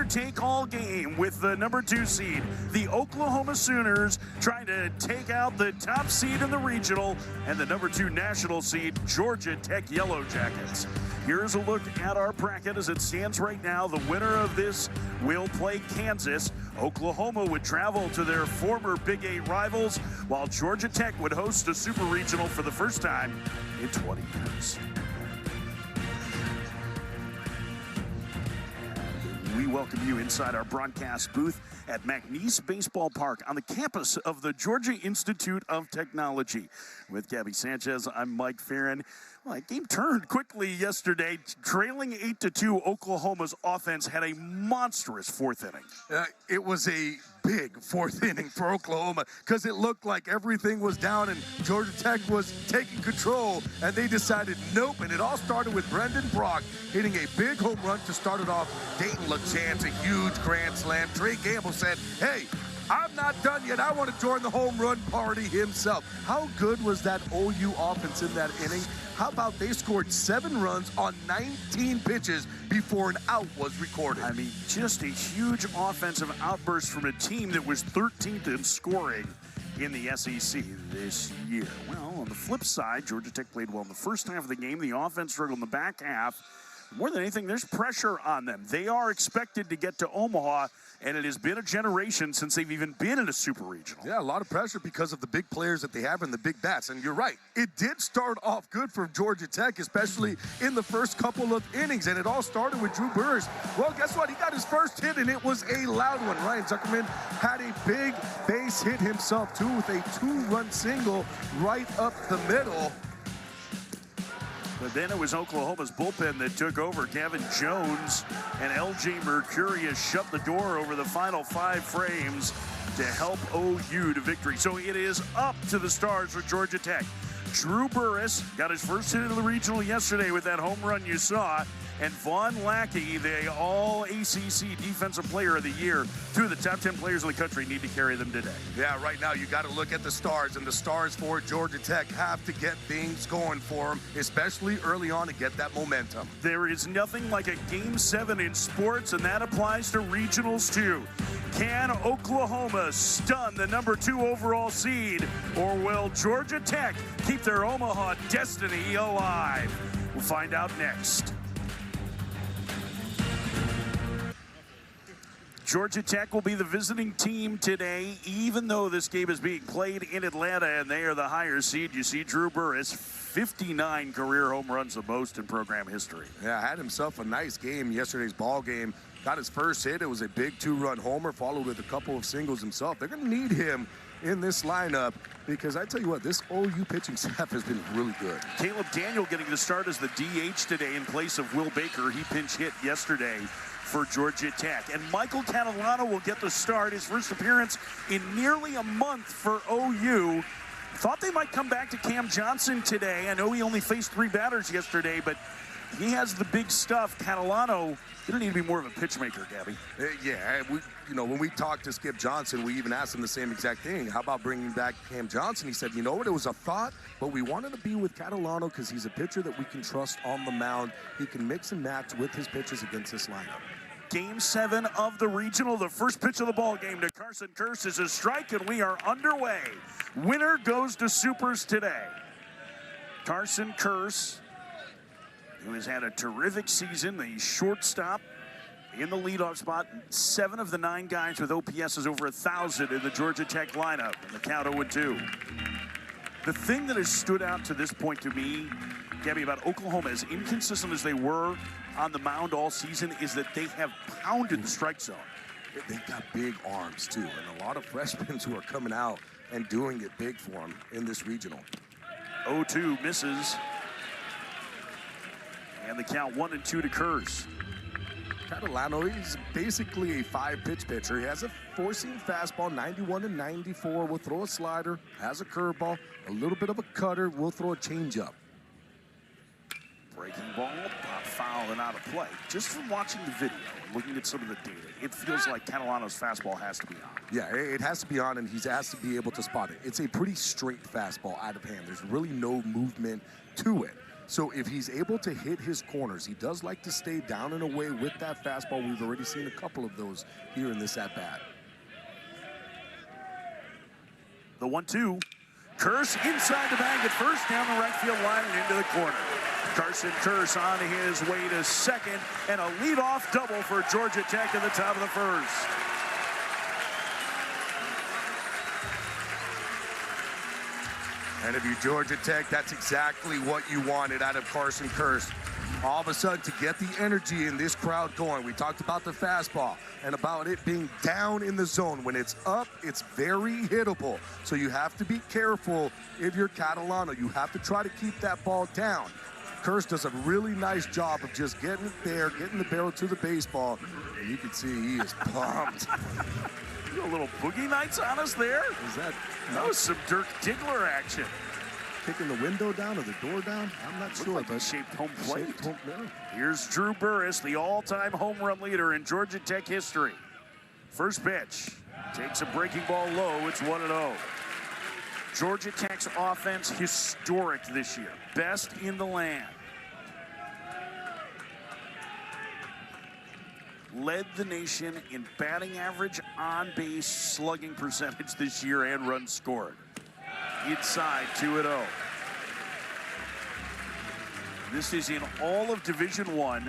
winner-take-all game with the #2 seed, the Oklahoma Sooners, trying to take out the top seed in the regional and the #2 national seed, Georgia Tech Yellow Jackets. Here's a look at our bracket as it stands right now. The winner of this will play Kansas. Oklahoma would travel to their former Big 8 rivals, while Georgia Tech would host a super regional for the first time in 20 years. We welcome you inside our broadcast booth at McNeese Baseball Park on the campus of the Georgia Institute of Technology. With Gabby Sanchez, I'm Mike Farron. Well, that game turned quickly yesterday. Trailing 8-2, Oklahoma's offense had a monstrous fourth inning. It was a big fourth inning for Oklahoma because it looked like everything was down and Georgia Tech was taking control, and they decided nope, and it all started with Brendan Brock hitting a big home run to start it off. Dayton LaChance, a huge grand slam. Trey Gamble said, hey, I'm not done yet. I want to join the home run party himself. How good was that OU offense in that inning? How about they scored 7 runs on 19 pitches before an out was recorded? I mean, just a huge offensive outburst from a team that was 13th in scoring in the SEC this year. Well, on the flip side, Georgia Tech played well in the first half of the game. The offense struggled in the back half. More than anything, there's pressure on them. They are expected to get to Omaha, and it has been a generation since they've even been in a super regional. Yeah, a lot of pressure because of the big players that they have and the big bats. And you're right, it did start off good for Georgia Tech, especially in the first couple of innings. And it all started with Drew Burris. Well, guess what? He got his first hit, and it was a loud one. Ryan Zuckerman had a big base hit himself, too, with a 2-run single right up the middle. But then it was Oklahoma's bullpen that took over. Gavin Jones and L.J. Mercurius shut the door over the final 5 frames to help OU to victory. So it is up to the stars for Georgia Tech. Drew Burris got his first hit in the regional yesterday with that home run you saw. And Vaughn Lackey, the All-ACC Defensive Player of the Year, 2 of the top 10 players in the country, need to carry them today. Yeah, right now you got to look at the stars, and the stars for Georgia Tech have to get things going for them, especially early on to get that momentum. There is nothing like a Game 7 in sports, and that applies to regionals too. Can Oklahoma stun the #2 overall seed, or will Georgia Tech keep their Omaha destiny alive? We'll find out next. Georgia Tech will be the visiting team today, even though this game is being played in Atlanta and they are the higher seed. You see Drew Burris, 59 career home runs, the most in program history. Yeah, had himself a nice game yesterday's ball game. Got his first hit. It was a big 2-run homer, followed with a couple of singles himself. They're going to need him in this lineup because I tell you what, this OU pitching staff has been really good. Caleb Daniel getting the start as the DH today in place of Will Baker. He pinch hit yesterday for Georgia Tech. And Michael Catalano will get the start, his first appearance in nearly a month for OU. Thought they might come back to Cam Johnson today. I know he only faced 3 batters yesterday, but he has the big stuff. Catalano, he don't need to be more of a pitch maker, Gabby. Yeah, when we talked to Skip Johnson, we even asked him the same exact thing. How about bringing back Cam Johnson? He said, you know what, it was a thought, but we wanted to be with Catalano because he's a pitcher that we can trust on the mound. He can mix and match with his pitches against this lineup. Game 7 of the regional. The first pitch of the ball game to Carson Kearse is a strike, and we are underway. Winner goes to Supers today. Carson Kearse, who has had a terrific season, the shortstop in the leadoff spot. 7 of the 9 guys with OPSs over 1,000 in the Georgia Tech lineup. And the count 0-2. The thing that has stood out to this point to me, Gabby, about Oklahoma, as inconsistent as they were on the mound all season, is that they have pounded the strike zone. They've got big arms, too, and a lot of freshmen who are coming out and doing it big for them in this regional. 0-2 misses. And the count 1-2 to Kearse. Catalano, he's basically a 5-pitch pitcher. He has a 4-seam fastball, 91 and 94. Will throw a slider, has a curveball, a little bit of a cutter. Will throw a changeup. Breaking ball, pop foul and out of play. Just from watching the video and looking at some of the data, it feels like Catalano's fastball has to be on. Yeah, it has to be on, and he's has to be able to spot it. It's a pretty straight fastball out of hand. There's really no movement to it. So if he's able to hit his corners, he does like to stay down and away with that fastball. We've already seen a couple of those here in this at-bat. The 1-2. Kearse inside the bag at first, down the right field line and into the corner. Carson Kearse on his way to second, and a leadoff double for Georgia Tech at the top of the first. And if you're Georgia Tech, that's exactly what you wanted out of Carson Kearse. All of a sudden, to get the energy in this crowd going. We talked about the fastball and about it being down in the zone. When it's up, it's very hittable. So you have to be careful if you're Catalano. You have to try to keep that ball down. Kearse does a really nice job of just getting it there, getting the barrel to the baseball. And you can see he is pumped. A little boogie nights on us there. That was some Dirk Diggler action. Kicking the window down or the door down? I'm not sure. Like he shaped home plate. Yeah. Here's Drew Burris, the all-time home run leader in Georgia Tech history. First pitch. Takes a breaking ball low. It's 1-0. Georgia Tech's offense historic this year. Best in the land. Led the nation in batting average, on base, slugging percentage this year, and runs scored. Inside, 2-0. This is in all of Division I.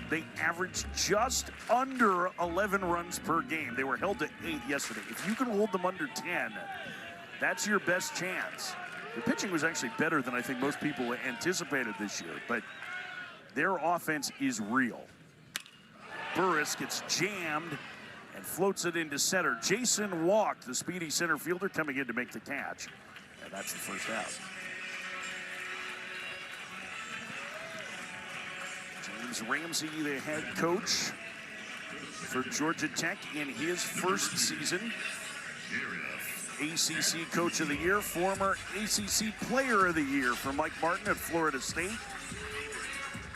They averaged just under 11 runs per game. They were held to 8 yesterday. If you can hold them under 10, that's your best chance. The pitching was actually better than I think most people anticipated this year, but their offense is real. Burris gets jammed and floats it into center. Jason Walk, the speedy center fielder, coming in to make the catch. And that's the first out. James Ramsey, the head coach for Georgia Tech in his first season. ACC Coach of the Year, former ACC Player of the Year for Mike Martin at Florida State.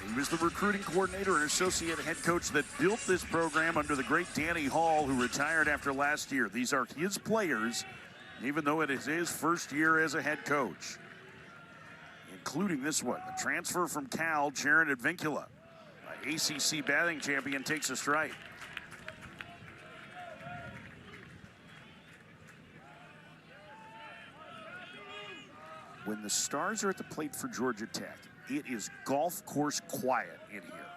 He was the recruiting coordinator and associate head coach that built this program under the great Danny Hall, who retired after last year. These are his players, even though it is his first year as a head coach, including this one, the transfer from Cal, Jaron Advincula. ACC batting champion takes a strike. When the Stars are at the plate for Georgia Tech, it is golf course quiet in here.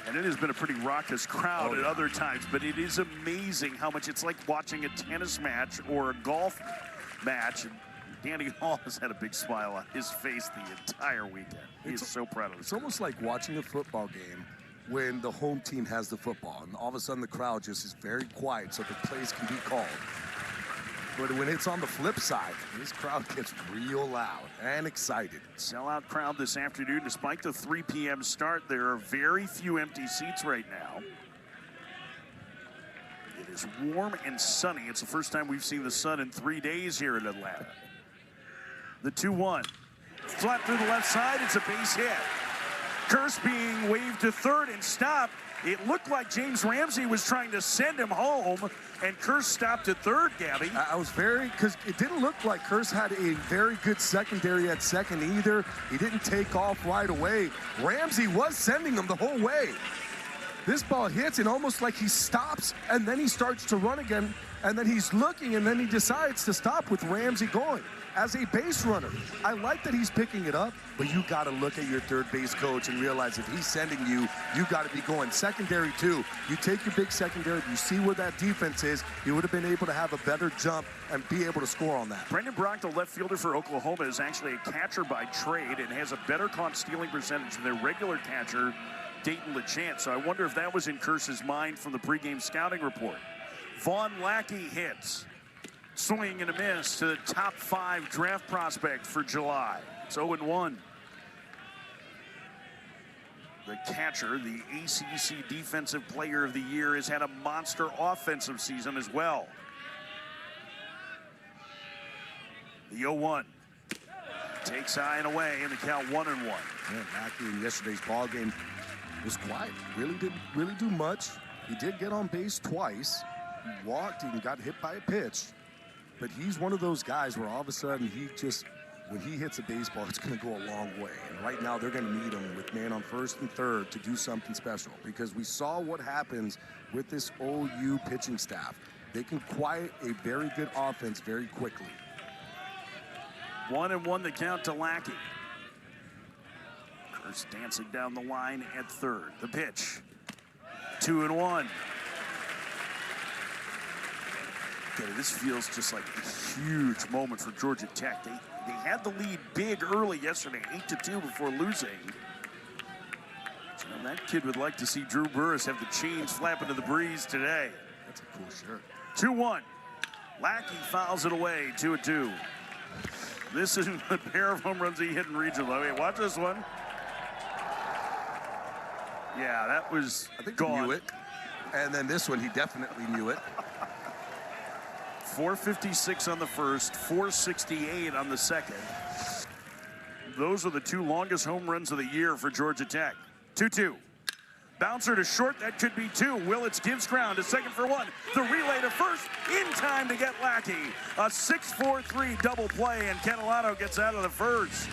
And it has been a pretty raucous crowd at other times, but it is amazing how much it's like watching a tennis match or a golf match. And Danny Hall has had a big smile on his face the entire weekend. He is so proud of himself. It's almost like watching a football game when the home team has the football, and all of a sudden the crowd just is very quiet so the plays can be called. But when it's on the flip side, this crowd gets real loud and excited. Sellout crowd this afternoon. Despite the 3 p.m. start, there are very few empty seats right now. It is warm and sunny. It's the first time we've seen the sun in 3 days here in Atlanta. The 2-1. Flat through the left side. It's a base hit. Kearse being waved to third and stopped. It looked like James Ramsey was trying to send him home, and Kearse stopped at third, Gabby. I was because it didn't look like Kearse had a very good secondary at second either. He didn't take off right away. Ramsey was sending him the whole way. This ball hits, and almost like he stops, and then he starts to run again, and then he's looking, and then he decides to stop with Ramsey going. As a base runner, I like that he's picking it up, but you got to look at your third base coach and realize if he's sending you, you got to be going secondary too. You take your big secondary, you see where that defense is, you would have been able to have a better jump and be able to score on that. Brendan Brock, the left fielder for Oklahoma, is actually a catcher by trade and has a better caught stealing percentage than their regular catcher, Dayton LeChant. So I wonder if that was in Kearse's mind from the pregame scouting report. Vaughn Lackey hits. Swing and a miss to the top 5 draft prospect for July. It's 0-1. The catcher, the ACC Defensive Player of the Year, has had a monster offensive season as well. The 0-1 takes high and away in the count 1-1. Yeah, Lackey in yesterday's ball game was quiet. Didn't really do much. He did get on base twice. He walked and got hit by a pitch. but he's one of those guys where all of a sudden when he hits a baseball, it's going to go a long way. And right now they're going to need him with man on first and third to do something special, because we saw what happens with this OU pitching staff. They can quiet a very good offense very quickly. 1-1 the count to Lackey. Curse dancing down the line at third. The pitch. 2-1. Okay, this feels just like a huge moment for Georgia Tech. They had the lead big early yesterday, 8-2 before losing. So that kid would like to see Drew Burris have the chains flapping to the breeze today. That's a cool shirt. 2-1. Lackey fouls it away, 2-2. This is a pair of home runs he hit in regional. I mean, watch this one. Yeah, that was I think gone. he knew it. And then this one, he definitely knew it. 456 on the first, 468 on the second. Those are the two longest home runs of the year for Georgia Tech. 2-2. Bouncer to short, that could be two. Willits gives ground to second for one. The relay to first, in time to get Lackey. A 6-4-3 double play, and Catalano gets out of the first.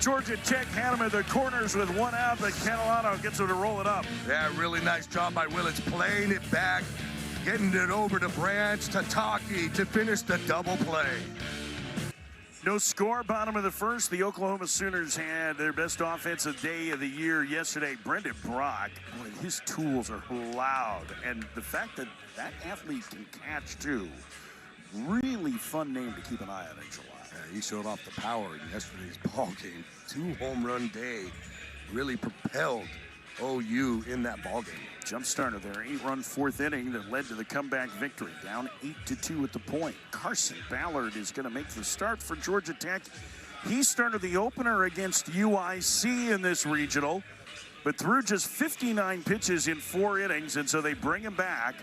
Georgia Tech had him at the corners with one out, but Catalano gets him to roll it up. Yeah, really nice job by Willits, playing it back, getting it over to Branch, to Tockey to finish the double play. No score, bottom of the first. The Oklahoma Sooners had their best offensive day of the year yesterday. Brendan Brock, boy, his tools are loud. And the fact that that athlete can catch too, really fun name to keep an eye on in July. Yeah, he showed off the power in yesterday's ball game. 2 home run day really propelled OU in that ball game. Jump starter there, 8-run fourth inning that led to the comeback victory. Down 8-2 at the point. Carson Ballard is going to make the start for Georgia Tech. He started the opener against UIC in this regional, but threw just 59 pitches in 4 innings, and so they bring him back.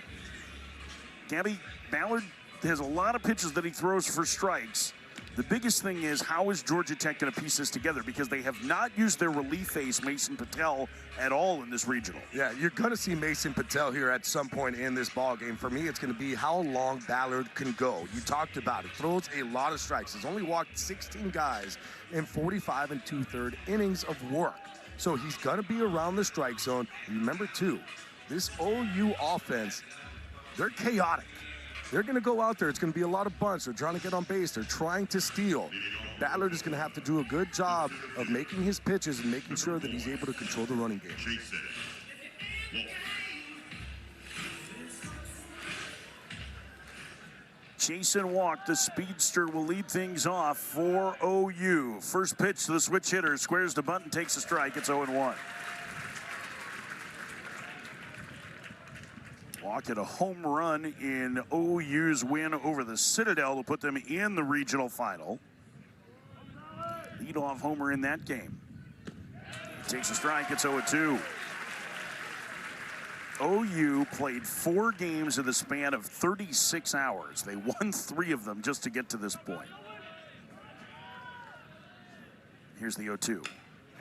Gabby, Ballard has a lot of pitches that he throws for strikes. The biggest thing is, how is Georgia Tech going to piece this together? Because they have not used their relief ace, Mason Patel, at all in this regional. Yeah, you're going to see Mason Patel here at some point in this ball game. For me, it's going to be how long Ballard can go. You talked about it. Throws a lot of strikes. He's only walked 16 guys in 45 2/3 innings of work. So he's going to be around the strike zone. Remember, too, this OU offense, they're chaotic. They're going to go out there. It's going to be a lot of bunts. They're trying to get on base. They're trying to steal. Ballard is going to have to do a good job of making his pitches and making sure that he's able to control the running game. Jason Walk, the speedster, will lead things off for OU. First pitch to the switch hitter. Squares the bunt and takes a strike. It's 0-1. Walk had a home run in OU's win over the Citadel to put them in the regional final. Leadoff homer in that game. Takes a strike, it's 0-2. OU played 4 games in the span of 36 hours. They won 3 of them just to get to this point. Here's the 0-2.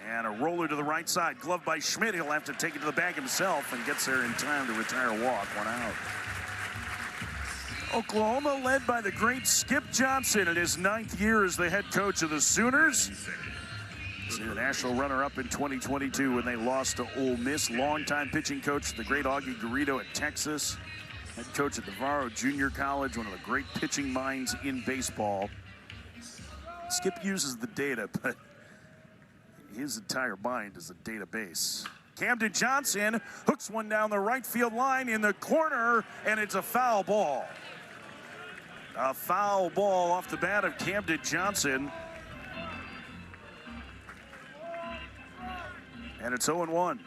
And a roller to the right side. Glove by Schmidt. He'll have to take it to the bag himself and gets there in time to retire Walk. 1 out. Oklahoma led by the great Skip Johnson in his 9th year as the head coach of the Sooners. He's the national runner-up in 2022 when they lost to Ole Miss. Longtime pitching coach, the great Augie Garrido at Texas. Head coach at Navarro Junior College, one of the great pitching minds in baseball. Skip uses the data, but his entire mind is a database. Camden Johnson hooks one down the right field line in the corner, and it's a foul ball. A foul ball off the bat of Camden Johnson. And it's 0-1.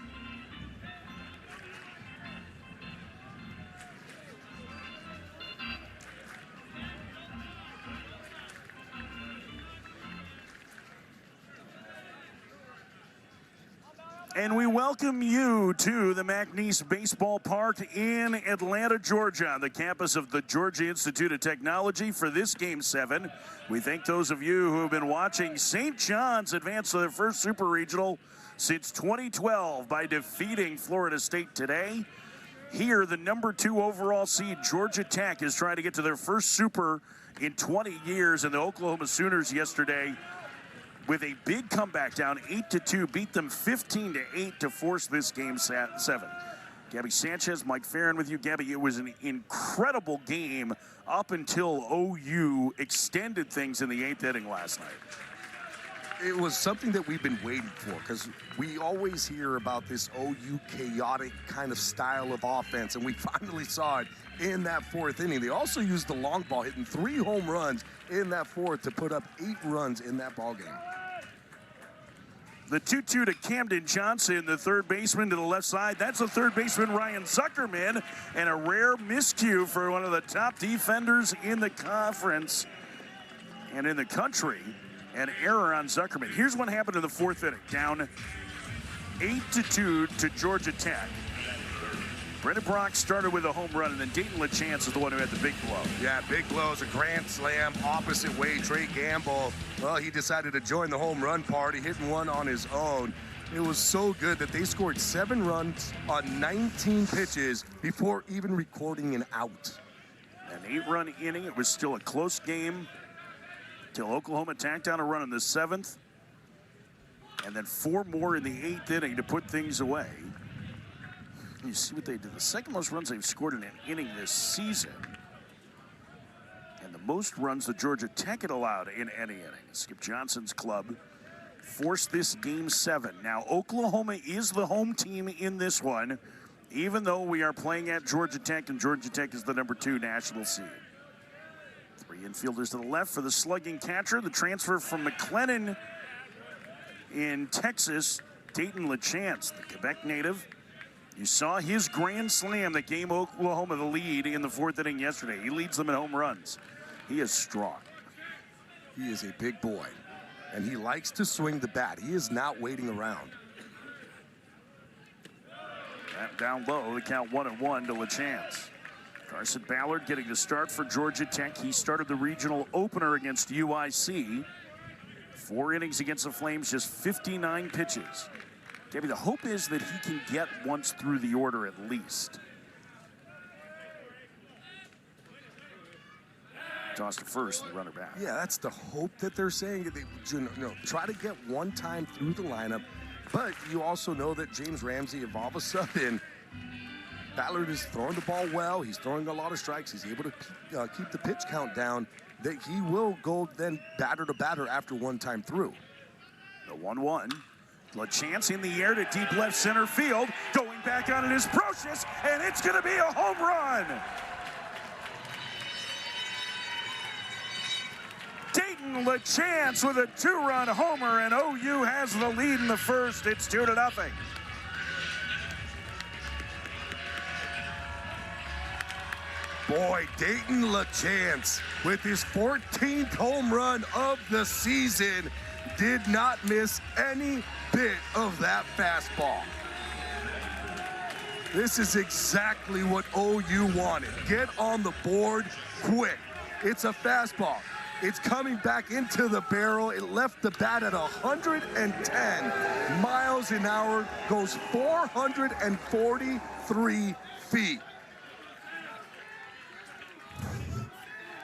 And we welcome you to the McNeese Baseball Park in Atlanta, Georgia, the campus of the Georgia Institute of Technology for this Game 7. We thank those of you who have been watching St. John's advance to their first Super Regional since 2012 by defeating Florida State today. Here, the #2 overall seed, Georgia Tech, is trying to get to their first super in 20 years, and the Oklahoma Sooners yesterday, with a big comeback down 8-2, beat them 15-8 to force this game 7. Gabby Sanchez, Mike Farron with you. Gabby, it was an incredible game up until OU extended things in the 8th inning last night. It was something that we've been waiting for, because we always hear about this OU chaotic kind of style of offense, and we finally saw it in that 4th inning. They also used the long ball, hitting 3 home runs in that 4th to put up 8 runs in that ball game. The 2-2 to Camden Johnson, the third baseman to the left side. That's the third baseman, Ryan Zuckerman, and a rare miscue for one of the top defenders in the conference and in the country. An error on Zuckerman. Here's what happened in the 4th inning. Down 8-2 to Georgia Tech. Brendan Brock started with a home run, and then Dayton LaChance is the one who had the big blow. Yeah, big blows, a grand slam, opposite way. Trey Gamble, well, he decided to join the home run party, hitting one on his own. It was so good that they scored 7 runs on 19 pitches before even recording an out. An 8-run inning. It was still a close game till Oklahoma tacked down a run in the 7th, and then 4 more in the 8th inning to put things away. You see what they did. The second most runs they've scored in an inning this season, and the most runs that Georgia Tech had allowed in any inning. Skip Johnson's club forced this game 7. Now, Oklahoma is the home team in this one, even though we are playing at Georgia Tech, and Georgia Tech is the #2 national seed. 3 infielders to the left for the slugging catcher. The transfer from McLennan in Texas, Dayton LaChance, the Quebec native. You saw his grand slam that gave Oklahoma the lead in the 4th inning yesterday. He leads them in home runs. He is strong. He is a big boy, and he likes to swing the bat. He is not waiting around. That down low, the count 1-1 to LaChance. Carson Ballard getting the start for Georgia Tech. He started the regional opener against UIC. 4 innings against the Flames, just 59 pitches. Gabby, the hope is that he can get once through the order at least. Toss to first, the runner back. Yeah, that's the hope that they're saying. They try to get one time through the lineup, but you also know that James Ramsey, if all of a sudden Ballard is throwing the ball well, he's throwing a lot of strikes, he's able to keep the pitch count down, that he will go then batter to batter after one time through. The 1-1. LaChance in the air to deep left center field. Going back on it is Brocious, and it's going to be a home run. Dayton LaChance with a 2-run homer, and OU has the lead in the first. It's 2-0. Boy, Dayton LaChance with his 14th home run of the season did not miss any bit of that fastball. This is exactly what OU wanted. Get on the board quick. It's a fastball. It's coming back into the barrel. It left the bat at 110 miles an hour, goes 443 feet.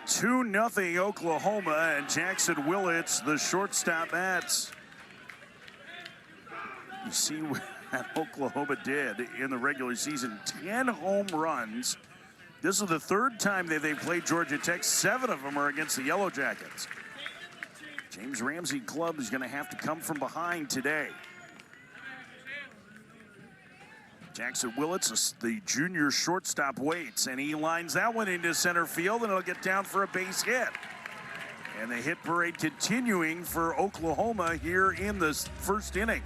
2-0 Oklahoma, and Jackson Willits, the shortstop, bats. You see what Oklahoma did in the regular season. 10 home runs. This is the 3rd time that they've played Georgia Tech. 7 of them are against the Yellow Jackets. James Ramsey club is going to have to come from behind today. Jackson Willits, the junior shortstop, waits, and he lines that one into center field, and it'll get down for a base hit. And the hit parade continuing for Oklahoma here in the 1st inning.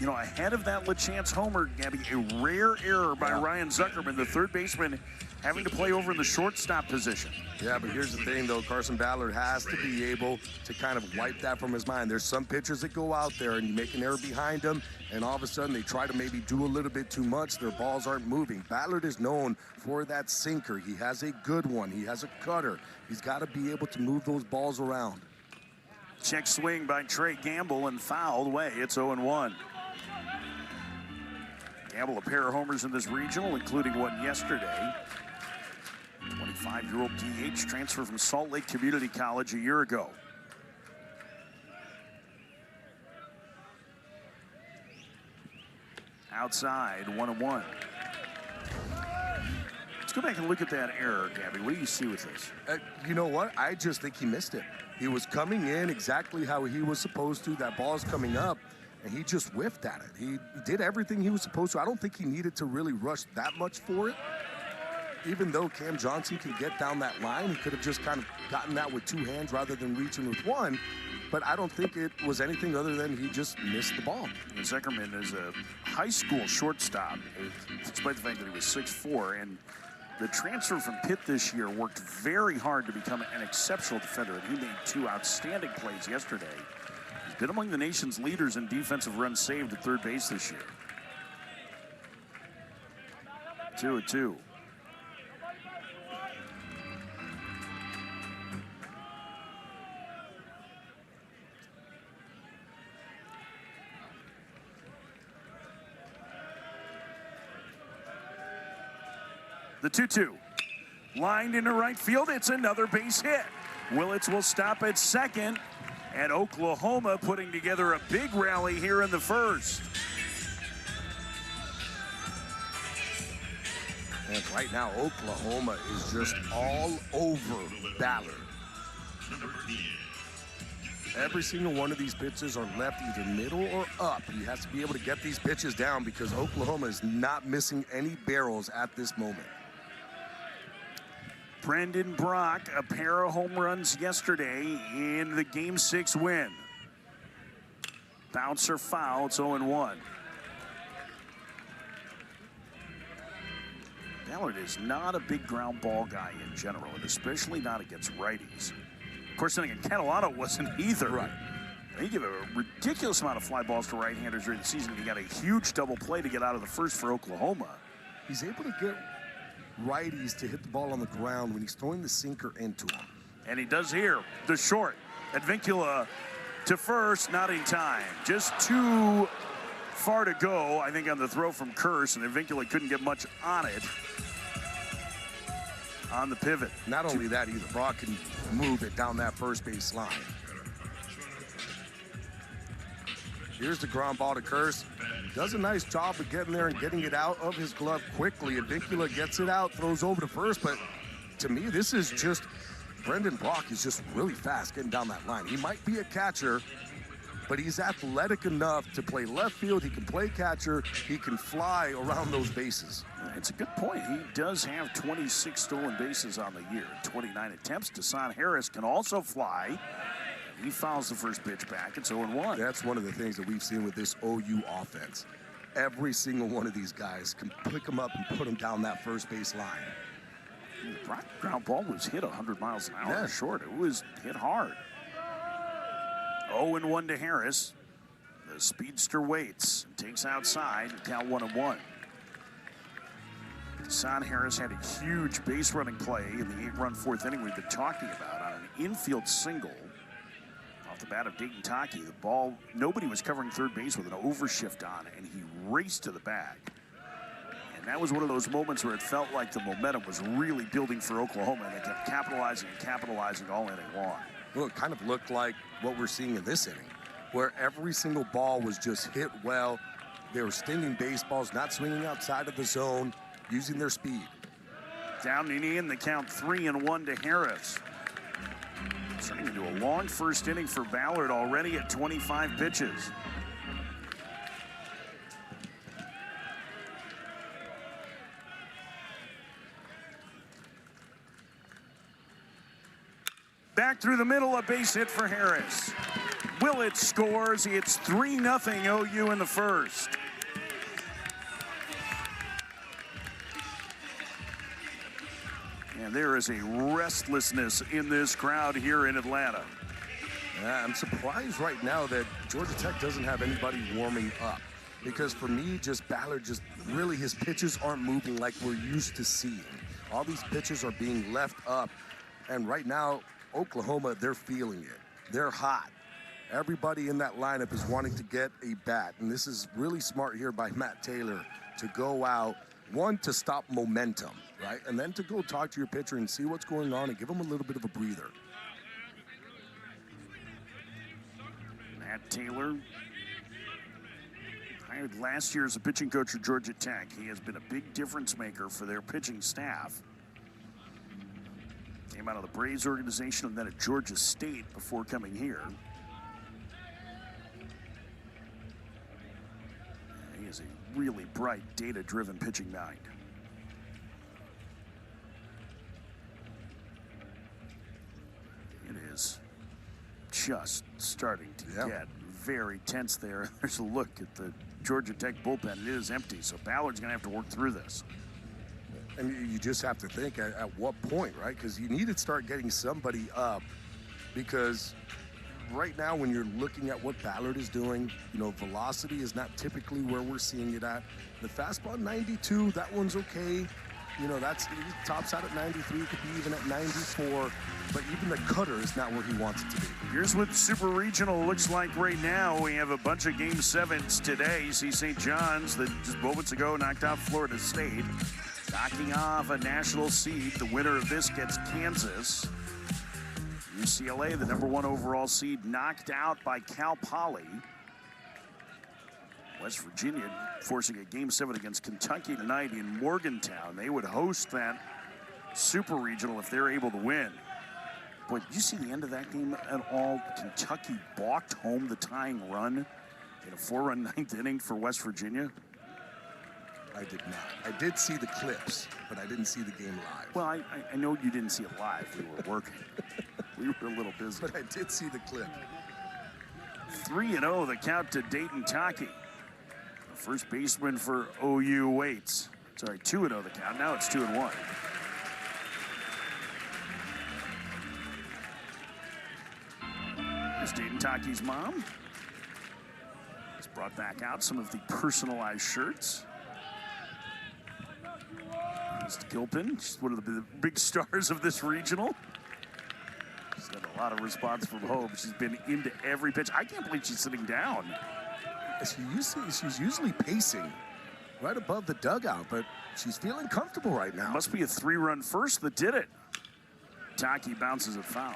You know, ahead of that LaChance homer, Gabby, a rare error by Ryan Zuckerman, the 3rd baseman, having to play over in the shortstop position. Yeah, but here's the thing, though. Carson Ballard has to be able to kind of wipe that from his mind. There's some pitchers that go out there and you make an error behind them, and all of a sudden they try to maybe do a little bit too much. Their balls aren't moving. Ballard is known for that sinker. He has a good one. He has a cutter. He's got to be able to move those balls around. Check swing by Trey Gamble and fouled away. It's 0-1. Campbell, a pair of homers in this regional, including one yesterday. 25-year-old DH transferred from Salt Lake Community College a year ago. Outside, 1-1. Let's go back and look at that error, Gabby. What do you see with this? You know what? I just think he missed it. He was coming in exactly how he was supposed to. That ball's coming up, and he just whiffed at it. He did everything he was supposed to. I don't think he needed to really rush that much for it. Even though Cam Johnson can get down that line, he could have just kind of gotten that with two hands rather than reaching with one. But I don't think it was anything other than he just missed the ball. Zuckerman is a high school shortstop, despite the fact that he was 6'4", and the transfer from Pitt this year worked very hard to become an exceptional defender, and he made two outstanding plays yesterday. He's been among the nation's leaders in defensive runs saved at third base this year. 2-2. The 2-2. Lined into right field. It's another base hit. Willits will stop at second. And Oklahoma putting together a big rally here in the first. And right now, Oklahoma is just all over Ballard. Every single one of these pitches are left either middle or up. He has to be able to get these pitches down because Oklahoma is not missing any barrels at this moment. Brendan Brock, a pair of home runs yesterday in the Game 6 win. Bouncer foul, it's 0-1. Ballard is not a big ground ball guy in general, and especially not against righties. Of course, then again, Catalano wasn't either. Right. He gave a ridiculous amount of fly balls to right-handers during the season. He got a huge double play to get out of the first for Oklahoma. He's able to get righties to hit the ball on the ground when he's throwing the sinker into him. And he does here. The short. Advincula to first, not in time. Just too far to go, I think, on the throw from Curse, and Advincula couldn't get much on it. On the pivot. Not only that either, Brock can move it down that first base line. Here's the ground ball to Curse. Does a nice job of getting there and getting it out of his glove quickly. Advincula gets it out, throws over to first, but to me, this is just, Brendan Brock is just really fast getting down that line. He might be a catcher, but he's athletic enough to play left field. He can play catcher. He can fly around those bases. It's a good point. He does have 26 stolen bases on the year, 29 attempts. Deshaun Harris can also fly. He fouls the first pitch back. It's 0-1. That's one of the things that we've seen with this OU offense. Every single one of these guys can pick them up and put them down that first base line. The ground ball was hit 100 miles an hour. Yeah. Short. It was hit hard. 0-1 to Harris. The speedster waits and takes outside. Count 1-1. Deshaun Harris had a huge base running play in the 8-run fourth inning we've been talking about on an infield single. Off the bat of Dayton Tockey, the ball, nobody was covering third base with an overshift on it, and he raced to the bag. And that was one of those moments where it felt like the momentum was really building for Oklahoma, and they kept capitalizing and capitalizing all inning long. Well, it kind of looked like what we're seeing in this inning, where every single ball was just hit well. They were stinging baseballs, not swinging outside of the zone, using their speed. Down and in, the count 3-1 to Harris. Turning into a long first inning for Ballard already at 25 pitches. Back through the middle, a base hit for Harris. Willits scores. It's 3-0 OU in the first. And there is a restlessness in this crowd here in Atlanta. I'm surprised right now that Georgia Tech doesn't have anybody warming up. Because for me, just Ballard, just really his pitches aren't moving like we're used to seeing. All these pitches are being left up. And right now, Oklahoma, they're feeling it. They're hot. Everybody in that lineup is wanting to get a bat, and this is really smart here by Matt Taylor to go out, one, to stop momentum, right? And then to go talk to your pitcher and see what's going on and give him a little bit of a breather. Matt Taylor, hired last year as a pitching coach at Georgia Tech. He has been a big difference maker for their pitching staff. Came out of the Braves organization and then at Georgia State before coming here. He is a really bright, data-driven pitching mind. It is just starting to get very tense there. There's a look at the Georgia Tech bullpen. It is empty, so Ballard's going to have to work through this. And you just have to think at what point, right? Because you need to start getting somebody up, because right now when you're looking at what Ballard is doing, you know, velocity is not typically where we're seeing it at. The fastball 92, that one's okay. You know, that's tops out at 93, could be even at 94, but even the cutter is not where he wants it to be. Here's what Super Regional looks like right now. We have a bunch of Game 7s today. You see St. John's that just moments ago knocked out Florida State, knocking off a national seed. The winner of this gets Kansas. UCLA, the #1 overall seed, knocked out by Cal Poly. West Virginia forcing a Game 7 against Kentucky tonight in Morgantown. They would host that Super Regional if they're able to win. Boy, did you see the end of that game at all? Kentucky balked home the tying run in a 4-run ninth inning for West Virginia. I did not. I did see the clips, but I didn't see the game live. Well, I know you didn't see it live. We were working. We were a little busy. But I did see the clip. 3-0 the count to Dayton Tockey. The first baseman for OU waits. Sorry, 2-0 the count. Now it's 2-1. Here's Dayton Tockey's mom. He's brought back out some of the personalized shirts. Gilpin, she's one of the big stars of this regional. She's got a lot of response from home. She's been into every pitch. I can't believe she's sitting down. She's usually pacing right above the dugout, but she's feeling comfortable right now. Must be a 3-run first that did it. Tockey bounces it foul.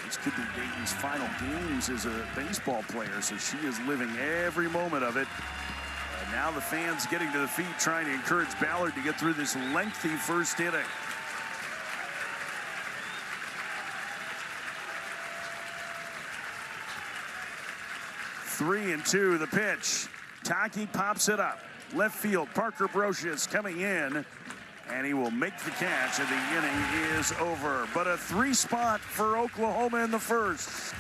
This could be Dayton's final games as a baseball player, so she is living every moment of it. Now the fans getting to the feet, trying to encourage Ballard to get through this lengthy first inning. Three and two, the pitch. Tockey pops it up. Left field, Parker Brocious coming in, and he will make the catch, and the inning is over. But a 3-spot for Oklahoma in the first,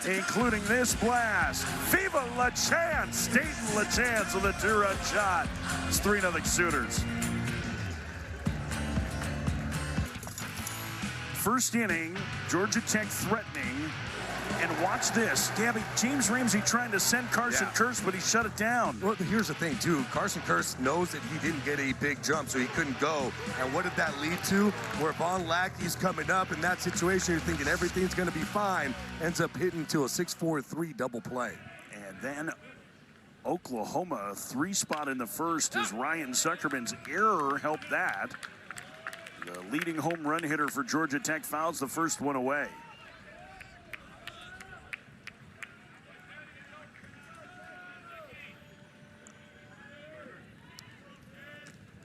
including this blast. Viva La Chance! Dayton La Chance with a 2-run shot. It's 3-0 Sooners. First inning, Georgia Tech threatening. And watch this. Gabby, James Ramsey trying to send Carson Kurse, but he shut it down. Well, here's the thing, too. Carson Kurse knows that he didn't get a big jump, so he couldn't go. And what did that lead to? Where Von Lackey's coming up in that situation, you're thinking everything's going to be fine. Ends up hitting to a 6-4-3 double play. And then Oklahoma, 3-spot in the first as Ryan Zuckerman's error helped that. The leading home run hitter for Georgia Tech fouls the first one away.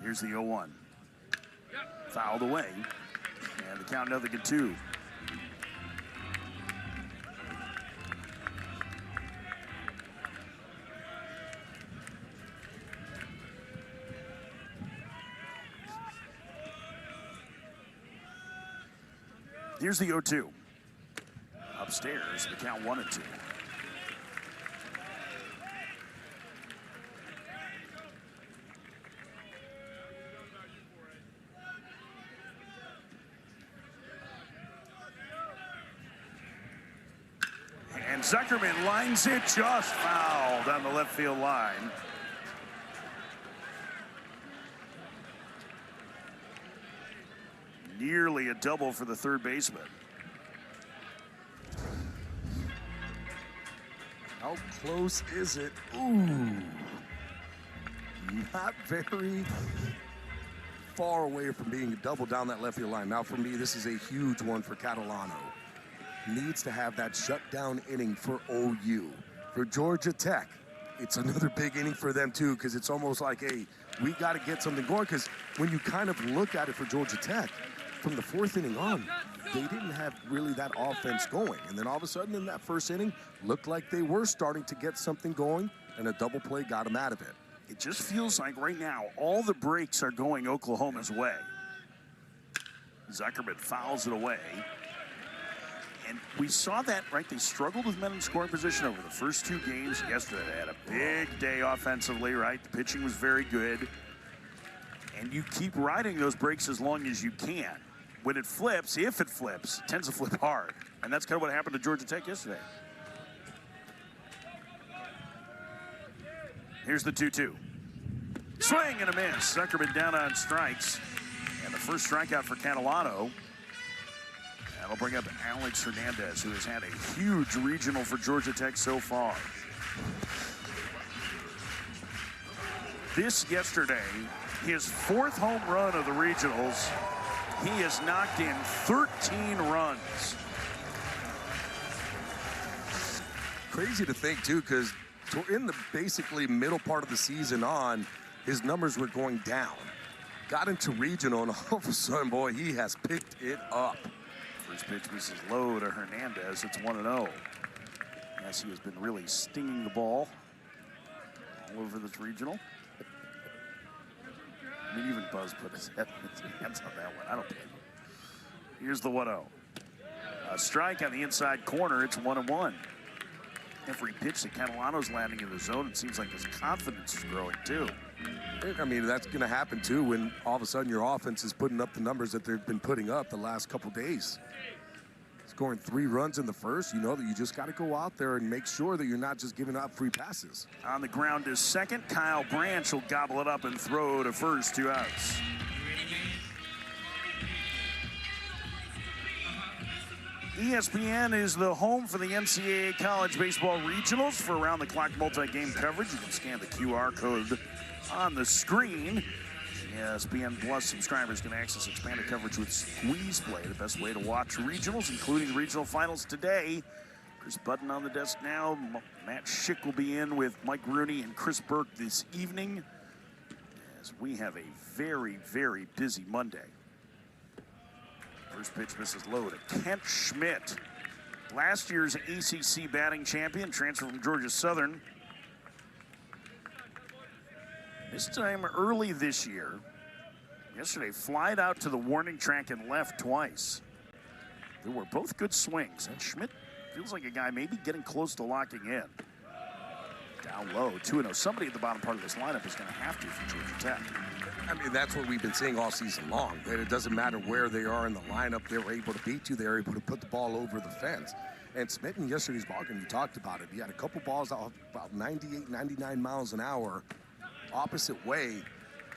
Here's the 0-1. Fouled away. And the count another get 2. Here's the 0-2. Upstairs, the count 1-2. And Zuckerman lines it just foul down the left field line. Nearly a double for the third baseman. How close is it? Ooh. Not very far away from being double down that left field line. Now for me, this is a huge one for Catalano. Needs to have that shutdown inning for OU. For Georgia Tech, it's another big inning for them too, because it's almost like, hey, we got to get something going, because when you kind of look at it for Georgia Tech, from the fourth inning on, they didn't have really that offense going. And then all of a sudden in that first inning, looked like they were starting to get something going, and a double play got them out of it. It just feels like right now all the breaks are going Oklahoma's way. Zuckerman fouls it away. And we saw that, right? They struggled with men in scoring position over the first two games. Yesterday, they had a big day offensively, right? The pitching was very good. And you keep riding those breaks as long as you can. When it flips, if it flips, it tends to flip hard. And that's kind of what happened to Georgia Tech yesterday. Here's the 2-2. Swing and a miss. Zuckerman down on strikes. And the first strikeout for Catalano. That'll bring up Alex Hernandez, who has had a huge regional for Georgia Tech so far. This yesterday, his fourth home run of the regionals. He has knocked in 13 runs. Crazy to think too, because in the basically middle part of the season on, his numbers were going down. Got into regional, and all of a sudden, boy, he has picked it up. First pitch misses low to Hernandez. It's 1-0. Yes, he has been really stinging the ball all over this regional. I mean, even Buzz put his hands on that one. I don't blame him. Here's the 1-0. A strike on the inside corner. It's 1-1. Every pitch that Catalano's landing in the zone, it seems like his confidence is growing too. I mean, that's going to happen too when all of a sudden your offense is putting up the numbers that they've been putting up the last couple days. Scoring 3 runs in the first, you know that you just got to go out there and make sure that you're not just giving up free passes. On the ground is second. Kyle Branch will gobble it up and throw to first, 2 outs. ESPN is the home for the NCAA College Baseball Regionals. For around-the-clock multi-game coverage, you can scan the QR code on the screen. ESPN Plus subscribers can access expanded coverage with Squeeze Play, the best way to watch regionals, including the regional finals today. Chris Budden on the desk now. Matt Schick will be in with Mike Rooney and Chris Burke this evening, as we have a very, very busy Monday. First pitch misses low to Kent Schmidt. Last year's ACC batting champion, transfer from Georgia Southern. This time early this year, yesterday, flied out to the warning track and left twice. They were both good swings, and Schmidt feels like a guy maybe getting close to locking in. Down low, 2-0. Somebody at the bottom part of this lineup is going to have to for Georgia Tech. I mean, that's what we've been seeing all season long. That it doesn't matter where they are in the lineup, they're able to beat you. They're able to put the ball over the fence. And Schmidt in yesterday's ballgame, you talked about it. He had a couple balls out about 98, 99 miles an hour. Opposite way,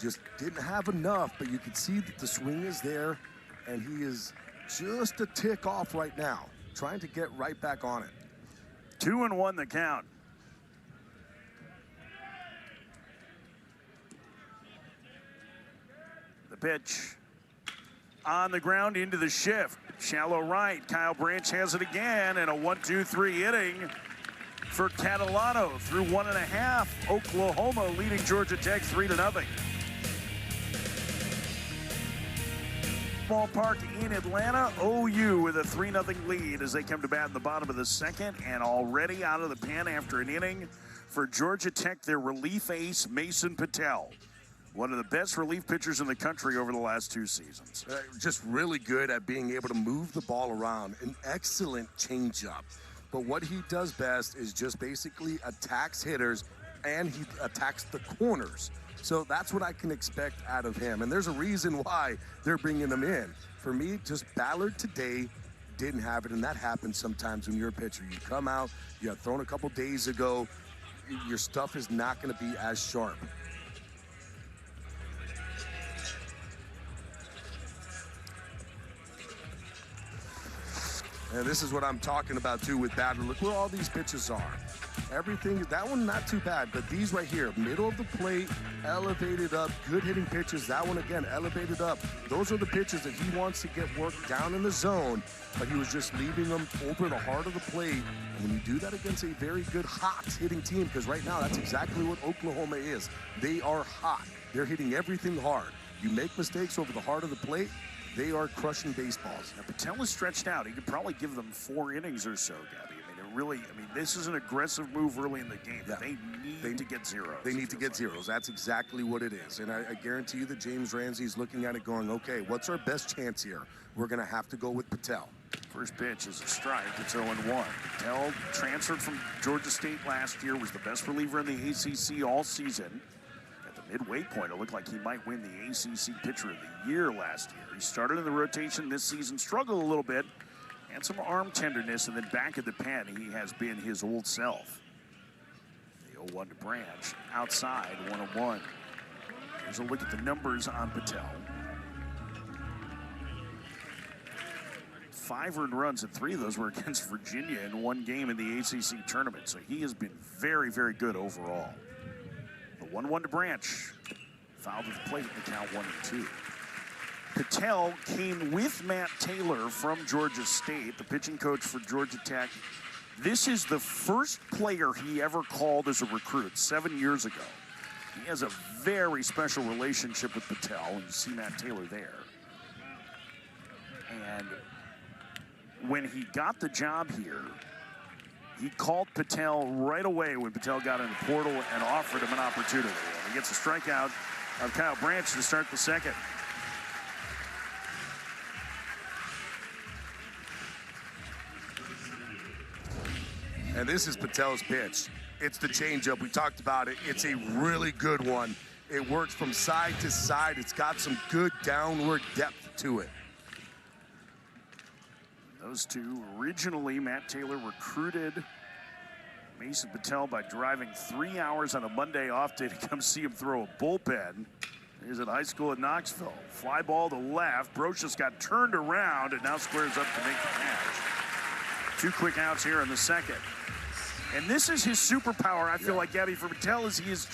just didn't have enough, but you could see that the swing is there, and he is just a tick off right now, trying to get right back on it. 2-1 the count. The pitch on the ground into the shift. Shallow right. Kyle Branch has it again, and a 1-2-3 inning for Catalano through 1.5. Oklahoma leading Georgia Tech 3-0. Ballpark in Atlanta, OU with a 3-0 lead as they come to bat in the bottom of the second, and already out of the pen after an inning for Georgia Tech, their relief ace, Mason Patel. One of the best relief pitchers in the country over the last 2 seasons. Just really good at being able to move the ball around. An excellent changeup. But what he does best is just basically attacks hitters, and he attacks the corners. So that's what I can expect out of him. And there's a reason why they're bringing him in. For me, just Ballard today didn't have it, and that happens sometimes when you're a pitcher. You come out, you got thrown a couple days ago, your stuff is not going to be as sharp. And this is what I'm talking about, too, with Ballard. Look where all these pitches are. Everything, that one not too bad, but these right here, middle of the plate, elevated up, good hitting pitches. That one again, elevated up. Those are the pitches that he wants to get worked down in the zone, but he was just leaving them over the heart of the plate. And when you do that against a very good hot hitting team, because right now that's exactly what Oklahoma is. They are hot. They're hitting everything hard. You make mistakes over the heart of the plate, they are crushing baseballs. Now, Patel is stretched out. He could probably give them 4 innings or so, Gabby. This is an aggressive move early in the game. Yeah. They need to get zeros. They need to get zeros. That's exactly what it is. And I guarantee you that James Ramsey's looking at it going, okay, what's our best chance here? We're going to have to go with Patel. First pitch is a strike. It's 0-1. Patel transferred from Georgia State last year, was the best reliever in the ACC all season. At the midway point, it looked like he might win the ACC Pitcher of the Year last year. He started in the rotation this season, struggled a little bit, and some arm tenderness, and then back at the pen, he has been his old self. The 0-1 to Branch, outside, 1-1. Here's a look at the numbers on Patel. 5 earned runs, and 3 of those were against Virginia in one game in the ACC tournament, so he has been very, very good overall. The 1-1 to Branch, fouled at the plate in the count 1-2. Patel came with Matt Taylor from Georgia State, the pitching coach for Georgia Tech. This is the first player he ever called as a recruit 7 years ago. He has a very special relationship with Patel, and you see Matt Taylor there. And when he got the job here, he called Patel right away when Patel got in the portal and offered him an opportunity. And he gets a strikeout of Kyle Branch to start the second. And this is Patel's pitch. It's the changeup. We talked about it. It's a really good one. It works from side to side. It's got some good downward depth to it. Those two, originally, Matt Taylor recruited Mason Patel by driving 3 hours on a Monday off day to come see him throw a bullpen. He's at high school in Knoxville. Fly ball to left. Brocious got turned around and now squares up to make the catch. 2 quick outs here in the second. And this is his superpower, I feel like, Gabby, for Patel, is he's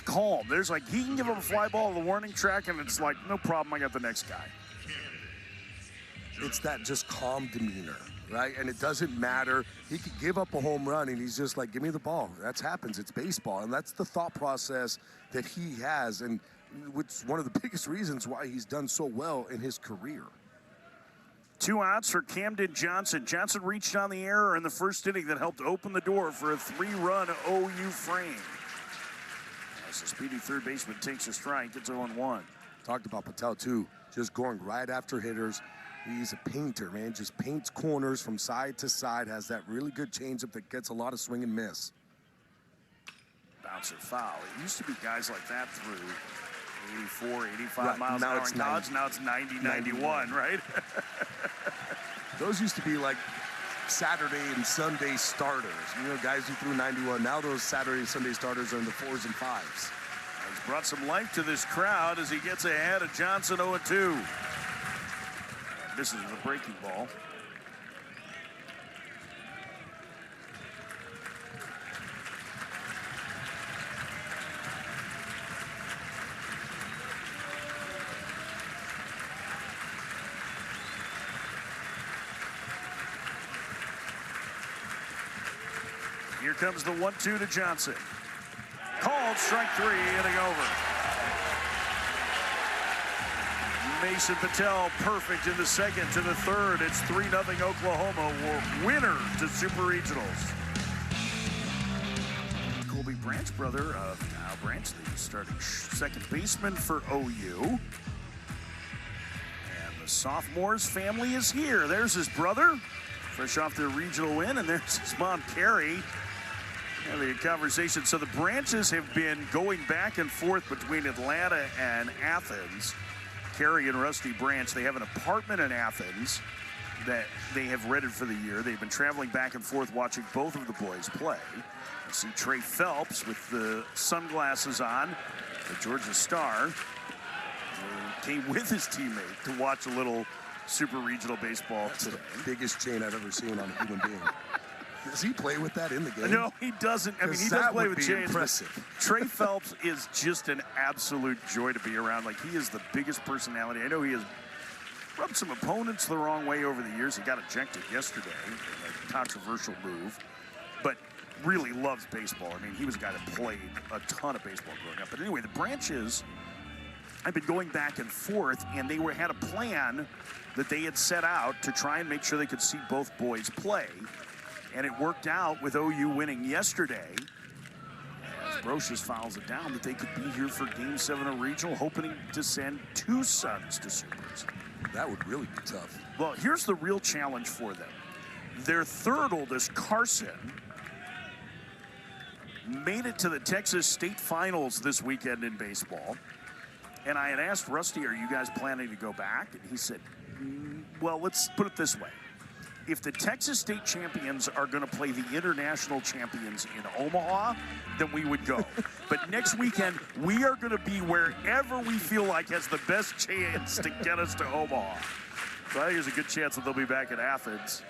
calm. There's like, he can give up a fly ball to the warning track, and it's like, no problem, I got the next guy. It's that just calm demeanor, right? And it doesn't matter. He could give up a home run, and he's just like, give me the ball. That happens. It's baseball. And that's the thought process that he has, and which one of the biggest reasons why he's done so well in his career. 2 outs for Camden Johnson. Johnson reached on the error in the first inning that helped open the door for a 3-run OU frame. As the speedy third baseman takes a strike, it's 0-1. Talked about Patel, too, just going right after hitters. He's a painter, man, just paints corners from side to side, has that really good changeup that gets a lot of swing and miss. Bouncer foul. It used to be guys like that through 84, 85 right, miles an hour in college. Now it's 90, 91, right? Those used to be like Saturday and Sunday starters. You know, guys who threw 91. Now those Saturday and Sunday starters are in the 4s and 5s. He's brought some life to this crowd as he gets ahead of Johnson 0-2. Misses the breaking ball. Here comes the 1-2 to Johnson. Called, strike 3, inning over. Mason Patel perfect in the second to the third. It's 3-0 Oklahoma, winner to Super Regionals. Colby Branch, brother of Kyle Branch, the starting second baseman for OU. And the sophomore's family is here. There's his brother, fresh off their regional win, and there's his mom, Carrie. Having a conversation. So the Branches have been going back and forth between Atlanta and Athens. Carrie and Rusty Branch, they have an apartment in Athens that they have rented for the year. They've been traveling back and forth watching both of the boys play. You see Trey Phelps with the sunglasses on, the Georgia Star, who came with his teammate to watch a little Super Regional baseball today. The biggest chain I've ever seen on a human being. Does he play with that in the game? No, he doesn't. I mean, he does play with chains. Impressive. Trey Phelps is just an absolute joy to be around. Like, he is the biggest personality. I know he has rubbed some opponents the wrong way over the years. He got ejected yesterday, a controversial move, but really loves baseball. I mean, he was a guy that played a ton of baseball growing up. But anyway, the Branches have been going back and forth, and they had a plan that they had set out to try and make sure they could see both boys play. And it worked out with OU winning yesterday. As Brocious fouls it down, that they could be here for Game 7 of Regional, hoping to send two sons to Supers. That would really be tough. Well, here's the real challenge for them. Their third oldest, Carson, made it to the Texas State Finals this weekend in baseball. And I had asked Rusty, are you guys planning to go back? And he said, well, let's put it this way. If the Texas State champions are going to play the international champions in Omaha, then we would go. But next weekend, we are going to be wherever we feel like has the best chance to get us to Omaha. So I think there's a good chance that they'll be back at Athens.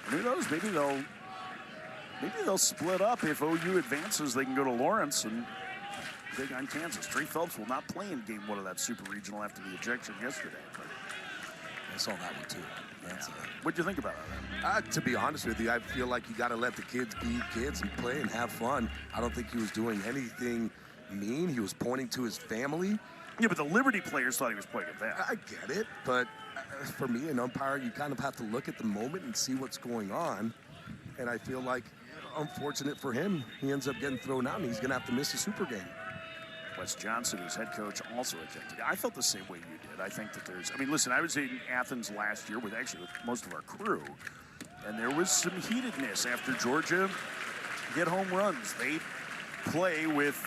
And who knows, maybe they'll split up. If OU advances, they can go to Lawrence and take on Kansas. Trey Phelps will not play in Game 1 of that Super Regional after the ejection yesterday. But I saw that one, too. What'd you think about it? To be honest with you, I feel like you got to let the kids be kids and play and have fun. I don't think he was doing anything mean. He was pointing to his family. Yeah, but the Liberty players thought he was playing at that. I get it, but for me, an umpire, you kind of have to look at the moment and see what's going on. And I feel like, unfortunate for him, he ends up getting thrown out and he's going to have to miss a Super game. Wes Johnson, who's head coach, also ejected. I felt the same way you did. I think that there's, I mean, listen, I was in Athens last year with most of our crew, and there was some heatedness after Georgia get home runs. They play with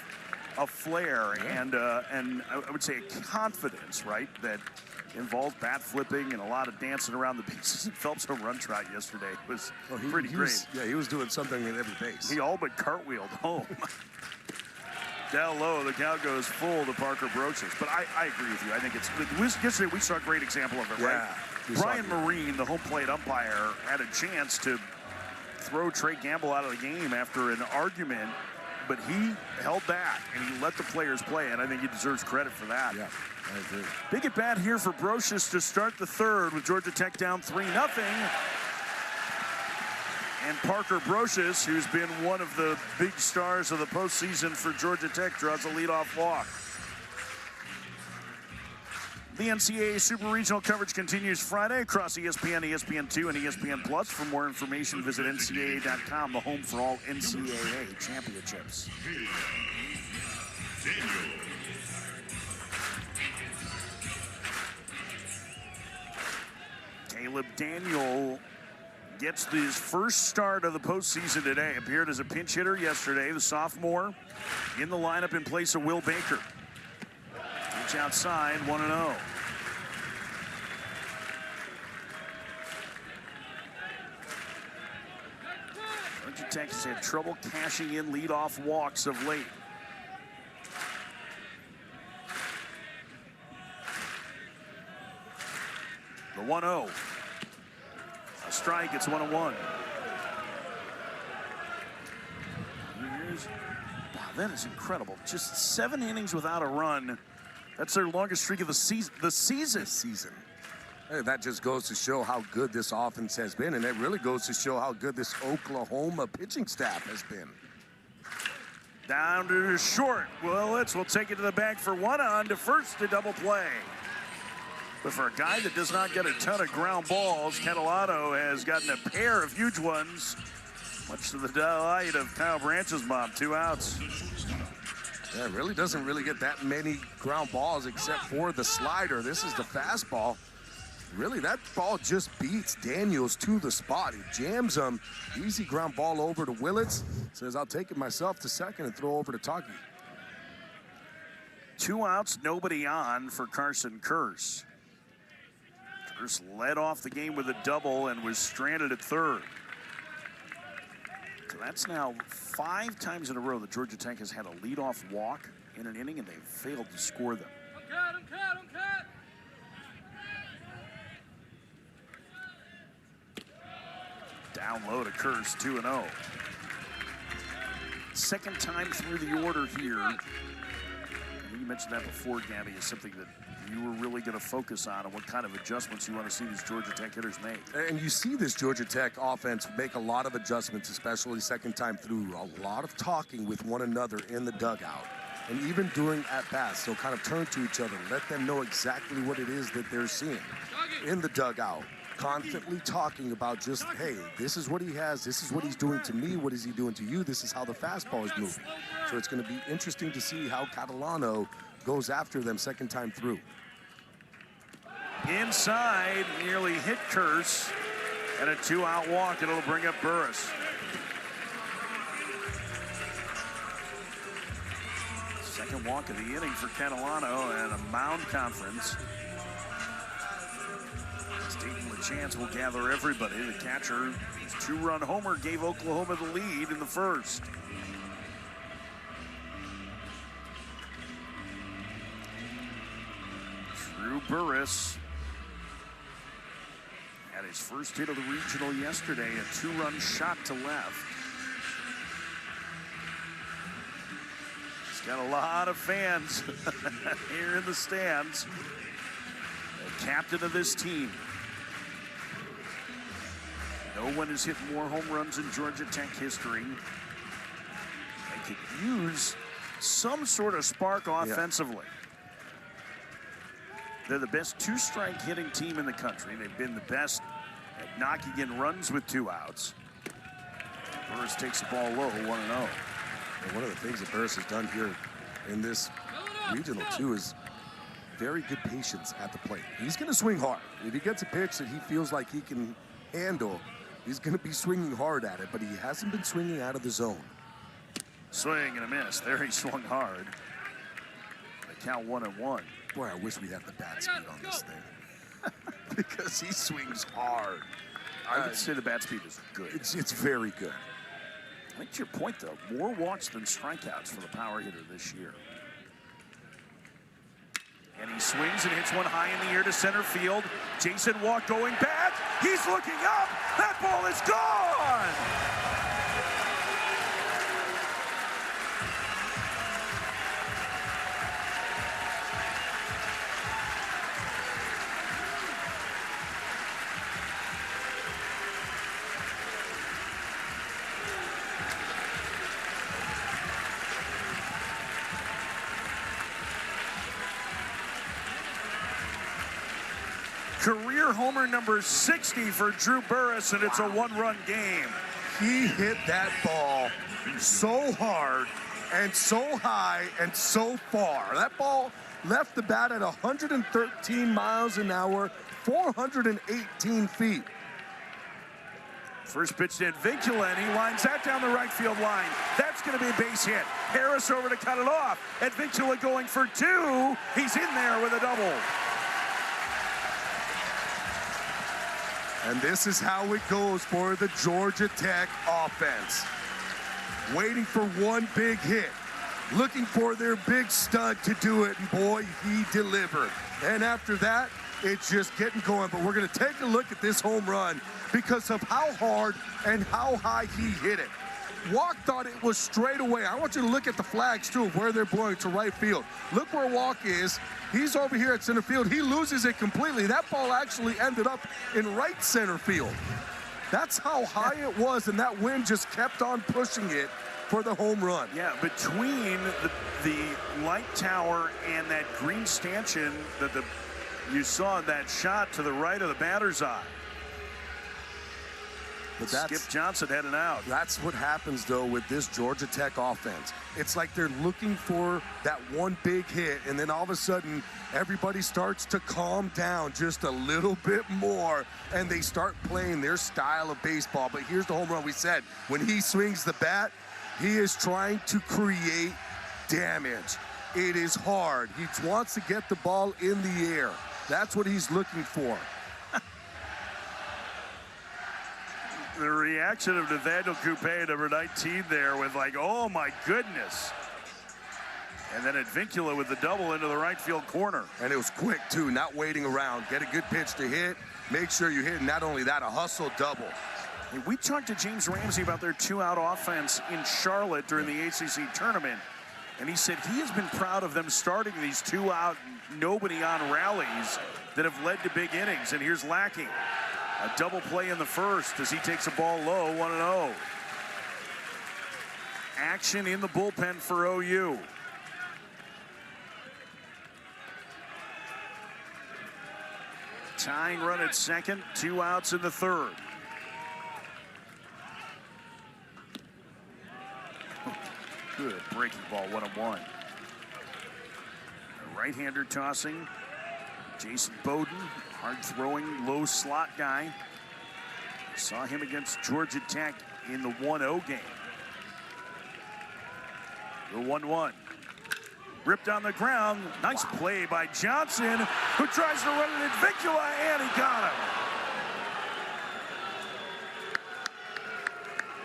a flair and I would say a confidence, right, that involved bat flipping and a lot of dancing around the bases. Phelps' home run trot yesterday was pretty great. He was doing something at every base. He all but cartwheeled home. Down low, the count goes full to Parker Brocious. But I agree with you. I think yesterday we saw a great example of it, right? Brian Marine, the home plate umpire, had a chance to throw Trey Gamble out of the game after an argument, but he held back and he let the players play, and I think he deserves credit for that. Yeah, I agree. Big at bat here for Brocious to start the third with Georgia Tech down 3-0. And Parker Brocious, who's been one of the big stars of the postseason for Georgia Tech, draws a leadoff walk. The NCAA Super Regional coverage continues Friday across ESPN, ESPN2, and ESPN Plus. For more information, visit ncaa.com, the home for all NCAA championships. Caleb Daniel gets his first start of the postseason today. Appeared as a pinch hitter yesterday. The sophomore in the lineup in place of Will Baker. Reach outside, 1-0. Georgia Tech has had trouble cashing in leadoff walks of late. The 1-0. A strike, it's 1-1. Wow, that is incredible. Just 7 innings without a run. That's their longest streak of the season. Hey, that just goes to show how good this offense has been, and it really goes to show how good this Oklahoma pitching staff has been. Down to short. Willits will take it to the bag for one on to first to double play. But for a guy that does not get a ton of ground balls, Catalano has gotten a pair of huge ones, much to the delight of Kyle Branch's mom. 2 outs. Yeah, it really doesn't get that many ground balls except for the slider. This is the fastball. Really, that ball just beats Daniels to the spot. He jams him. Easy ground ball over to Willits. Says, I'll take it myself to second and throw over to Tockey. 2 outs, nobody on for Carson Kearse. Kearse led off the game with a double and was stranded at third. So that's now 5 times in a row that Georgia Tech has had a leadoff walk in an inning, and they've failed to score them. I'm cut. Down low to Curse, 2-0. Second time through the order here. And you mentioned that before, Gabby, is something that you were really going to focus on and what kind of adjustments you want to see these Georgia Tech hitters make. And you see this Georgia Tech offense make a lot of adjustments, especially second time through. A lot of talking with one another in the dugout. And even during at-bats, they'll kind of turn to each other, let them know exactly what it is that they're seeing in the dugout. Constantly talking about just, hey, this is what he has, this is what he's doing to me, what is he doing to you, this is how the fastball is moving. So it's going to be interesting to see how Catalano goes after them second time through. Inside, nearly hit Curse, and a 2-out walk, and it'll bring up Burris. Second walk of the inning for Catalano, and a mound conference. Taking the chance will gather everybody. The catcher, his 2-run homer, gave Oklahoma the lead in the first. Drew Burris had his first hit of the regional yesterday, a 2-run shot to left. He's got a lot of fans here in the stands. The captain of this team. No one has hit more home runs in Georgia Tech history. They could use some sort of spark offensively. Yeah. They're the best two-strike hitting team in the country. They've been the best at knocking in runs with 2 outs. Burris takes the ball low, 1-0. And one of the things that Burris has done here in this regional, too, is very good patience at the plate. He's going to swing hard. If he gets a pitch that he feels like he can handle, he's going to be swinging hard at it, but he hasn't been swinging out of the zone. Swing and a miss. There he swung hard. The count 1-1. Boy, I wish we had the bat speed on this thing. Because he swings hard. I would say the bat speed is good. It's very good. I think to your point, though, more walks than strikeouts for the power hitter this year. And he swings and hits one high in the air to center field. Jason Walk going back. He's looking up. That ball is gone. Career homer number 60 for Drew Burris, and it's a 1-run game. He hit that ball so hard and so high and so far. That ball left the bat at 113 miles an hour, 418 feet. First pitch to Advincula, and he lines that down the right field line. That's going to be a base hit. Harris over to cut it off. Advincula going for 2. He's in there with a double. And this is how it goes for the Georgia Tech offense. Waiting for one big hit. Looking for their big stud to do it, and boy, he delivered. And after that, it's just getting going. But we're going to take a look at this home run because of how hard and how high he hit it. Walk thought it was straight away. I want you to look at the flags, too, of where they're blowing to right field. Look where Walk is. He's over here at center field. He loses it completely. That ball actually ended up in right center field. That's how high it was, and that wind just kept on pushing it for the home run. Yeah, between the light tower and that green stanchion that you saw that shot to the right of the batter's eye. But Skip Johnson heading out. That's what happens, though, with this Georgia Tech offense. It's like they're looking for that one big hit, and then all of a sudden, everybody starts to calm down just a little bit more, and they start playing their style of baseball. But here's the home run we said. When he swings the bat, he is trying to create damage. It is hard. He wants to get the ball in the air. That's what he's looking for. The reaction of Nathaniel Coupe, number 19 there with like, oh my goodness. And then Advincula with the double into the right field corner. And it was quick too, not waiting around. Get a good pitch to hit, make sure you hit, and not only that, a hustle double. Hey, we talked to James Ramsey about their two-out offense in Charlotte during the ACC tournament, and he said he has been proud of them starting these two-out, nobody-on rallies that have led to big innings. And here's Lackey, a double play in the first as he takes a ball low, 1-0. Action in the bullpen for OU. Tying run at second, 2 outs in the third. Good breaking ball, 1-1. A right-hander tossing. Jason Bowden, hard-throwing, low slot guy. Saw him against Georgia Tech in the 1-0 game. The 1-1. Ripped on the ground. Nice play by Johnson, who tries to run it at Vicula, and he got him.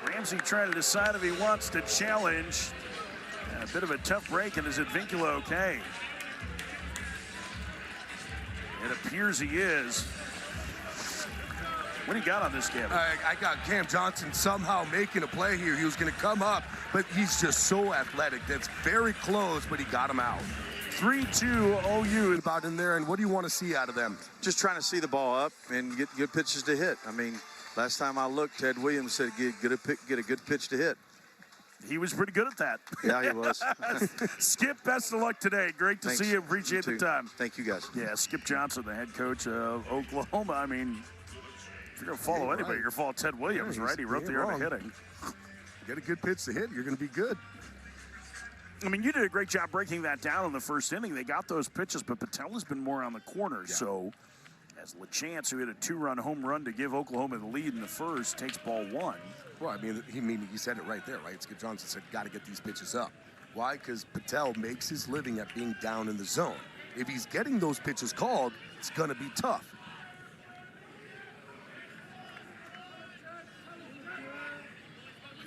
Ramsey trying to decide if he wants to challenge. And a bit of a tough break, and is Advincula okay? It appears he is. What do you got on this, Kevin? I got Cam Johnson somehow making a play here. He was going to come up, but he's just so athletic. That's very close, but he got him out. 3-2 OU. About in there, and what do you want to see out of them? Just trying to see the ball up and get good pitches to hit. I mean, last time I looked, Ted Williams said get a good pitch to hit. He was pretty good at that. Yeah, he was. Skip, best of luck today. Great to see you. Appreciate the time. Thank you, guys. Yeah, Skip Johnson, the head coach of Oklahoma. I mean, if you're going to follow anybody, you're going to follow Ted Williams, right? He wrote the art of hitting. Get a good pitch to hit, you're going to be good. I mean, you did a great job breaking that down in the first inning. They got those pitches, but Patel has been more on the corner. Yeah. So, as LaChance, who hit a 2-run home run to give Oklahoma the lead in the first, takes ball 1. Well, I mean, he said it right there, right? Skip Johnson said, got to get these pitches up. Why? Because Patel makes his living at being down in the zone. If he's getting those pitches called, it's going to be tough.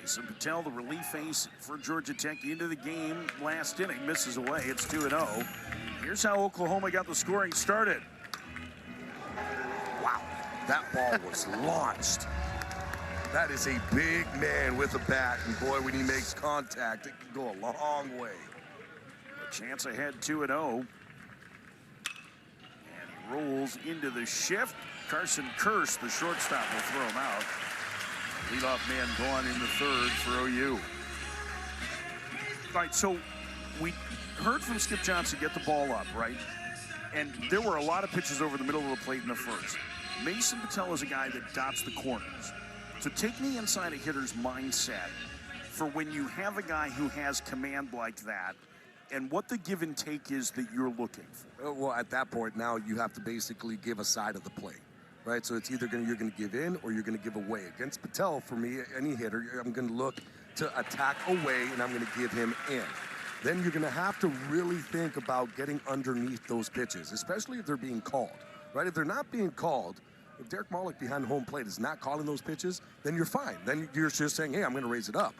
Jason Patel, the relief ace for Georgia Tech into the game. Last inning, misses away. It's 2-0. Here's how Oklahoma got the scoring started. Wow, that ball was launched. That is a big man with a bat, and boy, when he makes contact, it can go a long way. A chance ahead, 2-0. And he rolls into the shift. Carson Kearse, the shortstop, will throw him out. Leadoff man gone in the third for OU. All right, so we heard from Skip Johnson get the ball up, right? And there were a lot of pitches over the middle of the plate in the first. Mason Patel is a guy that dots the corners. So take me inside a hitter's mindset for when you have a guy who has command like that and what the give and take is that you're looking for. Well, at that point, now you have to basically give a side of the play, right? So it's either you're going to give in or you're going to give away. Against Patel, for me, any hitter, I'm going to look to attack away and I'm going to give him in. Then you're going to have to really think about getting underneath those pitches, especially if they're being called, right? If they're not being called, if Derek Malik behind home plate is not calling those pitches, then you're fine. Then you're just saying, hey, I'm going to raise it up.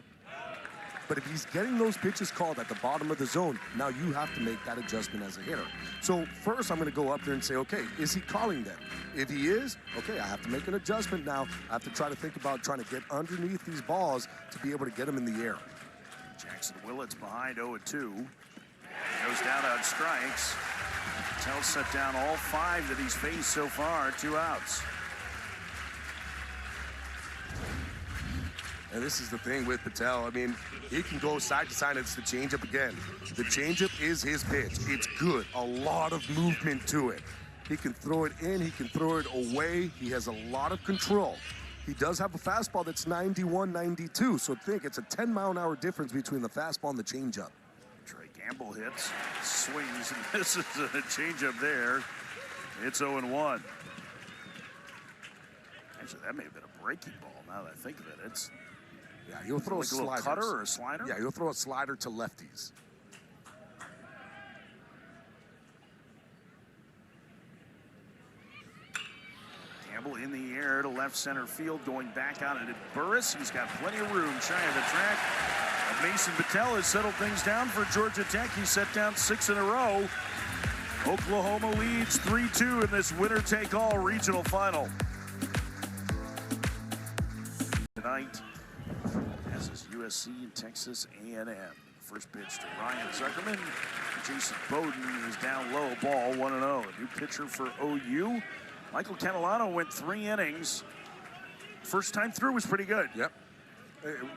But if he's getting those pitches called at the bottom of the zone, now you have to make that adjustment as a hitter. So first I'm going to go up there and say, okay, is he calling them? If he is, okay, I have to make an adjustment now. I have to try to think about trying to get underneath these balls to be able to get them in the air. Jackson Willits behind 0-2. Goes down on strikes. Patel set down all 5 that he's faced so far, 2 outs. And this is the thing with Patel. I mean, he can go side to side. It's the changeup again. The changeup is his pitch. It's good. A lot of movement to it. He can throw it in. He can throw it away. He has a lot of control. He does have a fastball that's 91, 92. So think it's a 10-mile-an-hour difference between the fastball and the changeup. Trey Gamble hits, swings, and misses a changeup there. It's 0-1. Actually, that may have been a breaking ball now that I think of it. It's yeah, he'll throw like a little cutter or a slider? Yeah, he'll throw a slider to lefties. Gamble in the air to left center field, going back out at Burris. He's got plenty of room shy of the track. Mason Patel has settled things down for Georgia Tech. He set down 6 in a row. Oklahoma leads 3-2 in this winner-take-all regional final. tonight, as is USC and Texas A&M. First pitch to Ryan Zuckerman. Jason Bowden is down low, ball 1-0. A new pitcher for OU. Michael Catalano went 3 innings. First time through was pretty good. Yep.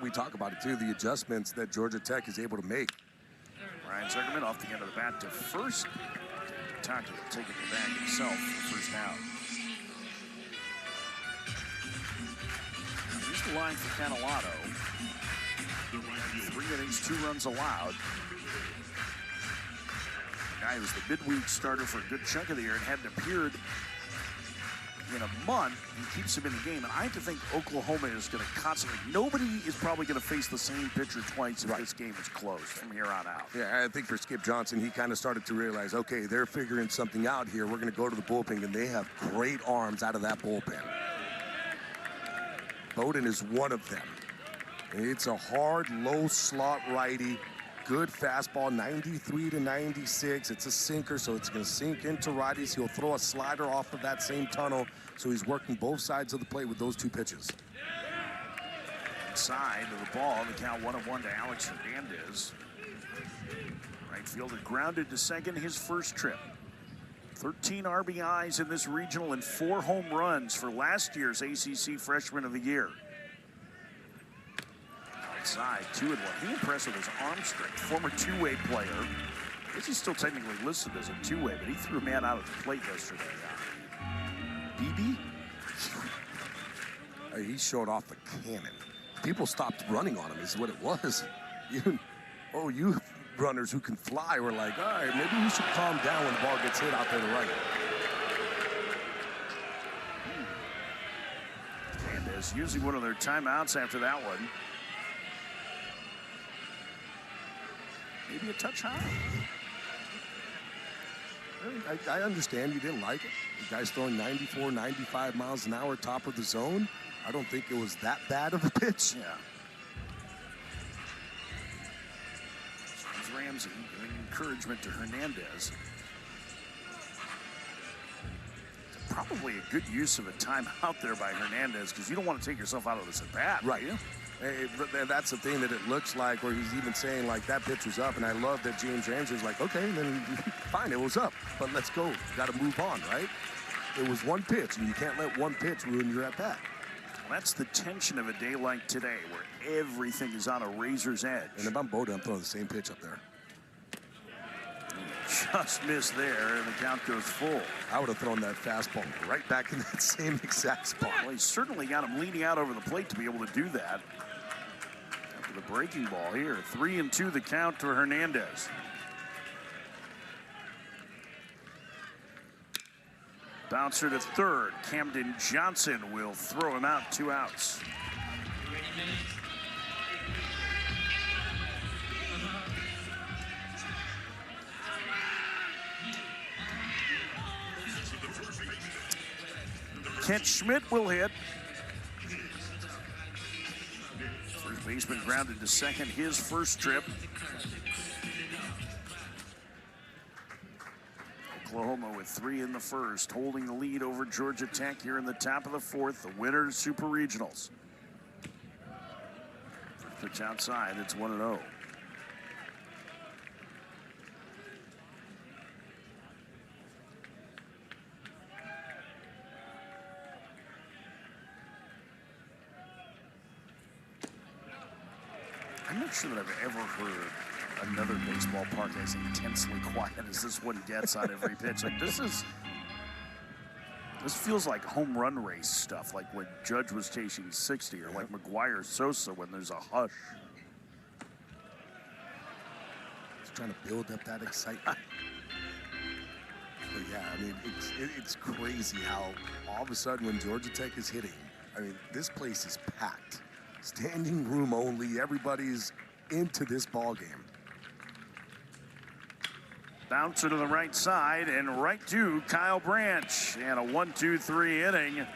We talk about it too, the adjustments that Georgia Tech is able to make. Ryan Zuckerman off the end of the bat to first. Tockey will take it back himself for first out. Here's the line for Catalano. 3 innings, 2 runs allowed. The guy was the midweek starter for a good chunk of the year and hadn't appeared in a month. He keeps him in the game, and I have to think Oklahoma is going to constantly. Nobody is probably going to face the same pitcher twice if this game is closed from here on out. Yeah, I think for Skip Johnson, he kind of started to realize, okay, they're figuring something out here. We're going to go to the bullpen, and they have great arms out of that bullpen. Bowden is one of them. It's a hard, low slot righty. Good fastball, 93 to 96. It's a sinker, so it's going to sink into righties. He'll throw a slider off of that same tunnel, so he's working both sides of the plate with those 2 pitches. Side of the ball, the count 1-1 to Alex Hernandez. Right fielder grounded to second his first trip. 13 RBIs in this regional and 4 home runs for last year's ACC Freshman of the Year. Outside, 2-1. He impressed with his arm strength. Former 2-way player. I guess he's still technically listed as a 2-way, but he threw a man out of the plate yesterday. BB? He showed off the cannon. People stopped running on him is what it was. You runners who can fly were like, all right, maybe we should calm down when the ball gets hit out there to right. Hernandez using one of their timeouts after that one. Maybe a touch high. I understand you didn't like it. The guy's throwing 94, 95 miles an hour, top of the zone. I don't think it was that bad of a pitch. Yeah. James Ramsey giving encouragement to Hernandez. Probably a good use of a timeout there by Hernandez because you don't want to take yourself out of this at bat. Right. That's the thing that it looks like, where he's even saying, like, that pitch was up, and I love that James Ramsey's like, okay, then fine, it was up, but let's go. Got to move on, right? It was one pitch, and you can't let one pitch ruin your at-bat. Well, that's the tension of a day like today, where everything is on a razor's edge. And if I'm Bowden, I'm throwing the same pitch up there. Just missed there, and the count goes full. I would have thrown that fastball right back in that same exact spot. Well, he certainly got him leaning out over the plate to be able to do that. After the breaking ball here, 3-2 the count to Hernandez. Bouncer to third. Camden Johnson will throw him out, 2 outs. Kent Schmidt will hit. First baseman grounded to second his first trip. Oklahoma with 3 in the first, holding the lead over Georgia Tech here in the top of the 4th, the winner Super Regionals. First pitch outside, it's 1-0. I'm not sure that I've ever heard another baseball park as intensely quiet as this one gets on every pitch. Like this feels like home run race stuff, like when Judge was chasing 60, or like McGuire Sosa when there's a hush. He's trying to build up that excitement. But yeah, I mean, it's crazy how all of a sudden when Georgia Tech is hitting, I mean, this place is packed. Standing room only. Everybody's into this ball game. Bouncer to the right side and right to Kyle Branch. And a 1-2-3 inning.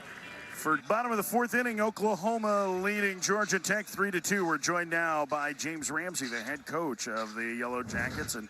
For bottom of the 4th inning, Oklahoma leading Georgia Tech 3-2. We're joined now by James Ramsey, the head coach of the Yellow Jackets. And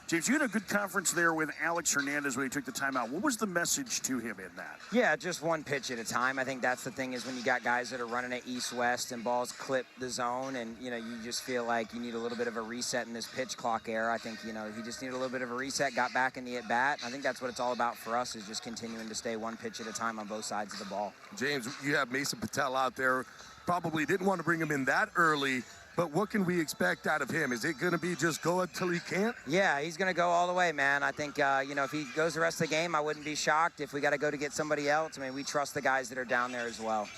James, you had a good conference there with Alex Hernandez when he took the timeout. What was the message to him in that? Yeah, just one pitch at a time. I think that's the thing is when you got guys that are running it east-west and balls clip the zone and, you just feel like you need a little bit of a reset in this pitch clock era. I think, he just needed a little bit of a reset, got back in the at-bat. I think that's what it's all about for us is just continuing to stay one pitch at a time on both sides of the ball. James, you have Mason Patel out there. Probably didn't want to bring him in that early. But what can we expect out of him? Is it going to be just go until he can't? Yeah, he's going to go all the way, man. I think, if he goes the rest of the game, I wouldn't be shocked. If we got to go to get somebody else, I mean, we trust the guys that are down there as well.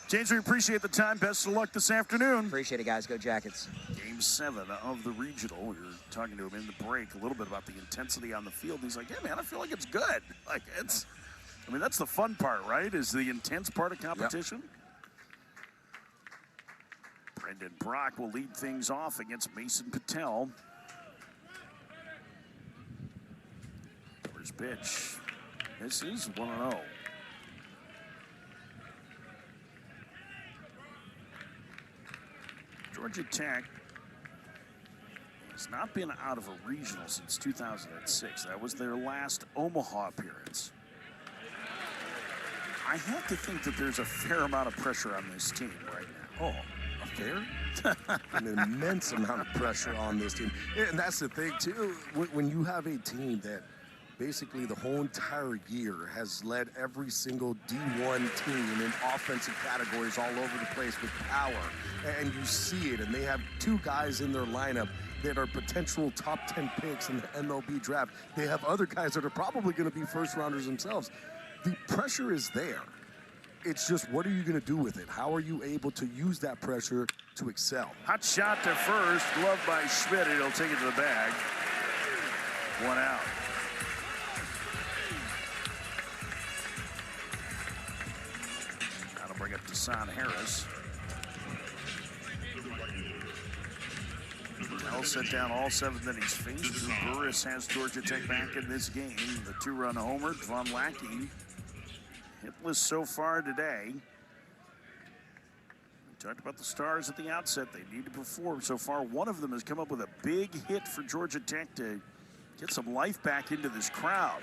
James, we appreciate the time. Best of luck this afternoon. Appreciate it, guys. Go Jackets. Game 7 of the regional. We were talking to him in the break a little bit about the intensity on the field. He's like, yeah, man, I feel like it's good. That's the fun part, right? Is the intense part of competition. Yep. Brendan Brock will lead things off against Mason Patel. First pitch. This is 1-0. Georgia Tech has not been out of a regional since 2006. That was their last Omaha appearance. I have to think that there's a fair amount of pressure on this team right now. Oh. Fair? An immense amount of pressure on this team. And that's the thing, too. When you have a team that basically the whole entire year has led every single D1 team in offensive categories all over the place with power, and you see it, and they have two guys in their lineup that are potential top 10 picks in the MLB draft. They have other guys that are probably going to be first-rounders themselves. The pressure is there. It's just, what are you going to do with it? How are you able to use that pressure to excel? Hot shot to first, gloved by Schmidt. He'll take it to the bag. 1 out. That'll bring up Desan Harris. Patel set down all 7 that he's faced. Drew Burris has Georgia Tech back in this game. The 2-run homer, Von Lackey. Hitless so far today. We talked about the Stars at the outset. They need to perform. So far, one of them has come up with a big hit for Georgia Tech to get some life back into this crowd.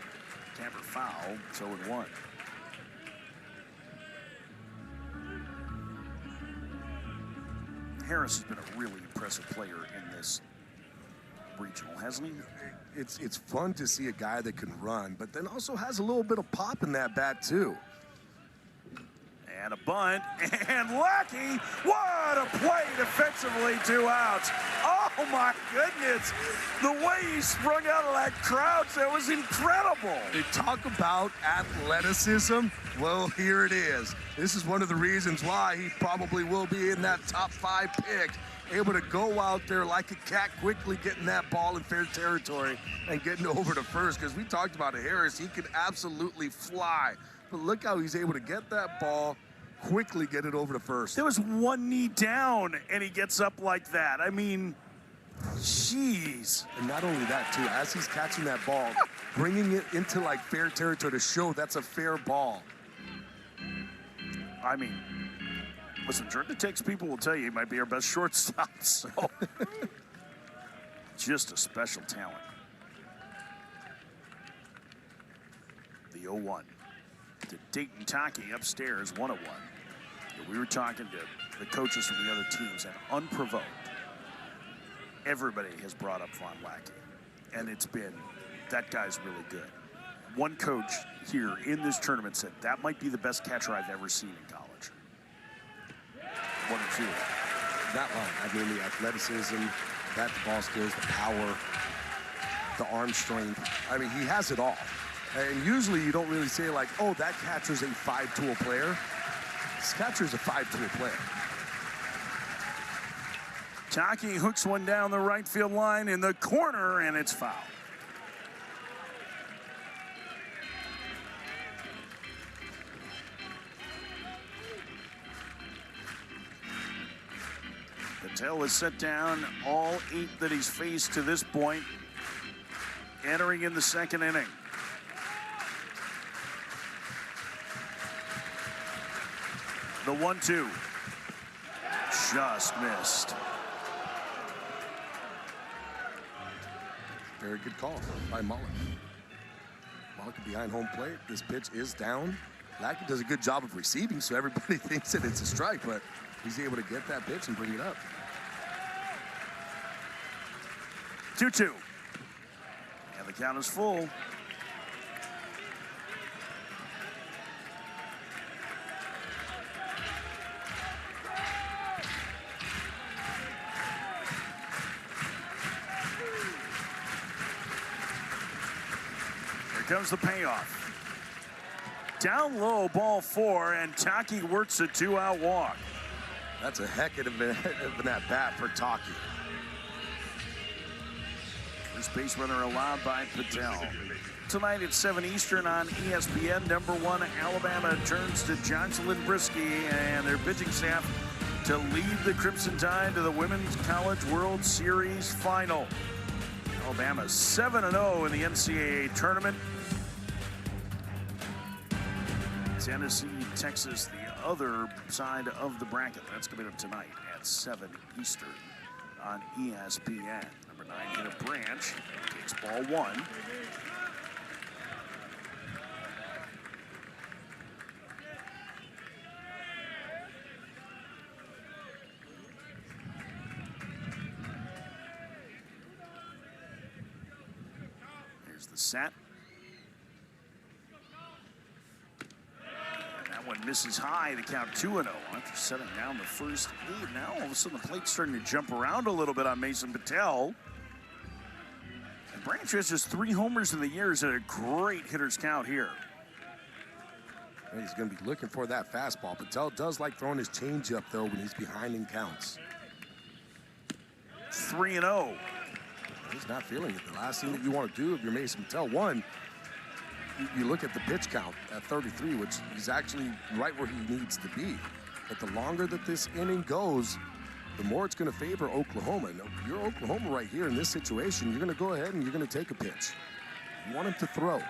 Camper foul, 0-1. Harris has been a really impressive player in this regional, hasn't he? It's fun to see a guy that can run, but then also has a little bit of pop in that bat, too. And a bunt, and Lackey, what a play defensively, 2 outs. Oh my goodness, the way he sprung out of that crowd, that was incredible. They talk about athleticism, well, here it is. This is one of the reasons why he probably will be in that top 5 pick, able to go out there like a cat, quickly getting that ball in fair territory and getting over to first, because we talked about Harris, he can absolutely fly. But look how he's able to get that ball, quickly get it over to first. There was one knee down, and he gets up like that. I mean, jeez. And not only that, too, as he's catching that ball, bringing it into, like, fair territory to show that's a fair ball. I mean, listen, Georgia Tech's people will tell you he might be our best shortstop, so just a special talent. The 0-1 to Dayton Tockey upstairs, 1-1. We were talking to the coaches from the other teams, and unprovoked, everybody has brought up Von Lackey, and it's been, that guy's really good. One coach here in this tournament said that might be the best catcher I've ever seen in college. 1-2. That one, I mean, the athleticism, bat-to-ball skills, the power, the arm strength. I mean, he has it all. And usually you don't really say, like, oh, that catcher's a 5-tool player. This catcher's a 5-tool player. Tockey hooks one down the right field line in the corner, and it's foul. Patel has set down all 8 that he's faced to this point, entering in the 2nd inning. The 1-2 just missed. Very good call by Mullen. Mullen behind home plate. This pitch is down. Lackey does a good job of receiving, so everybody thinks that it's a strike, but he's able to get that pitch and bring it up. 2-2. And the count is full. Here comes the payoff. Down low, ball 4, and Tockey works a 2-out walk. That's a heck of an at-bat for Tockey. First base runner allowed by Patel. Tonight at 7 Eastern on ESPN, number 1 Alabama turns to Jocelyn Brisky and their pitching staff to lead the Crimson Tide to the Women's College World Series final. Alabama 7-0 in the NCAA tournament. Tennessee, Texas, the other side of the bracket. That's coming up tonight at 7 Eastern on ESPN. Number 9 in a branch takes ball 1. Here's the set. One misses high to count 2-0 after setting down the first 8. Now all of a sudden the plate's starting to jump around a little bit on Mason Patel. And Branch has just 3 homers in the year. Is at a great hitter's count here. He's going to be looking for that fastball. Patel does like throwing his changeup though when he's behind in counts. 3-0. He's not feeling it. The last thing that you want to do if you're Mason Patel, one, you look at the pitch count at 33, which he's actually right where he needs to be. But the longer that this inning goes, the more it's going to favor Oklahoma. Now, if you're Oklahoma right here in this situation, you're going to go ahead and you're going to take a pitch. You want him to throw.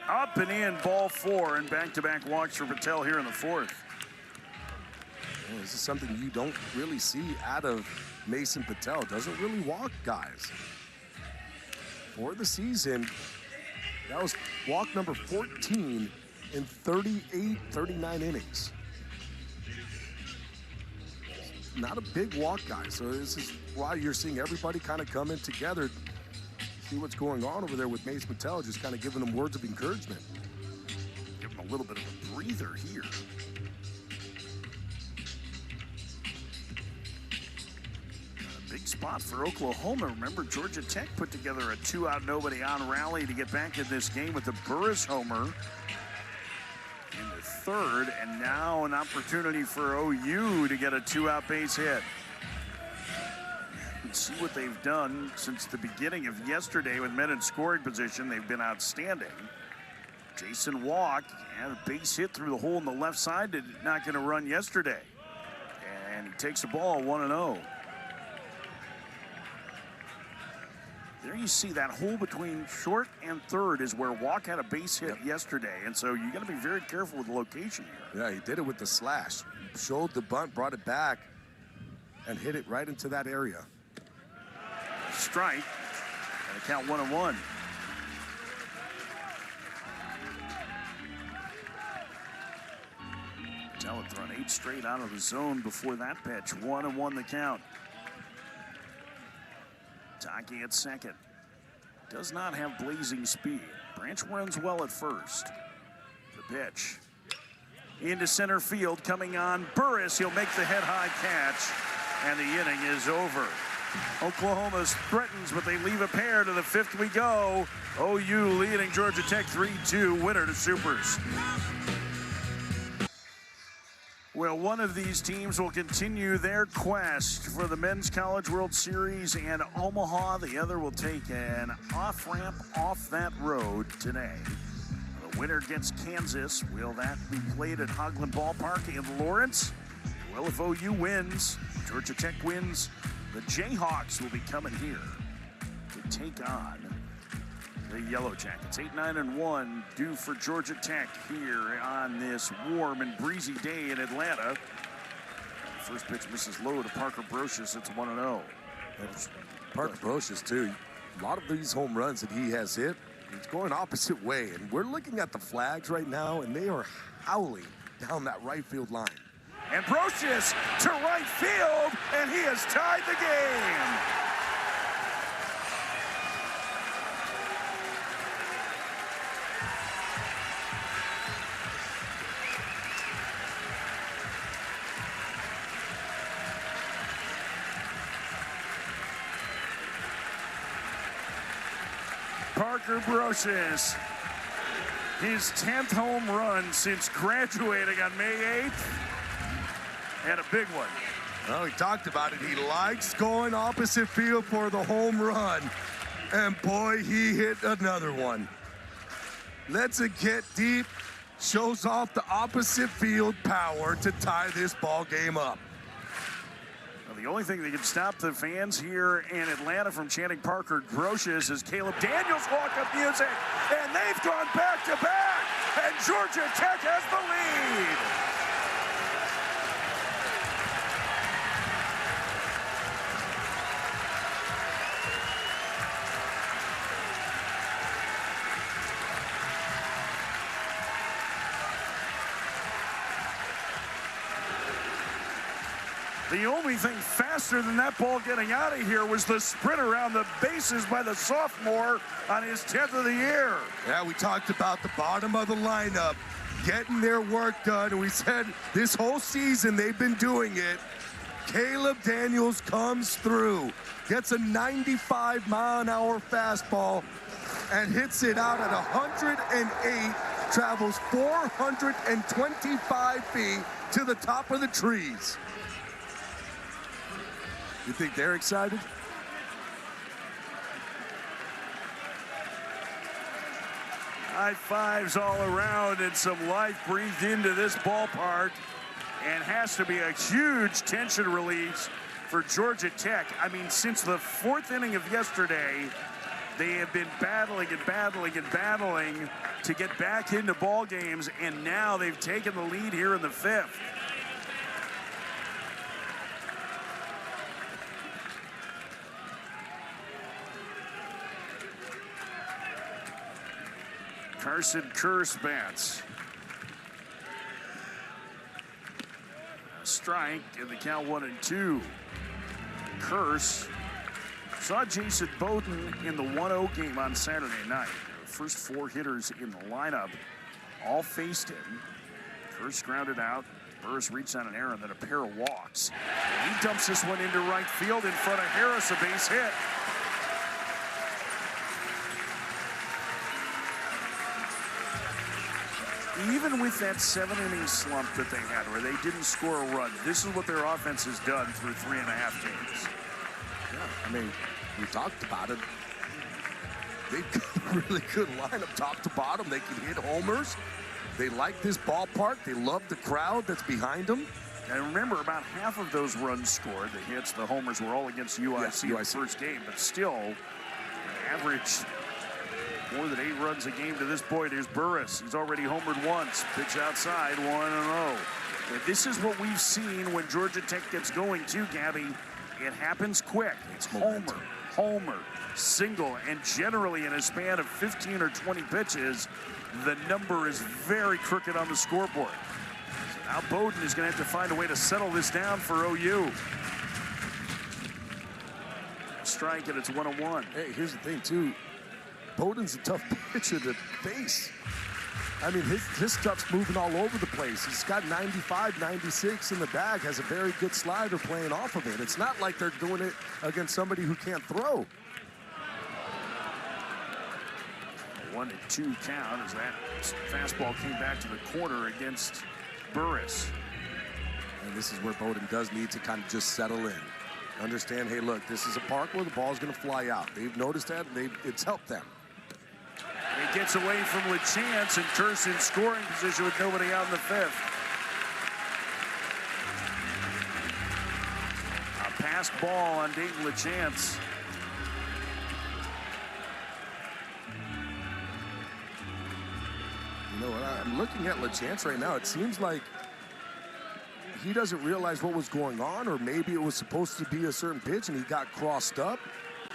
Up and in, ball 4, and back-to-back walks for Patel here in the 4th. This is something you don't really see out of Mason Patel. Doesn't really walk guys. For the season, that was walk number 14 in 39 innings. Not a big walk guy, so this is why you're seeing everybody kind of come in together, see what's going on over there with Mason Patel, just kind of giving them words of encouragement. Give him a little bit of a breather here. Big spot for Oklahoma. Remember, Georgia Tech put together a 2-out, nobody-on rally to get back in this game with the Burris homer in the 3rd, and now an opportunity for OU to get a 2-out base hit. And see what they've done since the beginning of yesterday with men in scoring position. They've been outstanding. Jason Walk had a base hit through the hole in the left side, did not get a run yesterday. And he takes the ball 1-0. There you see that hole between short and 3rd is where Walk had a base hit yesterday. And so you got to be very careful with the location here. Yeah, he did it with the slash. Showed the bunt, brought it back, and hit it right into that area. Strike. And a count 1-1. Patel had thrown 8 straight out of the zone before that pitch. 1-1 the count. Tockey at second. Does not have blazing speed. Branch runs well at first. The pitch. Into center field, coming on Burris. He'll make the head-high catch, and the inning is over. Oklahoma threatens, but they leave a pair. To the 5th we go. OU leading Georgia Tech 3-2, winner to Supers. Well, one of these teams will continue their quest for the Men's College World Series in Omaha. The other will take an off-ramp off that road today. The winner gets Kansas. Will that be played at Hoagland Ballpark in Lawrence? Well, if OU wins, Georgia Tech wins, the Jayhawks will be coming here to take on the Yellow Jackets. 8-9-1 due for Georgia Tech here on this warm and breezy day in Atlanta. First pitch misses low to Parker Brocious. It's 1-0. Parker Brocious, too. A lot of these home runs that he has hit, it's going opposite way. And we're looking at the flags right now, and they are howling down that right field line. And Brocious to right field, and he has tied the game. Parker Brocious, his 10th home run since graduating on May 8th, and a big one. Well, he talked about it. He likes going opposite field for the home run. And boy, he hit another one. Lets it get deep, shows off the opposite field power to tie this ball game up. Well, the only thing that can stop the fans here in Atlanta from chanting Parker Brocious is Caleb Daniels' walk-up music. And they've gone back-to-back, and Georgia Tech has the lead. The only thing faster than that ball getting out of here was the sprint around the bases by the sophomore on his 10th of the year. Yeah, we talked about the bottom of the lineup, getting their work done. And we said this whole season they've been doing it. Caleb Daniels comes through, gets a 95-mile-an-hour fastball, and hits it out at 108, travels 425 feet to the top of the trees. You think they're excited? High fives all around and some life breathed into this ballpark, and has to be a huge tension release for Georgia Tech. I mean, since the 4th inning of yesterday, they have been battling and battling and battling to get back into ball games, and now they've taken the lead here in the 5th. Carson Curse bats. A strike in the count 1-2. Curse saw Jason Bowden in the 1-0 game on Saturday night. The first 4 hitters in the lineup all faced him. Curse grounded out. Burris reached on an error and then a pair of walks. And he dumps this one into right field in front of Harris, a base hit. Even with that 7-inning slump that they had where they didn't score a run, this is what their offense has done through 3.5 games. Yeah, I mean, we talked about it. They've got a really good lineup top to bottom. They can hit homers. They like this ballpark. They love the crowd that's behind them. And remember, about half of those runs scored, the hits, the homers, were all against UIC in the first game, but still, average more than 8 runs a game to this point. Here's Burris. He's already homered once. Pitch outside, 1-0. And this is what we've seen when Georgia Tech gets going too, Gabby. It happens quick. It's homer, single, and generally in a span of 15 or 20 pitches, the number is very crooked on the scoreboard. So now Bowden is going to have to find a way to settle this down for OU. Strike, and it's 1-1. Hey, here's the thing, too. Bowden's a tough pitcher to face. I mean, his stuff's moving all over the place. He's got 95, 96 in the bag, has a very good slider playing off of it. It's not like they're doing it against somebody who can't throw. 1-2 count as that fastball came back to the corner against Burris. And this is where Bowden does need to kind of just settle in. Understand, hey, look, this is a park where the ball's going to fly out. They've noticed that, and it's helped them. He gets away from LeChance, and Curse in scoring position with nobody out in the 5th. A passed ball on Dayton LeChance. You know, I'm looking at LeChance right now. It seems like he doesn't realize what was going on, or maybe it was supposed to be a certain pitch and he got crossed up.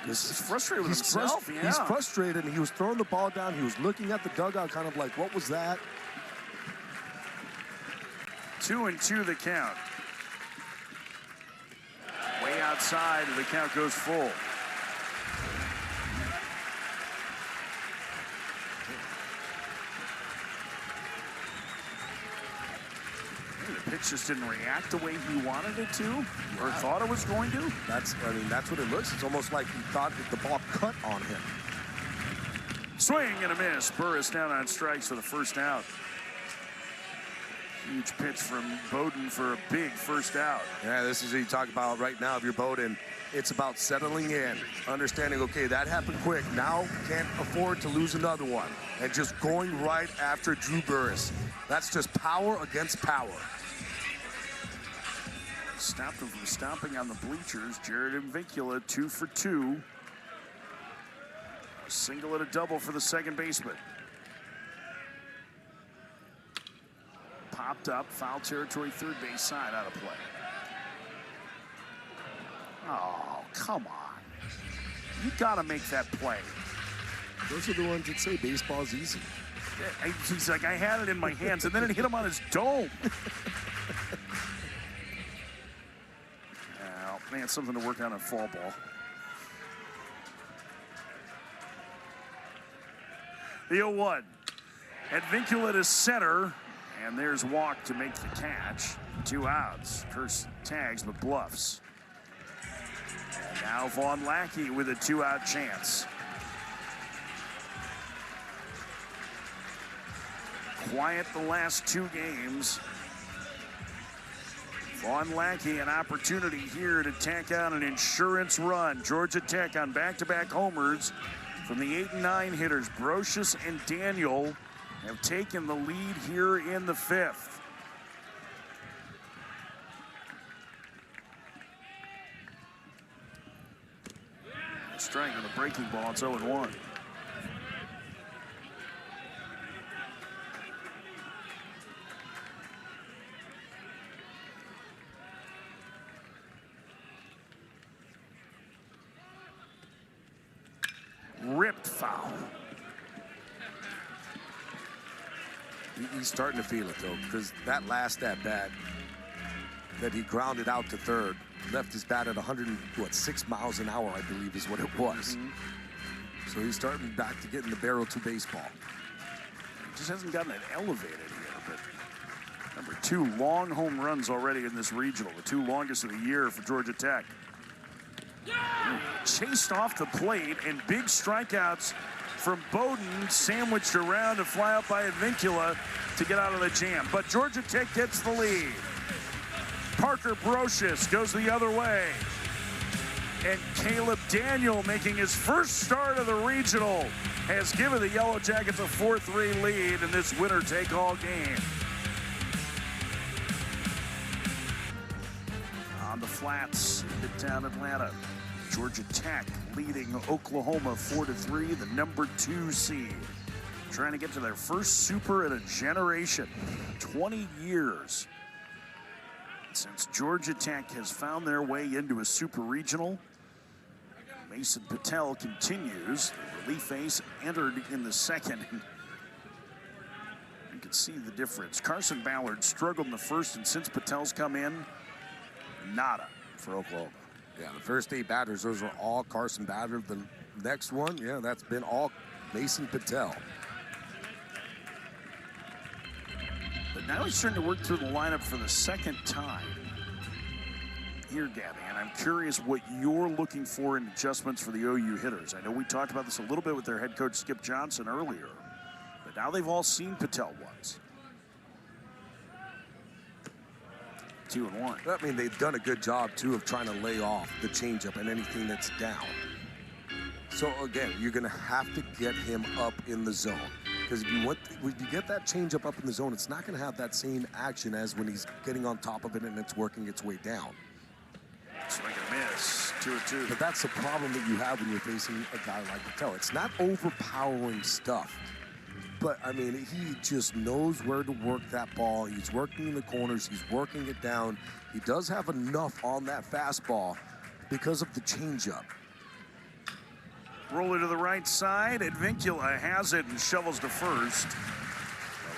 He's frustrated with himself. He's frustrated, and he was throwing the ball down. He was looking at the dugout kind of like, what was that? 2-2 the count. Way outside, and the count goes full. The pitch just didn't react the way he wanted it to, or thought it was going to. That's what it looks. It's almost like he thought that the ball cut on him. Swing and a miss. Burris down on strikes for the first out. Huge pitch from Bowden for a big first out. Yeah, this is what you talk about right now. If you're Bowden, it's about settling in, understanding, okay, that happened quick. Now can't afford to lose another one. And just going right after Drew Burris. That's just power against power. Stopped him from stomping on the bleachers. Jared Vincula, 2 for 2. A single and a double for the second baseman. Popped up, foul territory, third base side, out of play. Oh, come on. You gotta make that play. Those are the ones that say baseball's easy. He's like, I had it in my hands, and then it hit him on his dome. Oh, man, something to work on in fall ball. The 0-1. Advincula to center, and there's walk to make the catch. 2 outs. Curse tags, but bluffs. And now Vaughn Lackey with a 2-out chance. Quiet the last 2 games. Vaughn Lackey, an opportunity here to tack on an insurance run. Georgia Tech on back-to-back homers from the 8 and 9 hitters. Brocious and Daniel have taken the lead here in the 5th. Strike with a breaking ball. It's 0-1. Ripped foul. He's starting to feel it, though, because that last at-bat that he grounded out to third left his bat at 106 miles an hour, I believe is what it was. So he's starting back to getting the barrel to baseball. He just hasn't gotten it elevated here, but remember, 2 long home runs already in this regional, the 2 longest of the year for Georgia Tech. Chased off the plate, and big strikeouts from Bowden, sandwiched around to fly out by Advincula to get out of the jam. But Georgia Tech gets the lead. Parker Brocious goes the other way. And Caleb Daniel, making his first start of the regional, has given the Yellow Jackets a 4-3 lead in this winner-take-all game. On the flats in Midtown Atlanta, Georgia Tech leading Oklahoma 4-3, the number 2 seed. Trying to get to their first super in a generation. 20 years since Georgia Tech has found their way into a super regional. Mason Patel continues. The relief ace entered in the second. You can see the difference. Carson Ballard struggled in the first, and since Patel's come in, nada for Oklahoma. Yeah, the first 8 batters, those were all Carson Ballard. The next one, yeah, that's been all Mason Patel. But now he's starting to work through the lineup for the second time here, Gabby, and I'm curious what you're looking for in adjustments for the OU hitters. I know we talked about this a little bit with their head coach Skip Johnson earlier, but now they've all seen Patel once. 2-1. I mean, they've done a good job, too, of trying to lay off the changeup and anything that's down. So, again, you're going to have to get him up in the zone. Because if you get that changeup up in the zone, it's not going to have that same action as when he's getting on top of it and it's working its way down. Swing and miss, 2-2. But that's the problem that you have when you're facing a guy like Patel. It's not overpowering stuff, But, I mean, he just knows where to work that ball. He's working in the corners. He's working it down. He does have enough on that fastball because of the changeup. Roller to the right side. Advincula has it and shovels to first.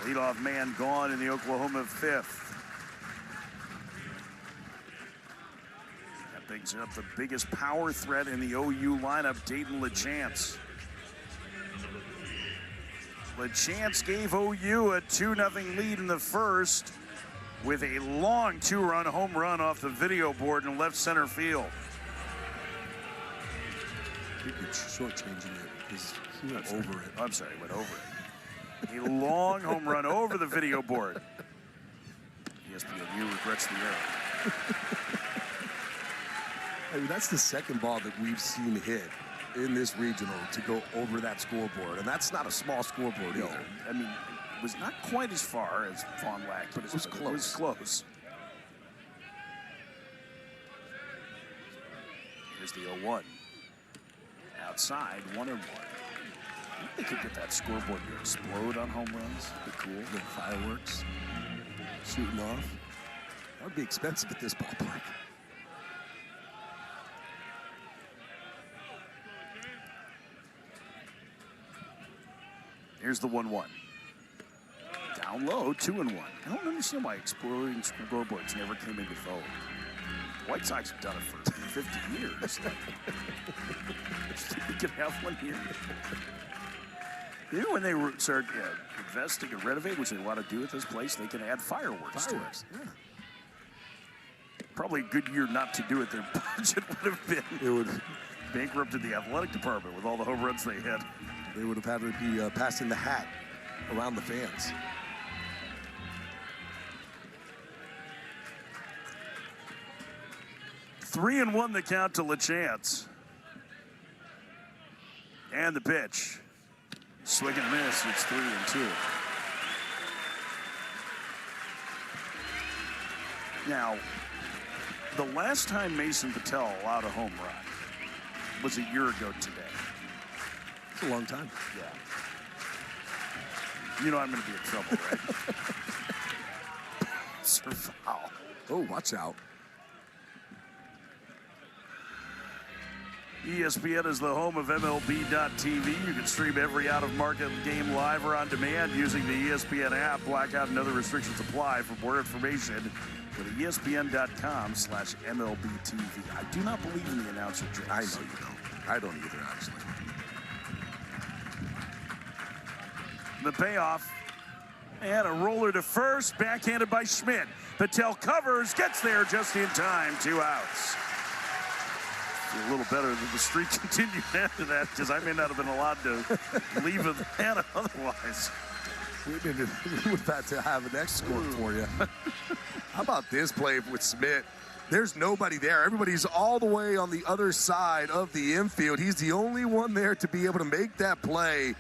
The leadoff man gone in the Oklahoma fifth. That brings up the biggest power threat in the OU lineup, Dayton LaChance. LaChance gave OU a 2-0 lead in the first with a long 2-run home run off the video board in left center field. He could shortchanging it because he went over it. I'm sorry, he went over it. A long home run over the video board. ESPNU regrets the error. I mean, that's the second ball that we've seen hit in this regional to go over that scoreboard, and that's not a small scoreboard either. I mean, it was not quite as far as Fond du Lac, but it was close. It was close. Here's the 0-1. Outside, 1-1. They could get that scoreboard to explode on home runs. Be cool. The fireworks shooting off. That would be expensive at this ballpark. Here's the 1-1. Down low, 2-1. I don't understand why exploding scoreboards never came into vogue. White Sox have done it for 50 years. We could have one here. You know, when they started investing and renovating, which they want to do at this place, they can add fireworks to it. Yeah. Probably a good year not to do it. Their budget would have been. It would bankrupted the athletic department with all the home runs they hit. They would have had to be passing the hat around the fans. Three and 1 the count to LaChance. And the pitch. Swing and miss. It's 3-2. Now, the last time Mason Patel allowed a home run was a year ago today. It's a long time. Yeah. You know I'm going to be in trouble, right? Sir foul. Oh, watch out. ESPN is the home of MLB.tv. You can stream every out-of-market game live or on demand using the ESPN app. Blackout and other restrictions apply. For more information, go to ESPN.com/MLBTV. I do not believe in the announcer jinx. I know you don't. I don't either, actually. The payoff. And a roller to first, backhanded by Schmidt. Patel covers, gets there just in time. 2 outs. A little better than the streak continued after that, because I may not have been allowed to leave it that otherwise. We would have had to have an X score for you. How about this play with Schmidt? There's nobody there. Everybody's all the way on the other side of the infield. He's the only one there to be able to make that play.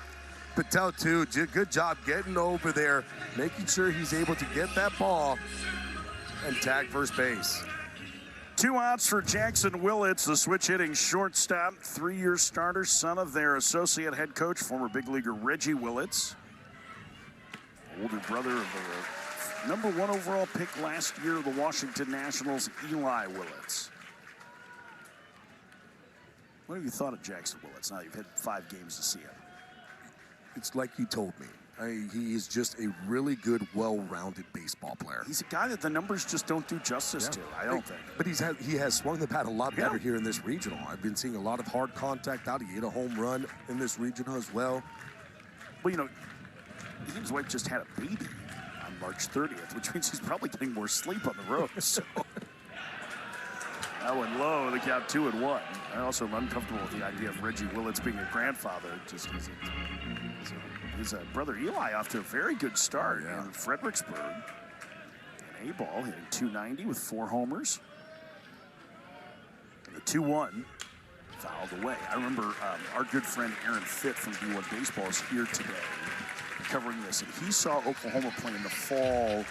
Patel, too, good job getting over there, making sure he's able to get that ball and tag first base. 2 outs for Jackson Willits, the switch-hitting shortstop, 3-year starter, son of their associate head coach, former big leaguer Reggie Willits. Older brother of the number 1 overall pick last year of the Washington Nationals, Eli Willits. What have you thought of Jackson Willits now you've had 5 games to see him? It's like you told me. He is just a really good, well-rounded baseball player. He's a guy that the numbers just don't do justice to, I don't think. But he has swung the bat a lot better here in this regional. I've been seeing a lot of hard contact out. He hit a home run in this regional as well. Well, you know, he and his wife just had a baby on March 30th, which means he's probably getting more sleep on the road. So that went low, the count 2-1. I also am uncomfortable with the idea of Reggie Willits being a grandfather, just because his brother Eli off to a very good start in Fredericksburg. And A-ball hitting .290 with 4 homers. And the 2-1 fouled away. I remember our good friend Aaron Fitt from D1 Baseball is here today covering this, and he saw Oklahoma play in the fall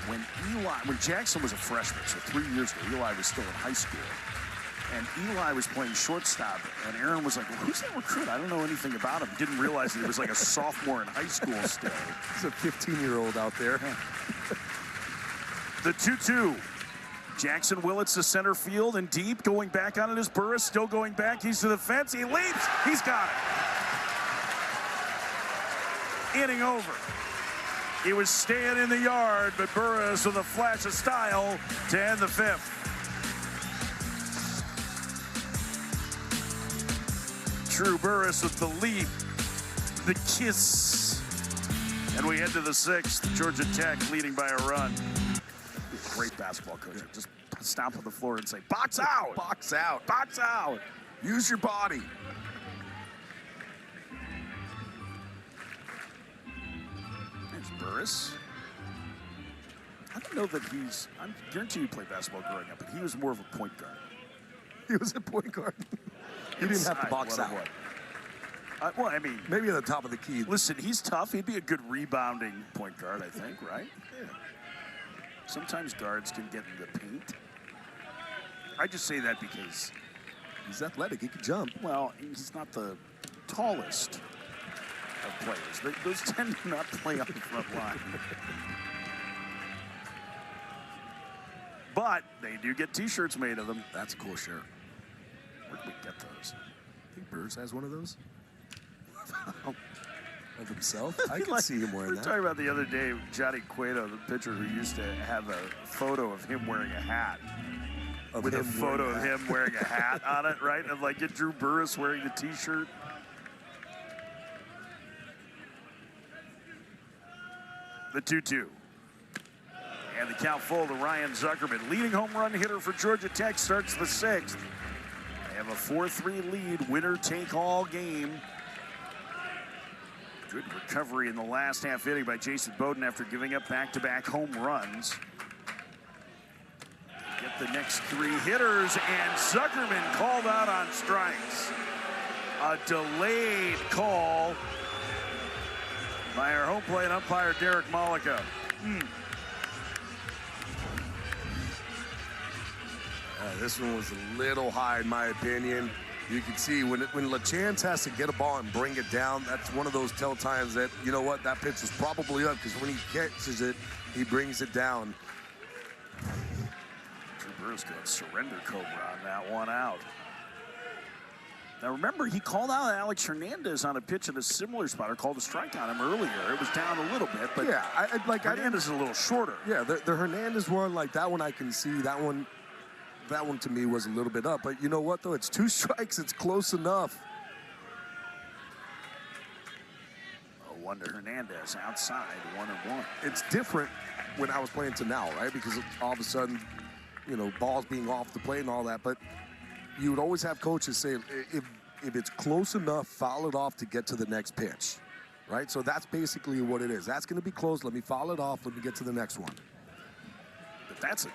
when Jackson was a freshman, so 3 years ago. Eli was still in high school. And Eli was playing shortstop, and Aaron was like, well, who's that recruit? I don't know anything about him. Didn't realize that he was like a sophomore in high school still. He's a 15-year-old out there. The 2-2. Jackson Willits to center field and deep, going back on it is Burris, still going back. He's to the fence. He leaps. He's got it. Inning over. He was staying in the yard, but Burris with a flash of style to end the fifth. Drew Burris with the leap, the kiss. And we head to the sixth. Georgia Tech leading by a run. Great basketball coach. Just stomp on the floor and say, box out. Box out. Box out. Use your body. There's Burris. I don't know that I guarantee you played basketball growing up, but he was more of a point guard. He was a point guard. He didn't have to box out. Well, I mean, maybe at the top of the key. Listen, he's tough. He'd be a good rebounding point guard, I think, right? Yeah. Sometimes guards can get in the paint. I just say that because he's athletic. He can jump. Well, he's not the tallest of players. Those tend to not play on the front line. But they do get T-shirts made of them. That's a cool shirt. Where did we get those? I think Burris has one of those. Of himself? I can like, see him wearing that. We were talking about the other day, Johnny Cueto, the pitcher who used to have a photo of him wearing a hat. With a photo of him wearing a hat on it, right? And like get Drew Burris wearing the T-shirt. The 2-2. And the count full to Ryan Zuckerman. Leading home run hitter for Georgia Tech starts the sixth. They have a 4-3 lead, winner-take-all game. Good recovery in the last half inning by Jason Bowden after giving up back-to-back home runs. Get the next three hitters, and Zuckerman called out on strikes. A delayed call by our home plate umpire, Derek Mollica. This one was a little high, in my opinion. You can see when LaChance has to get a ball and bring it down, that's one of those tell times that, you know what, that pitch was probably up, because when he catches it, he brings it down. Drew Burris going surrender cobra on that one out. Now remember, he called out Alex Hernandez on a pitch in a similar spot, or called a strike on him earlier. It was down a little bit, but yeah, Hernandez is a little shorter. Yeah, the Hernandez one, like that one I can see, that one to me was a little bit up. But you know what, though? It's 2 strikes. It's close enough. A 1 to Hernandez outside, 1-1. It's different when I was playing to now, right? Because all of a sudden, you know, balls being off the plate and all that. But you would always have coaches say, if it's close enough, foul it off to get to the next pitch, right? So that's basically what it is. That's going to be close. Let me foul it off. Let me get to the next one. But that's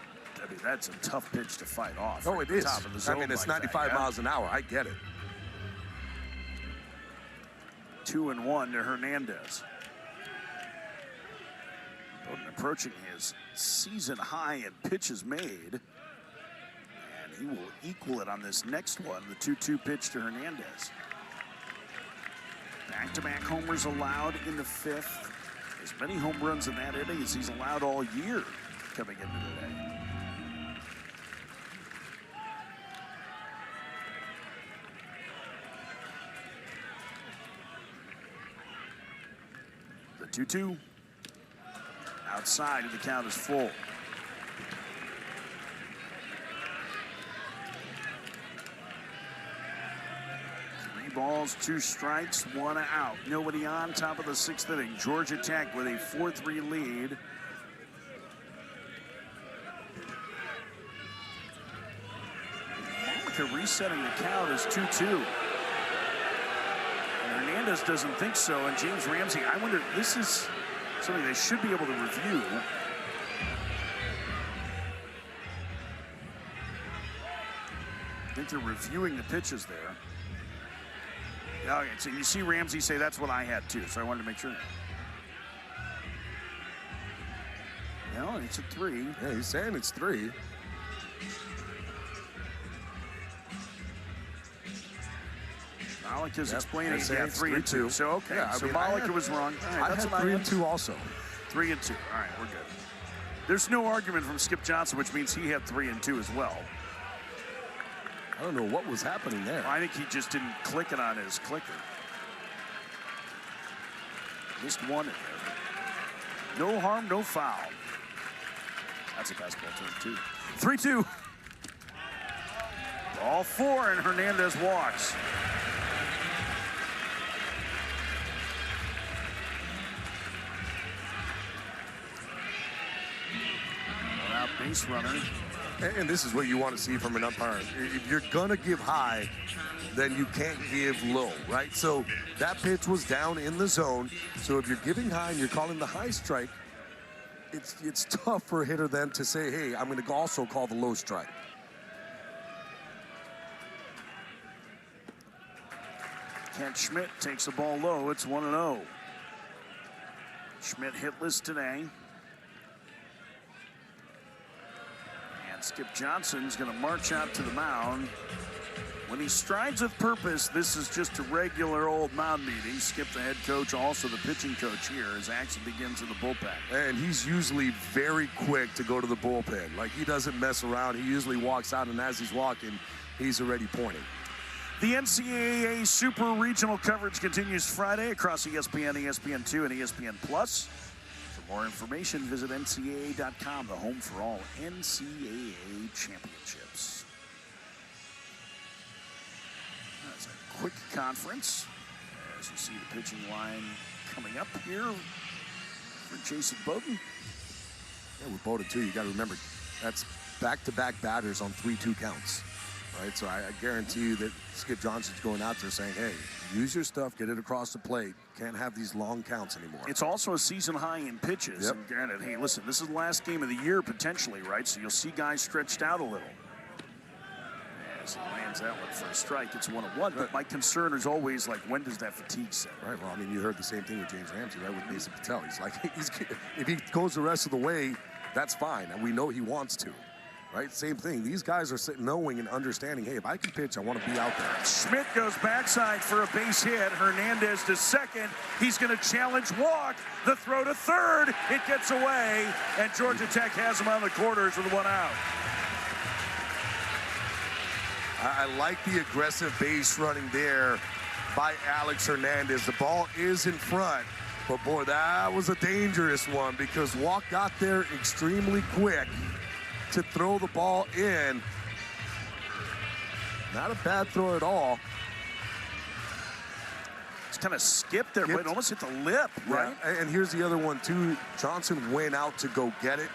a tough pitch to fight off. Oh, it is. Top of the zone, I mean, it's like 95 that, miles an hour. I get it. 2-1 to Hernandez. Bowden approaching his season high in pitches made. And he will equal it on this next one, the 2-2 pitch to Hernandez. Back-to-back homers allowed in the fifth. As many home runs in that inning as he's allowed all year coming into today. The 2-2. Outside, and the count is full. 3 balls, 2 strikes, 1 out. Nobody on, top of the 6th inning. Georgia Tech with a 4-3 lead. Monica resetting the count is 2-2. Hernandez doesn't think so, and James Ramsey, I wonder, this is something they should be able to review. I think they're reviewing the pitches there. Okay, so you see Ramsey say that's what I had too, so I wanted to make sure. No, it's a 3. Yeah, he's saying it's 3. Malik is explaining. That's Yeah, it. 3 and 2. So, okay. Yeah, so I mean, Malik was wrong. All right, I that's had what 3 and 2 also. 3 and 2. All right, we're good. There's no argument from Skip Johnson, which means he had 3 and 2 as well. I don't know what was happening there. I think he just didn't click it on his clicker. Just won it there. No harm, no foul. That's a basketball term, too. 3-2. All 4, and Hernandez walks. Out base runner. And this is what you want to see from an umpire. If you're going to give high, then you can't give low, right? So that pitch was down in the zone. So if you're giving high and you're calling the high strike, it's tough for a hitter then to say, hey, I'm going to also call the low strike. Kent Schmidt takes the ball low. It's 1-0. Schmidt hitless today. And Skip Johnson's going to march out to the mound. When he strides with purpose, this is just a regular old mound meeting. Skip, the head coach, also the pitching coach here, as action begins in the bullpen. And he's usually very quick to go to the bullpen. Like, he doesn't mess around. He usually walks out, and as he's walking, he's already pointing. The NCAA Super Regional coverage continues Friday across ESPN, ESPN2, and ESPN+. For more information, visit ncaa.com, the home for all NCAA championships. That's a quick conference. As you see the pitching line coming up here for Jason Bowden. Yeah, with Bowden, too, you got to remember, that's back-to-back batters on 3-2 counts. Right, so I guarantee you that Skip Johnson's going out there saying, hey, use your stuff, get it across the plate. Can't have these long counts anymore. It's also a season high in pitches. Yep. And granted, hey, listen, this is the last game of the year potentially, right? So you'll see guys stretched out a little. As he lands that one for a strike, it's 1-1. But my concern is always, like, when does that fatigue set? Right, well, I mean, you heard the same thing with James Ramsey, right, with Mason Patel. He's like, if he goes the rest of the way, that's fine. And we know he wants to. Right, same thing. These guys are knowing and understanding, hey, if I can pitch, I want to be out there. Schmidt goes backside for a base hit. Hernandez to second. He's going to challenge walk. The throw to third. It gets away, and Georgia Tech has him on the quarters with 1 out. I like the aggressive base running there by Alex Hernandez. The ball is in front, but boy, that was a dangerous one because Walk got there extremely quick to throw the ball in. Not a bad throw at all. It's kind of skipped there, but it almost hit the lip, right? Yeah. And here's the other one, too. Johnson went out to go get it.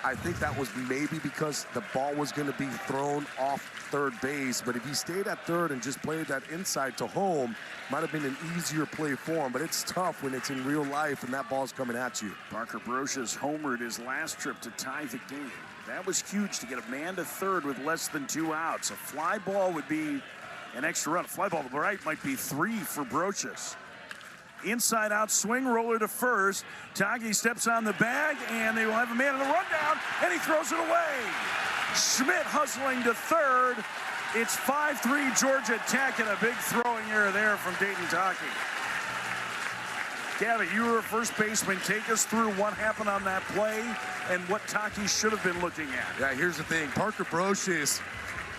I think that was maybe because the ball was going to be thrown off third base, but if he stayed at third and just played that inside to home, might have been an easier play for him, but it's tough when it's in real life and that ball's coming at you. Parker Brocious homered his last trip to tie the game. That was huge to get a man to third with less than 2 outs. A fly ball would be an extra run. A fly ball to the right might be 3 for Brocious. Inside out swing, roller to first. Tockey steps on the bag, and they will have a man in the rundown, and he throws it away. Schmidt hustling to third. It's 5-3 Georgia Tech, and a big throwing error there from Dayton Tockey. Gavin, you were a first baseman. Take us through what happened on that play and what Tockey should have been looking at. Yeah, here's the thing. Parker Brocious,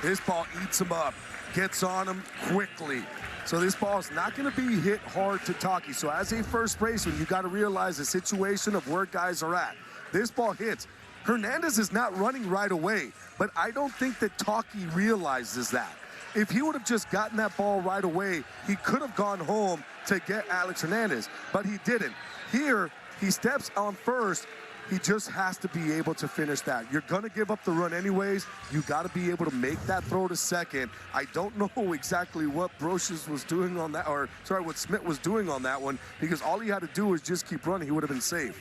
this ball eats him up, gets on him quickly. So this ball is not going to be hit hard to Tockey. So as a first baseman, you got to realize the situation of where guys are at. This ball hits. Hernandez is not running right away, but I don't think that Tockey realizes that. If he would have just gotten that ball right away, he could have gone home to get Alex Hernandez, but he didn't. Here, he steps on first. He just has to be able to finish that. You're going to give up the run anyways. You got to be able to make that throw to second. I don't know exactly what Brocious was doing on that, or sorry, what Schmidt was doing on that one, because all he had to do was just keep running. He would have been safe.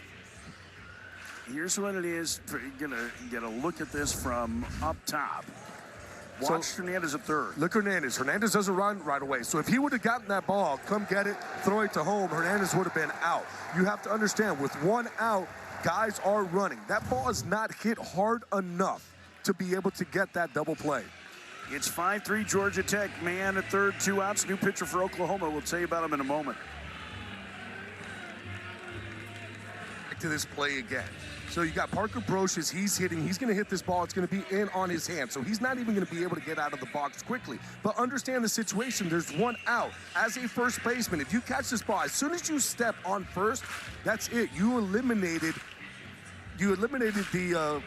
Here's what it is. You're going to get a look at this from up top. Watch Hernandez at third. Look, Hernandez. Hernandez doesn't run right away. So if he would have gotten that ball, come get it, throw it to home, Hernandez would have been out. You have to understand, with 1 out, guys are running. That ball is not hit hard enough to be able to get that double play. It's 5-3 Georgia Tech. Man at third, 2 outs. New pitcher for Oklahoma. We'll tell you about him in a moment. Back to this play again. So you got Parker Brocious, he's hitting, he's gonna hit this ball, it's gonna be in on his hand. So he's not even gonna be able to get out of the box quickly. But understand the situation, there's 1 out. As a first baseman, if you catch this ball, as soon as you step on first, that's it. You eliminated the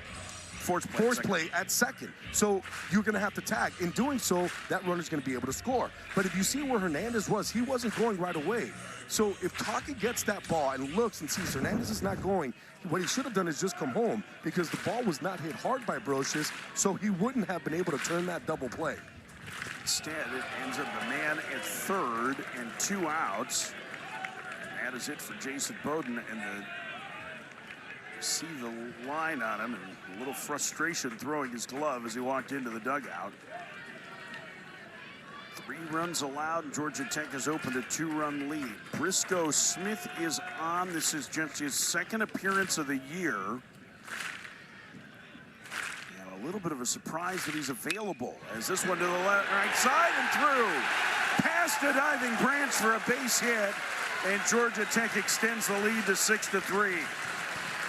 force play at second. So you're going to have to tag. In doing so, that runner's going to be able to score. But if you see where Hernandez was, he wasn't going right away. So if Tockey gets that ball and looks and sees Hernandez is not going, what he should have done is just come home, because the ball was not hit hard by Brocious, so he wouldn't have been able to turn that double play. Instead, it ends up the man at third and 2 outs. And that is it for Jason Bowden. And see the line on him, and a little frustration throwing his glove as he walked into the dugout. 3 runs allowed, and Georgia Tech has opened a 2-run lead. Briscoe Smith is on. This is just his 2nd appearance of the year. And a little bit of a surprise that he's available, as this one to the right side and through. Past a diving branch for a base hit, and Georgia Tech extends the lead to 6-3.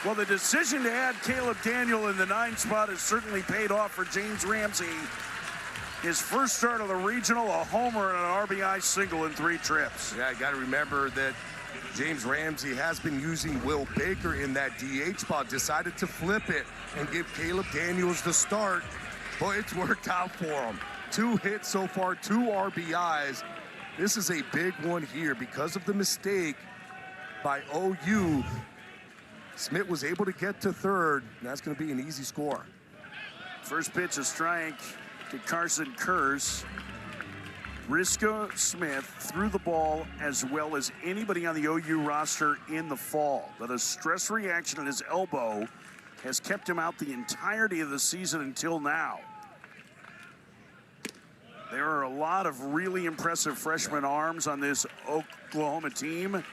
Well, the decision to add Caleb Daniel in the 9 spot has certainly paid off for James Ramsey. His first start of the regional, a homer and an RBI single in 3 trips. Yeah, I got to remember that James Ramsey has been using Will Baker in that DH spot, decided to flip it and give Caleb Daniels the start. Boy, it's worked out for him. 2 hits so far, 2 RBIs. This is a big one here because of the mistake by OU. Smith was able to get to third, and that's going to be an easy score. First pitch, a strike to Carson Kurz. Briscoe Smith threw the ball as well as anybody on the OU roster in the fall. But a stress reaction at his elbow has kept him out the entirety of the season until now. There are a lot of really impressive freshman arms on this Oklahoma team.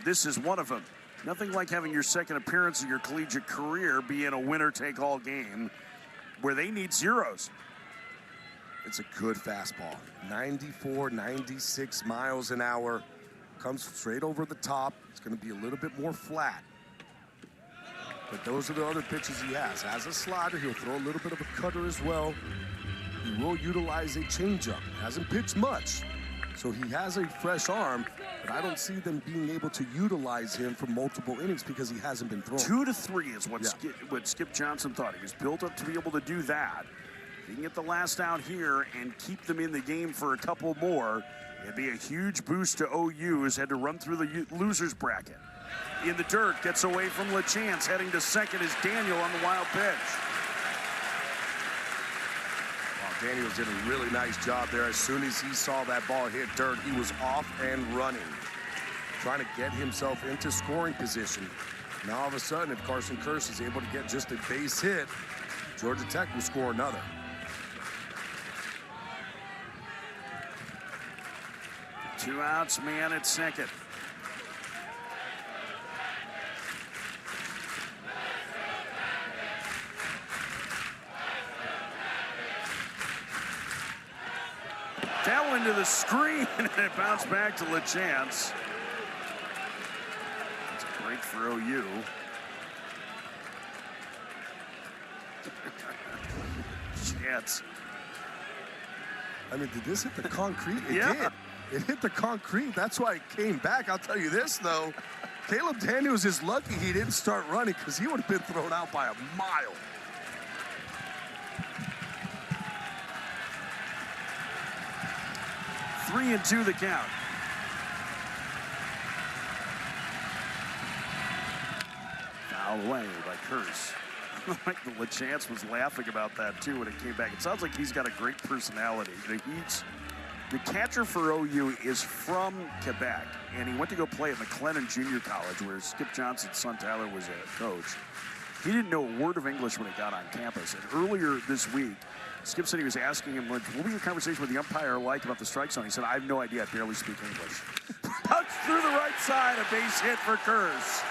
This is one of them. Nothing like having your 2nd appearance of your collegiate career be in a winner-take-all game where they need zeros. It's a good fastball. 94, 96 miles an hour. Comes straight over the top. It's going to be a little bit more flat. But those are the other pitches he has. As a slider, he'll throw a little bit of a cutter as well. He will utilize a changeup. Hasn't pitched much, so he has a fresh arm. But I don't see them being able to utilize him for multiple innings because he hasn't been thrown. 2-3 is what Skip Johnson thought. He was built up to be able to do that. If he can get the last out here and keep them in the game for a couple more, it'd be a huge boost to OU, who's had to run through the losers bracket. In the dirt, gets away from LaChance. Heading to second is Daniel on the wild pitch. Daniels did a really nice job there. As soon as he saw that ball hit dirt, he was off and running, trying to get himself into scoring position. Now all of a sudden, if Carson Kurz is able to get just a base hit, Georgia Tech will score another. Two outs, man at second. Fell into the screen and it bounced back to LaChance. That's a break for OU. Chance. I mean, did this hit the concrete? It Yeah. did. It hit the concrete. That's why it came back. I'll tell you this, though. Caleb Daniels is lucky he didn't start running because he would have been thrown out by a mile. Three and two the count. Foul away by Kurz. Like the LaChance was laughing about that too when it came back. It sounds like he's got a great personality. You know, the catcher for OU is from Quebec, and he went to go play at McLennan Junior College, where Skip Johnson's son Tyler was a coach. He didn't know a word of English when he got on campus. And earlier this week, Skip said he was asking him, like, what was your conversation with the umpire like about the strike zone? He said, I have no idea. I barely speak English. Punch through the right side, a base hit for Kurz.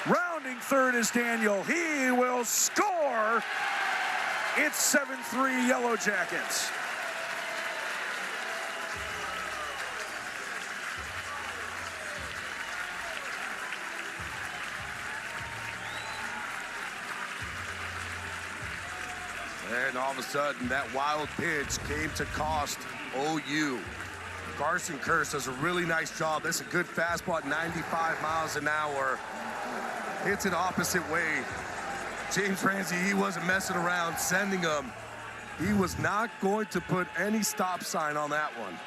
Rounding third is Daniel. He will score. It's 7-3 Yellow Jackets. And all of a sudden, that wild pitch came to cost OU. Carson Kearse does a really nice job. That's a good fastball at 95 miles an hour. Hits it opposite way. James Ramsey, he wasn't messing around, sending him. He was not going to put any stop sign on that one.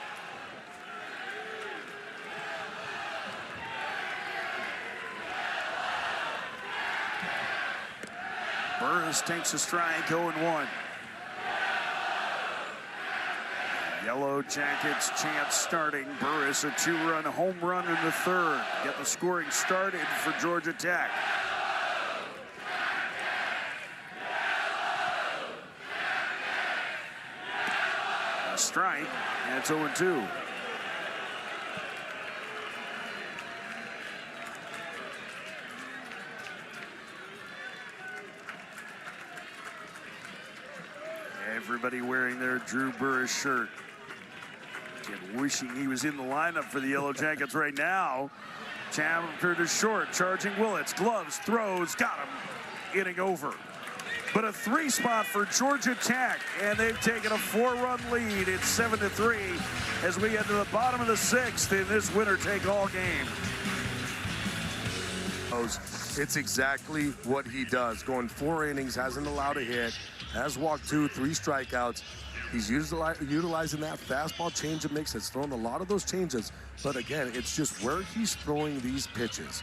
Burris takes a strike, 0-1. Yellow Jackets chance starting. Burris a 2-run home run in the third. Get the scoring started for Georgia Tech. A strike, and it's 0-2. Everybody wearing their Drew Burris shirt. And wishing he was in the lineup for the Yellow Jackets right now. Chandler to short, charging Willits. Gloves, throws, got him. Inning over. But a 3-spot for Georgia Tech, and they've taken a 4-run lead. It's 7-3 as we get to the bottom of the 6th in this winner-take-all game. It's exactly what he does. Going 4 innings, hasn't allowed a hit, has walked 2, 3 strikeouts. He's utilizing that fastball changeup mix. Has thrown a lot of those changes, but again, it's just where he's throwing these pitches.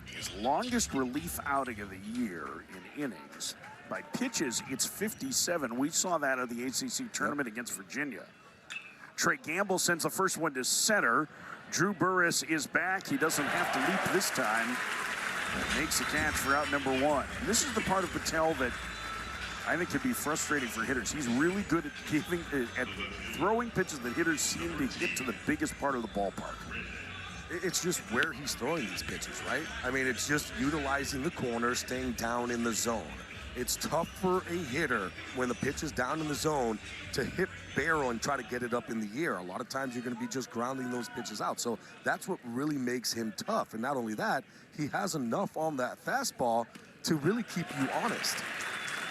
His longest relief outing of the year in innings. By pitches, it's 57. We saw that at the ACC tournament against Virginia. Trey Gamble sends the first one to center. Drew Burris is back. He doesn't have to leap this time. Makes the catch for out number 1. And this is the part of Patel that I think could be frustrating for hitters. He's really good at throwing pitches that hitters seem to hit to the biggest part of the ballpark. It's just where he's throwing these pitches, right? I mean, it's just utilizing the corner, staying down in the zone. It's tough for a hitter when the pitch is down in the zone to hit barrel and try to get it up in the air. A lot of times you're going to be just grounding those pitches out. So that's what really makes him tough. And not only that, he has enough on that fastball to really keep you honest.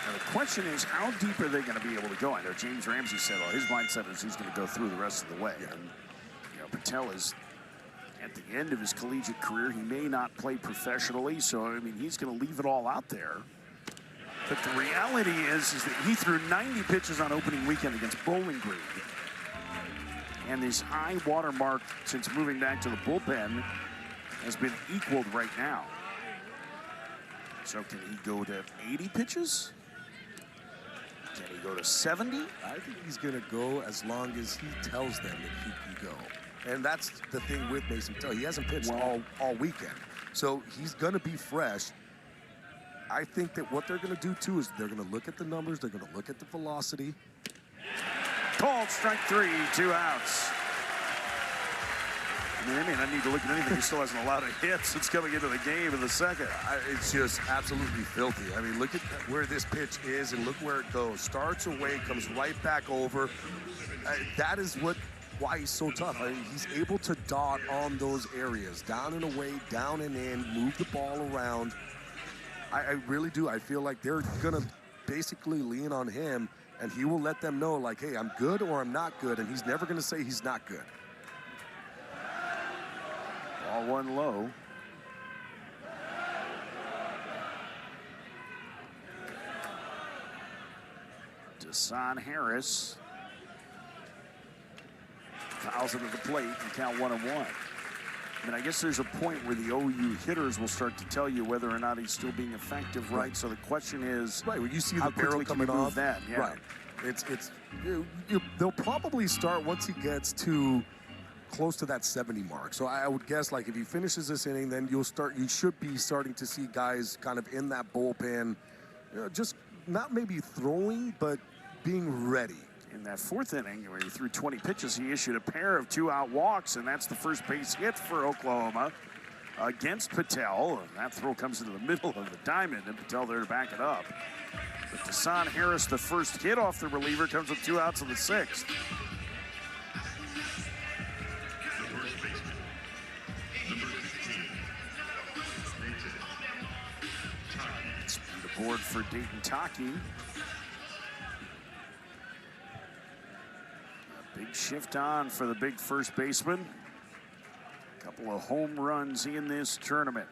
Now the question is, how deep are they going to be able to go? I know James Ramsey said, well, his mindset is he's going to go through the rest of the way. And, you know, Patel is at the end of his collegiate career. He may not play professionally, so, I mean, he's going to leave it all out there. But the reality is that he threw 90 pitches on opening weekend against Bowling Green. And his high water mark since moving back to the bullpen has been equaled right now. So can he go to 80 pitches? Can he go to 70? I think he's going to go as long as he tells them that he can go. And that's the thing with Mason Patel. He hasn't pitched all weekend. So he's going to be fresh. I think that what they're going to do, too, is they're going to look at the numbers. They're going to look at the velocity. Called strike 3, 2 outs. I mean, they may not need to look at anything. He still hasn't allowed a hit since coming into the game in the second. It's just absolutely filthy. I mean, look at where this pitch is and look where it goes. Starts away, comes right back over. That is why he's so tough. I mean, he's able to dot on those areas. Down and away, down and in, move the ball around. I really do. I feel like they're going to basically lean on him, and he will let them know, like, hey, I'm good or I'm not good, and he's never going to say he's not good. Ball 1 low. Desan Harris fouls it at the plate and count 1-1. I mean, I guess there's a point where the OU hitters will start to tell you whether or not he's still being effective, right? So the question is, right, when you see how the barrel coming off, that, yeah. Right? They'll probably start once he gets to close to that 70 mark. So I would guess, like, if he finishes this inning, then you should be starting to see guys kind of in that bullpen, just not maybe throwing, but being ready. In that 4th inning, where he threw 20 pitches, he issued a pair of 2-out walks, and that's the first base hit for Oklahoma against Patel. And that throw comes into the middle of the diamond, and Patel there to back it up. But Desan Harris, the first hit off the reliever, comes with 2 outs in the 6th. Speed aboard for Dayton Tockey. shift on for the big first baseman. A couple of home runs in this tournament.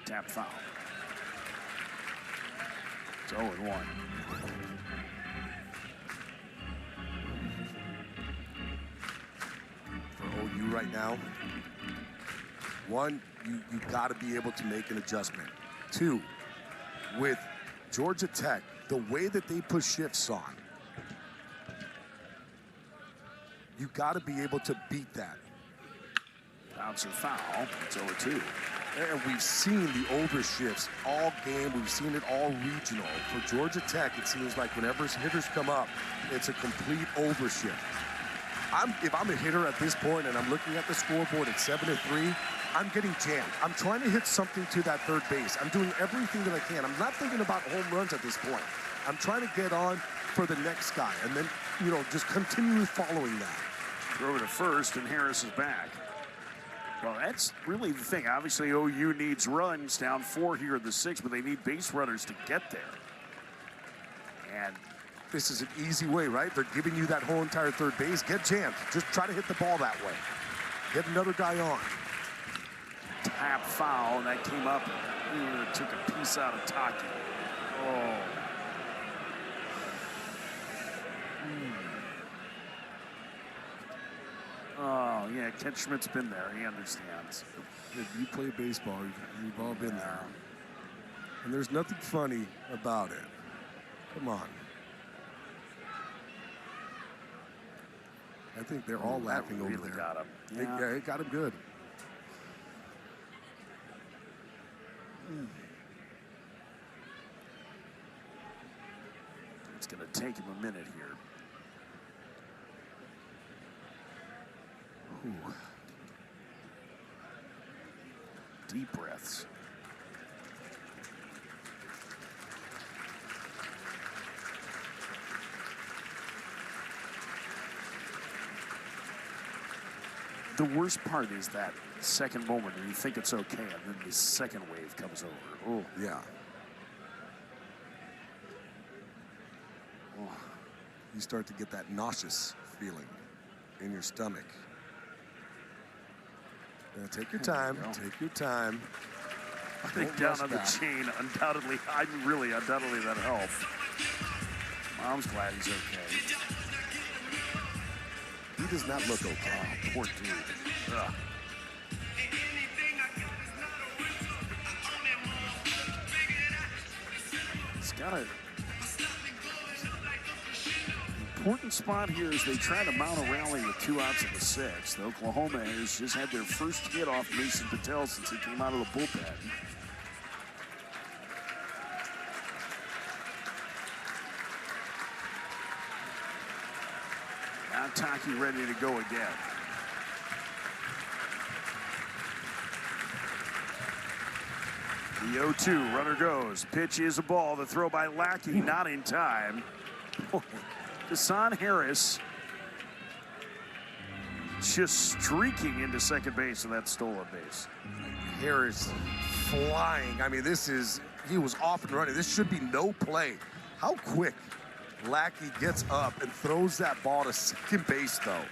Tap foul. It's 0-1. For OU right now, one, you got to be able to make an adjustment. Two, with Georgia Tech, the way that they put shifts on, you got to be able to beat that. Bouncer foul. It's 0-2. And we've seen the over shifts all game. We've seen it all regional. For Georgia Tech, it seems like whenever hitters come up, it's a complete over shift. If I'm a hitter at this point and I'm looking at the scoreboard at 7-3, I'm getting jammed. I'm trying to hit something to that third base. I'm doing everything that I can. I'm not thinking about home runs at this point. I'm trying to get on for the next guy and then, just continue following that. Throw to first, and Harris is back. Well, that's really the thing. Obviously, OU needs runs down 4 here in the 6th, but they need base runners to get there. And this is an easy way, right? They're giving you that whole entire third base. Get jammed. Just try to hit the ball that way. Get another guy on. Tap foul, and that came up and took a piece out of Tockey. Oh. Oh, yeah, Ken Schmidt's been there. He understands. If you play baseball, you've all been there. And there's nothing funny about it. Come on. I think they're all laughing really over there. Got him. Yeah, it got him good. It's going to take him a minute here. Ooh. Deep breaths. The worst part is that second moment when you think it's okay, and then the second wave comes over. Oh, yeah. Oh. You start to get that nauseous feeling in your stomach. Take your time. Take your time. I think down on the chain, undoubtedly, undoubtedly that helped. Mom's glad he's okay. He does not look okay. Oh, poor dude. Ugh. He's got a important spot here as they try to mount a rally with 2 outs in the 6th. Oklahoma has just had their first hit off Mason Patel since he came out of the bullpen. Now Tockey ready to go again. The 0-2, runner goes. Pitch is a ball. The throw by Lackey, not in time. Deshaun Harris just streaking into second base of that stolen base. Harris flying. I mean, he was off and running. This should be no play. How quick Lackey gets up and throws that ball to second base, though.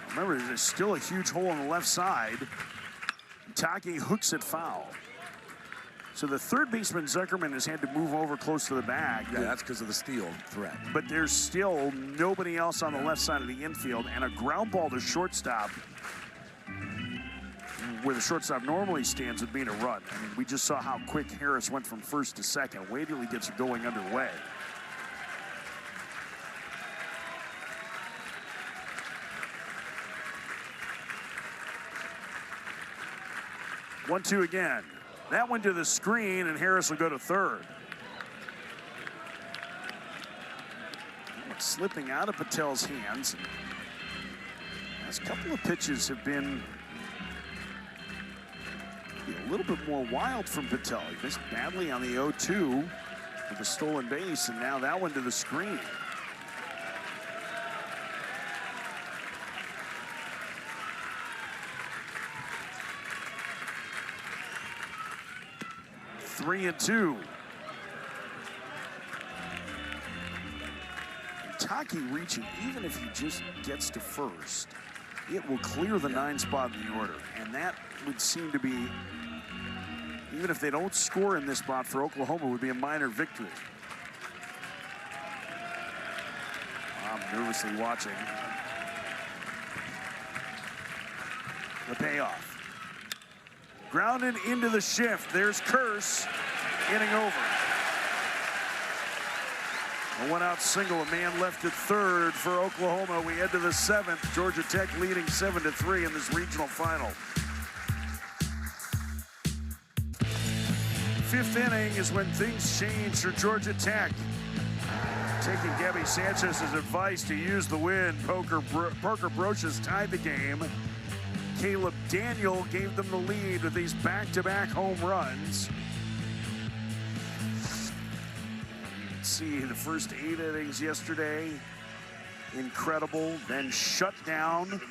Remember, there's still a huge hole on the left side. Tockey hooks it foul. So the third baseman, Zuckerman, has had to move over close to the bag. Yeah, that's because of the steal threat. But there's still nobody else on the left side of the infield, and a ground ball to shortstop, where the shortstop normally stands, would mean a run. I mean, we just saw how quick Harris went from first to second. Wait till he gets it going underway. One, two again. That went to the screen, and Harris will go to third. It's slipping out of Patel's hands. Last couple of pitches have been a little bit more wild from Patel. He missed badly on the 0-2 with a stolen base, and now that one to the screen. 3-2. Tockey reaching, even if he just gets to first, it will clear the 9 spot in the order. And that would seem to be, even if they don't score in this spot for Oklahoma, would be a minor victory. I'm nervously watching the payoff. Grounded into the shift. There's Curse inning over. A one-out single, a man left at third for Oklahoma. We head to the 7th. Georgia Tech leading 7-3 in this regional final. 5th inning is when things change for Georgia Tech. Taking Gabby Sanchez's advice to use the wind, Parker Brochus tied the game. Caleb Daniel gave them the lead with these back-to-back home runs. You can see the first 8 innings yesterday, incredible, then shut down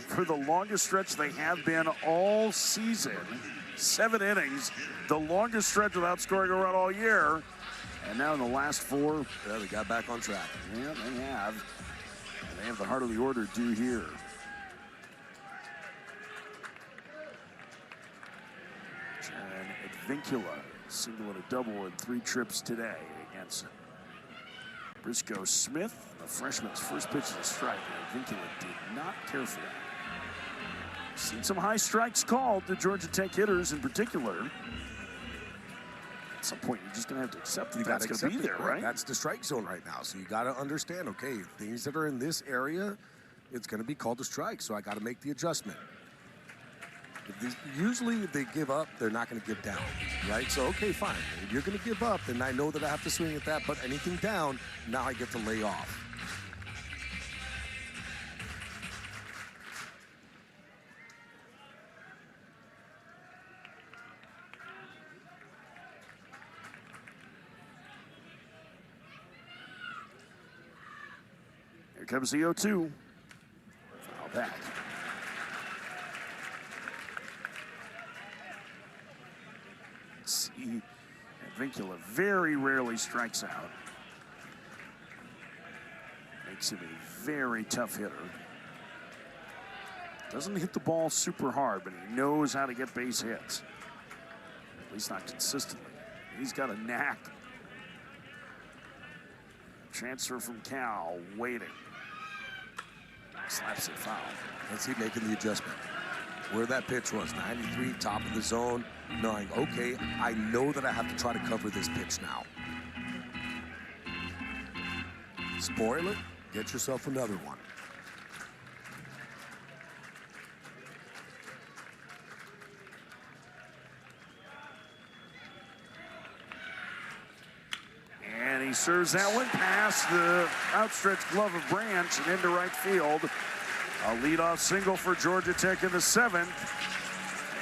for the longest stretch they have been all season. 7 innings, the longest stretch without scoring a run all year. And now in the last 4, Yeah, they got back on track. yeah, they have. And they have the heart of the order due here. And Advincula, single and a double in 3 trips today against Briscoe Smith. The freshman's first pitch is a strike, and Advincula did not care for that. Seen some high strikes called to Georgia Tech hitters in particular. At some point, you're just going to have to accept that that's going to be there, right? That's the strike zone right now. So you got to understand, okay, things that are in this area, it's going to be called a strike. So I got to make the adjustment. Usually if they give up, they're not going to give down, right? So, okay, fine. If you're going to give up, then I know that I have to swing at that. But anything down, now I get to lay off. Here comes the 0-2. Foul back. See, Advincula very rarely strikes out. Makes him a very tough hitter. Doesn't hit the ball super hard, but he knows how to get base hits. At least not consistently. He's got a knack. Transfer from Cal, waiting. Slaps it foul. Let's see, making the adjustment. Where that pitch was, 93, top of the zone, knowing, okay, I know that I have to try to cover this pitch now. Spoil it, get yourself another one. And he serves that one past the outstretched glove of Branch and into right field. A leadoff single for Georgia Tech in the 7th.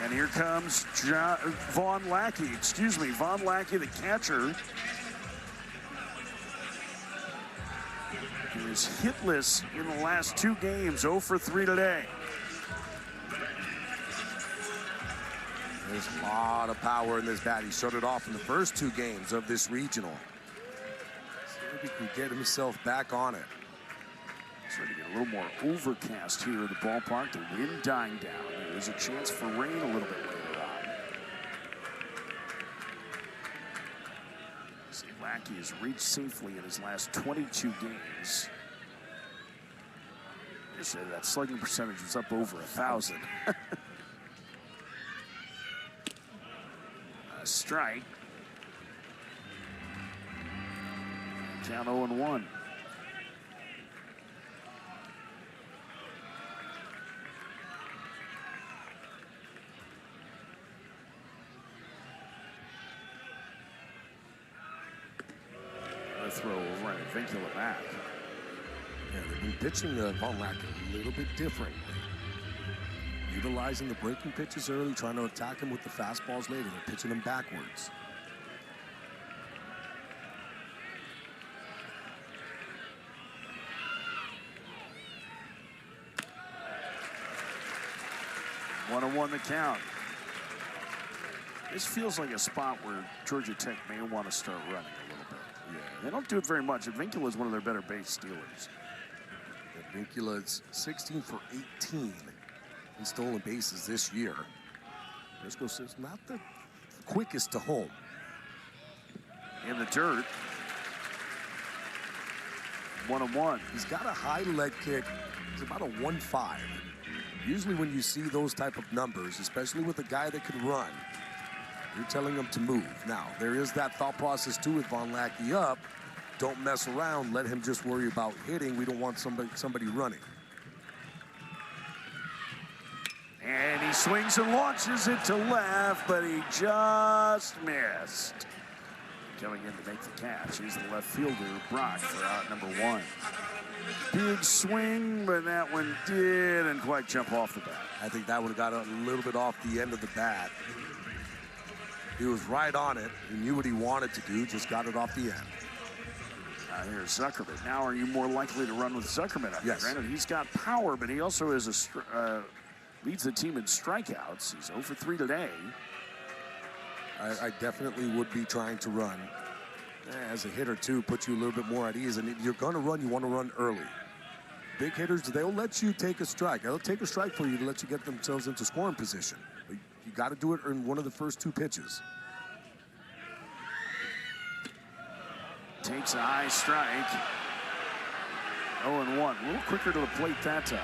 And here comes Vaughn Lackey, Vaughn Lackey, the catcher. He was hitless in the last 2 games, 0 for 3 today. There's a lot of power in this bat. He shut it off in the first 2 games of this regional. See if he can get himself back on it. Starting to get a little more overcast here at the ballpark. The wind dying down. There's a chance for rain a little bit later on. See, Lackey has reached safely in his last 22 games. Yesterday, that slugging percentage was up over 1,000. A strike. Count 0-1. Throw over and Advincula back. Yeah, they've been pitching Vaughn Lackey a little bit differently. Utilizing the breaking pitches early, trying to attack him with the fastballs later. They're pitching him backwards. One the count. This feels like a spot where Georgia Tech may want to start running a little bit. Yeah, they don't do it very much. Vincula is one of their better base stealers. Vincula's 16 for 18 in stolen bases this year. Briscoe's is not the quickest to home. In the dirt. 1-1. He's got a high leg kick. It's about a 1.5. Usually when you see those type of numbers, especially with a guy that can run, you're telling him to move. Now, there is that thought process too with Von Lackey up. Don't mess around. Let him just worry about hitting. We don't want somebody running. And he swings and launches it to left, but he just missed. Coming in to make the catch, he's the left fielder, Brock, for out number 1. Big swing, but that one didn't quite jump off the bat. I think that one got a little bit off the end of the bat. He was right on it. He knew what he wanted to do, just got it off the end. Here's Zuckerman. Now, are you more likely to run with Zuckerman? Yes. Granted, he's got power, but he also is leads the team in strikeouts. He's 0 for 3 today. I definitely would be trying to run. As a hitter, too, put you a little bit more at ease. And if you're going to run, you want to run early. Big hitters, they'll let you take a strike. They'll take a strike for you to let you get themselves into scoring position. But you got to do it in one of the first 2 pitches. Takes a high strike. 0-1. A little quicker to the plate that time.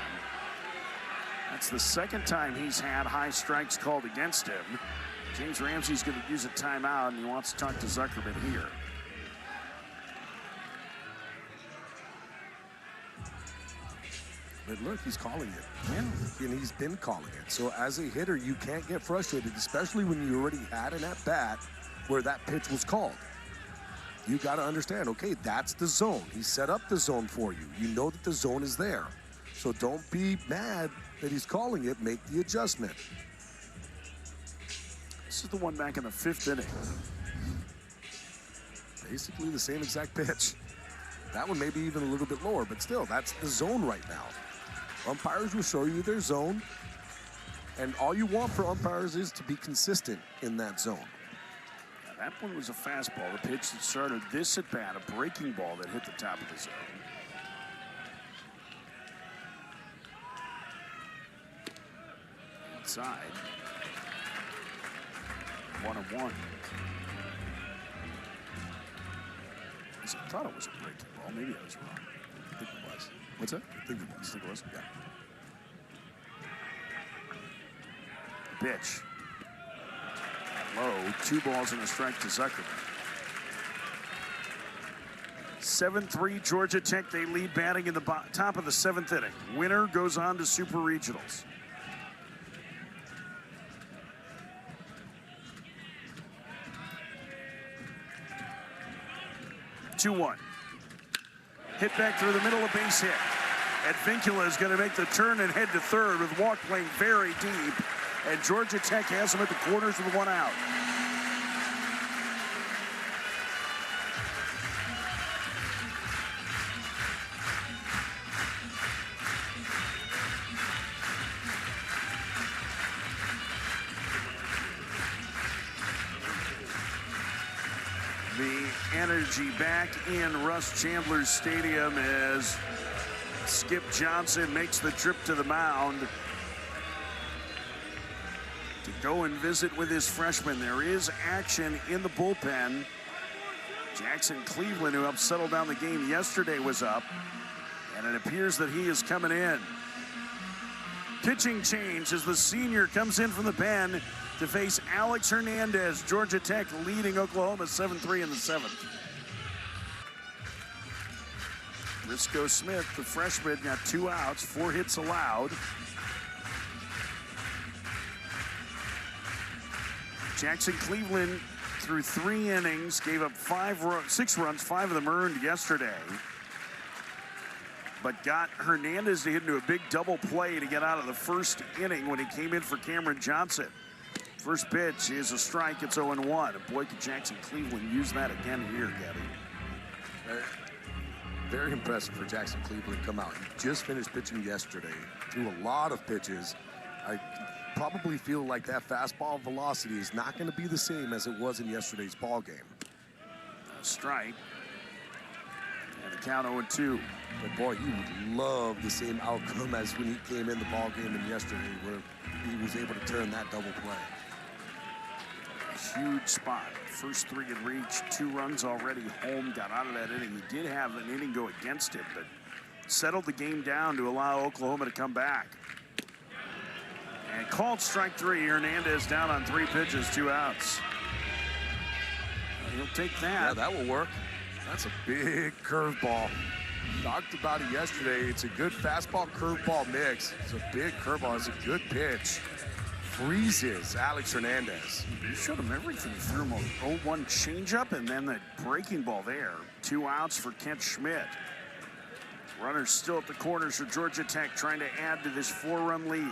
That's the second time he's had high strikes called against him. James Ramsey's going to use a timeout, and he wants to talk to Zuckerman here. But look, he's calling it. Yeah. And he's been calling it. So as a hitter, you can't get frustrated, especially when you already had an at-bat where that pitch was called. You got to understand, okay, that's the zone. He set up the zone for you. You know that the zone is there. So don't be mad that he's calling it. Make the adjustment. This is the one back in the 5th inning. Basically the same exact pitch. That one may be even a little bit lower, but still, that's the zone right now. Umpires will show you their zone, and all you want for umpires is to be consistent in that zone. Yeah, that one was a fastball. The pitch that started this at bat, a breaking ball that hit the top of the zone. Inside. 1-1. I thought it was a breaking ball. Maybe I was wrong. I think it was. What's that? I think it was. You think it was? Yeah. Pitch. Low. 2 balls and a strike to Zuckerman. 7-3 Georgia Tech. They lead batting in the top of the 7th inning. Winner goes on to Super Regionals. Hit back through the middle, a base hit. And Vincula is going to make the turn and head to third with walk playing very deep. And Georgia Tech has him at the corners with 1 out. The energy back in Russ Chandler's stadium as Skip Johnson makes the trip to the mound to go and visit with his freshman. There is action in the bullpen. Jackson Cleveland, who helped settle down the game yesterday, was up, and it appears that he is coming in. Pitching change as the senior comes in from the pen to face Alex Hernandez. Georgia Tech leading Oklahoma 7-3 in the 7th. Briscoe Smith, the freshman, got 2 outs, 4 hits allowed. Jackson Cleveland, through 3 innings, gave up 6 runs, 5 of them earned yesterday. But got Hernandez to hit into a big double play to get out of the 1st inning when he came in for Cameron Johnson. First pitch is a strike. It's 0-1. And boy, could Jackson Cleveland use that again here, Gabby. Very impressive for Jackson Cleveland to come out. He just finished pitching yesterday, threw a lot of pitches, I probably feel like that fastball velocity is not going to be the same as it was in yesterday's ball game. Strike. And the count 0-2. But boy, he would love the same outcome as when he came in the ball game in yesterday, where he was able to turn that double play. A huge spot. First 3 in reach, 2 runs already. Home got out of that inning. He did have an inning go against him, but settled the game down to allow Oklahoma to come back. And called strike 3. Hernandez down on 3 pitches, 2 outs. He'll take that. Yeah, that will work. That's a big curveball. Talked about it yesterday. It's a good fastball curveball mix. It's a big curveball. It's a good pitch. Freezes Alex Hernandez. You showed him everything. He threw him a 0-1 changeup and then the breaking ball there. 2 outs for Kent Schmidt. Runners still at the corners for Georgia Tech, trying to add to this 4-run lead.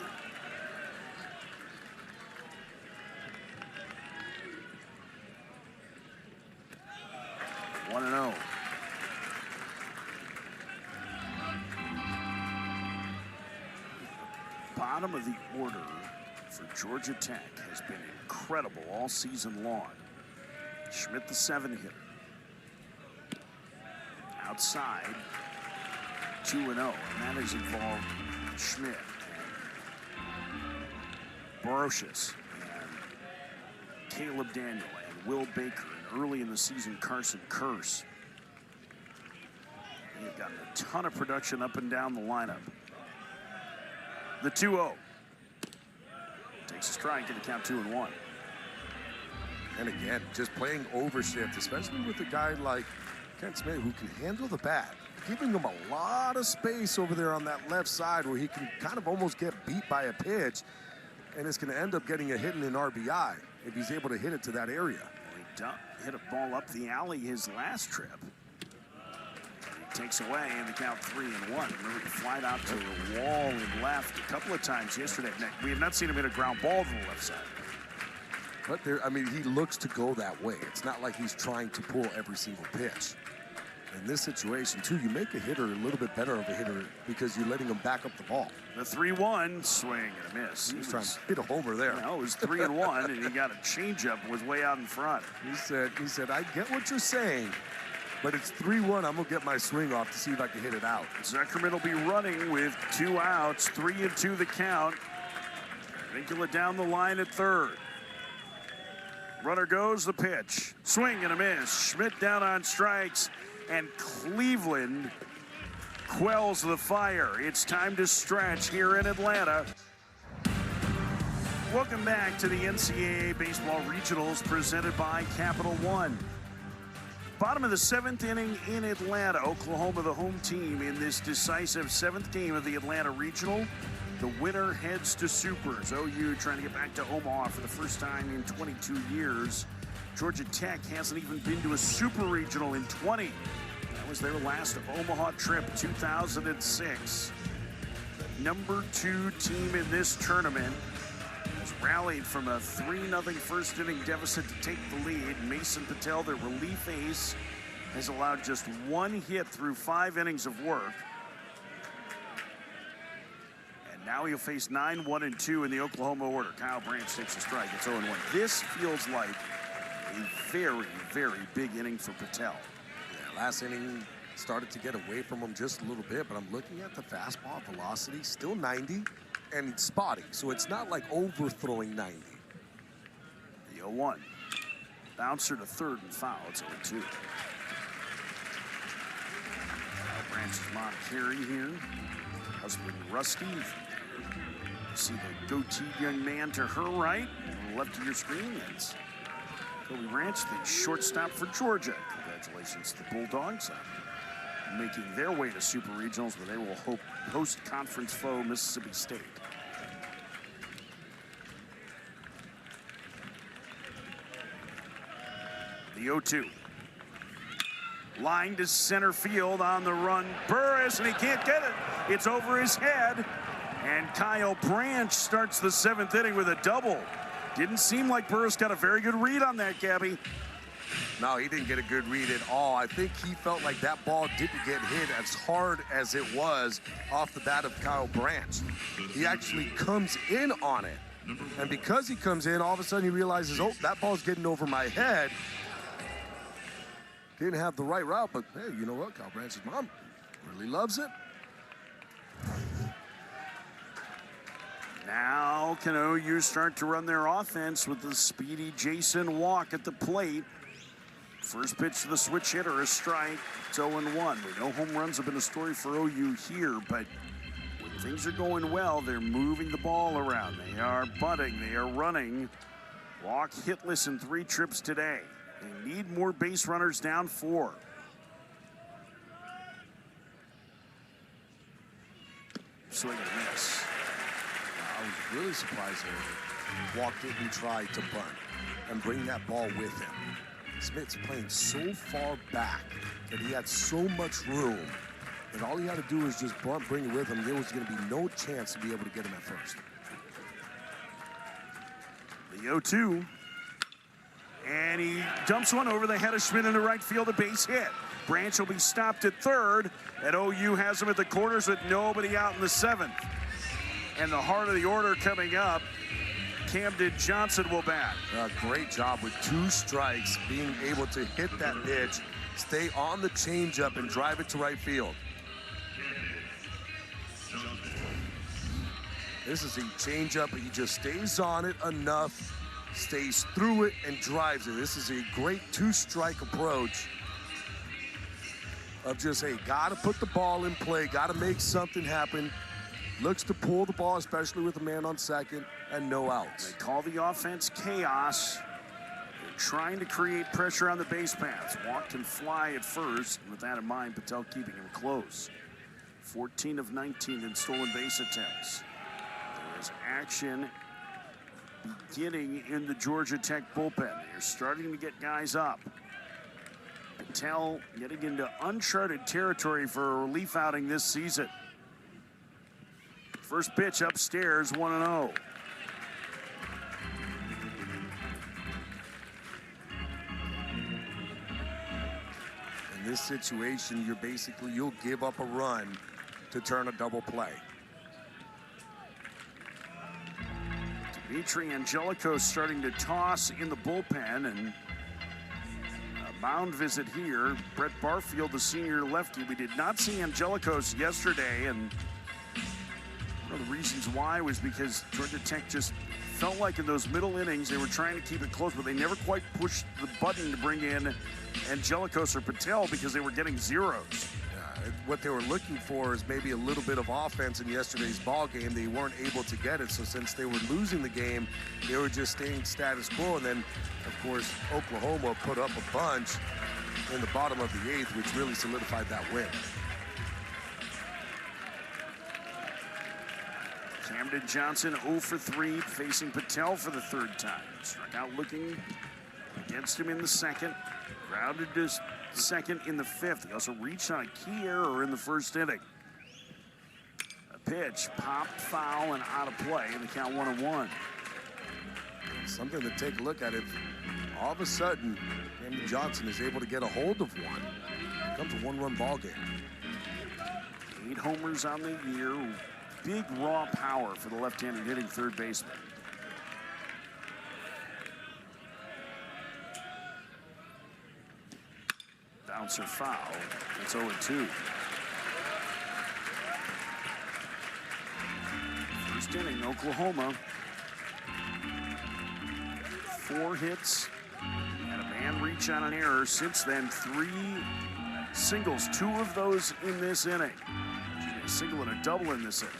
One and 0. Bottom of the order for Georgia Tech has been incredible all season long. Schmidt, the 7 hitter. Outside, 2-0, and that has involved Schmidt, Barocious, and Caleb Daniel, and Will Baker, and early in the season, Carson Kearse. They've gotten a ton of production up and down the lineup. The 2-0. Takes a strike and a count 2-1. And again, just playing overshift, especially with a guy like Kent Schmidt who can handle the bat, giving him a lot of space over there on that left side where he can kind of almost get beat by a pitch, and it's going to end up getting a hit and an RBI if he's able to hit it to that area. He hit a ball up the alley his last trip. He takes away and the count 3-1. Remember, he flied out to the wall and left a couple of times yesterday. We have not seen him hit a ground ball to the left side. But there, I mean, he looks to go that way. It's not like he's trying to pull every single pitch. In this situation, too, you make a hitter a little bit better of a hitter because you're letting him back up the ball. The 3-1 swing and a miss. He was trying to hit a homer there. No, it was 3-1, and he got a changeup, was way out in front. He said, I get what you're saying, but it's 3-1. I'm going to get my swing off to see if I can hit it out. Zuckerman will be running with 2 outs, 3-2 the count. Vincula down the line at third. Runner goes, the pitch. Swing and a miss. Schmidt down on strikes, and Cleveland quells the fire. It's time to stretch here in Atlanta. Welcome back to the NCAA Baseball Regionals presented by Capital One. Bottom of the 7th inning in Atlanta. Oklahoma, the home team in this decisive 7th game of the Atlanta Regional. The winner heads to Supers. OU trying to get back to Omaha for the first time in 22 years. Georgia Tech hasn't even been to a Super Regional in 20. That was their last Omaha trip, 2006. The number 2 team in this tournament has rallied from a 3-0 first inning deficit to take the lead. Mason Patel, their relief ace, has allowed just 1 hit through 5 innings of work. Now he'll face 9, 1, and 2 in the Oklahoma order. Kyle Branch takes a strike. It's 0-1. This feels like a very, very big inning for Patel. Yeah, last inning started to get away from him just a little bit, but I'm looking at the fastball velocity, still 90, and it's spotty, so it's not like overthrowing 90. The 0-1. Bouncer to third and foul. It's 0-2. Kyle Branch's mom, Carrie, here. Husband, Rusty. You see the goateed young man to her right, on the left of your screen. That's Kobe Branch, the shortstop for Georgia. Congratulations to the Bulldogs on making their way to Super Regionals, where they will host conference foe Mississippi State. The 0-2. Line to center field on the run. Burris, and he can't get it. It's over his head. And Kyle Branch starts the 7th inning with a double. Didn't seem like Burris got a very good read on that, Gabby. No, he didn't get a good read at all. I think he felt like that ball didn't get hit as hard as it was off the bat of Kyle Branch. He actually comes in on it. And because he comes in, all of a sudden he realizes, oh, that ball's getting over my head. Didn't have the right route, but hey, you know what? Kyle Branch's mom really loves it. Now can OU start to run their offense with the speedy Jason Walk at the plate. First pitch to the switch hitter, a strike. It's 0-1. We know home runs have been a story for OU here, but when things are going well, they're moving the ball around. They are bunting, they are running. Walk hitless in 3 trips today. They need more base runners down 4. Swing and a miss. I was really surprised that Walk didn't try to bunt and bring that ball with him. Smith's playing so far back that he had so much room that all he had to do was just bunt, bring it with him. There was going to be no chance to be able to get him at first. The 0-2. And he dumps one over the head of Schmidt into right field, a base hit. Branch will be stopped at third, and OU has him at the corners with nobody out in the 7th. And the heart of the order coming up, Camden Johnson will bat. Great job with 2 strikes, being able to hit that pitch, stay on the changeup, and drive it to right field. This is a changeup, he just stays on it enough, stays through it, and drives it. This is a great 2-strike approach of just, hey, gotta put the ball in play, gotta make something happen. Looks to pull the ball, especially with a man on second, and no outs. They call the offense chaos. They're trying to create pressure on the base paths. Walk can fly at first. With that in mind, Patel keeping him close. 14 of 19 in stolen base attempts. There is action beginning in the Georgia Tech bullpen. They're starting to get guys up. Patel getting into uncharted territory for a relief outing this season. First pitch upstairs, 1-0. In this situation, you'll give up a run to turn a double play. Dimitri Angelico starting to toss in the bullpen, and a mound visit here. Brett Barfield, the senior lefty. We did not see Angelicos yesterday, and one of the reasons why was because Georgia Tech just felt like in those middle innings they were trying to keep it close, but they never quite pushed the button to bring in Angelicos or Patel because they were getting zeros. What they were looking for is maybe a little bit of offense in yesterday's ball game. They weren't able to get it, so since they were losing the game, they were just staying status quo. And then, of course, Oklahoma put up a bunch in the bottom of the 8th, which really solidified that win. Camden Johnson 0 for 3, facing Patel for the 3rd time. Struck out looking against him in the 2nd. Grounded to second in the 5th. He also reached on a key error in the 1st inning. A pitch popped foul and out of play, and the count 1-1. Something to take a look at. If all of a sudden Camden Johnson is able to get a hold of one, it becomes a 1-run ball game. 8 homers on the year. Big raw power for the left-handed hitting third baseman. Bouncer foul. It's 0-2. First inning, Oklahoma. 4 hits and a man reach on an error. Since then, 3 singles. 2 of those in this inning. A single and a double in this inning.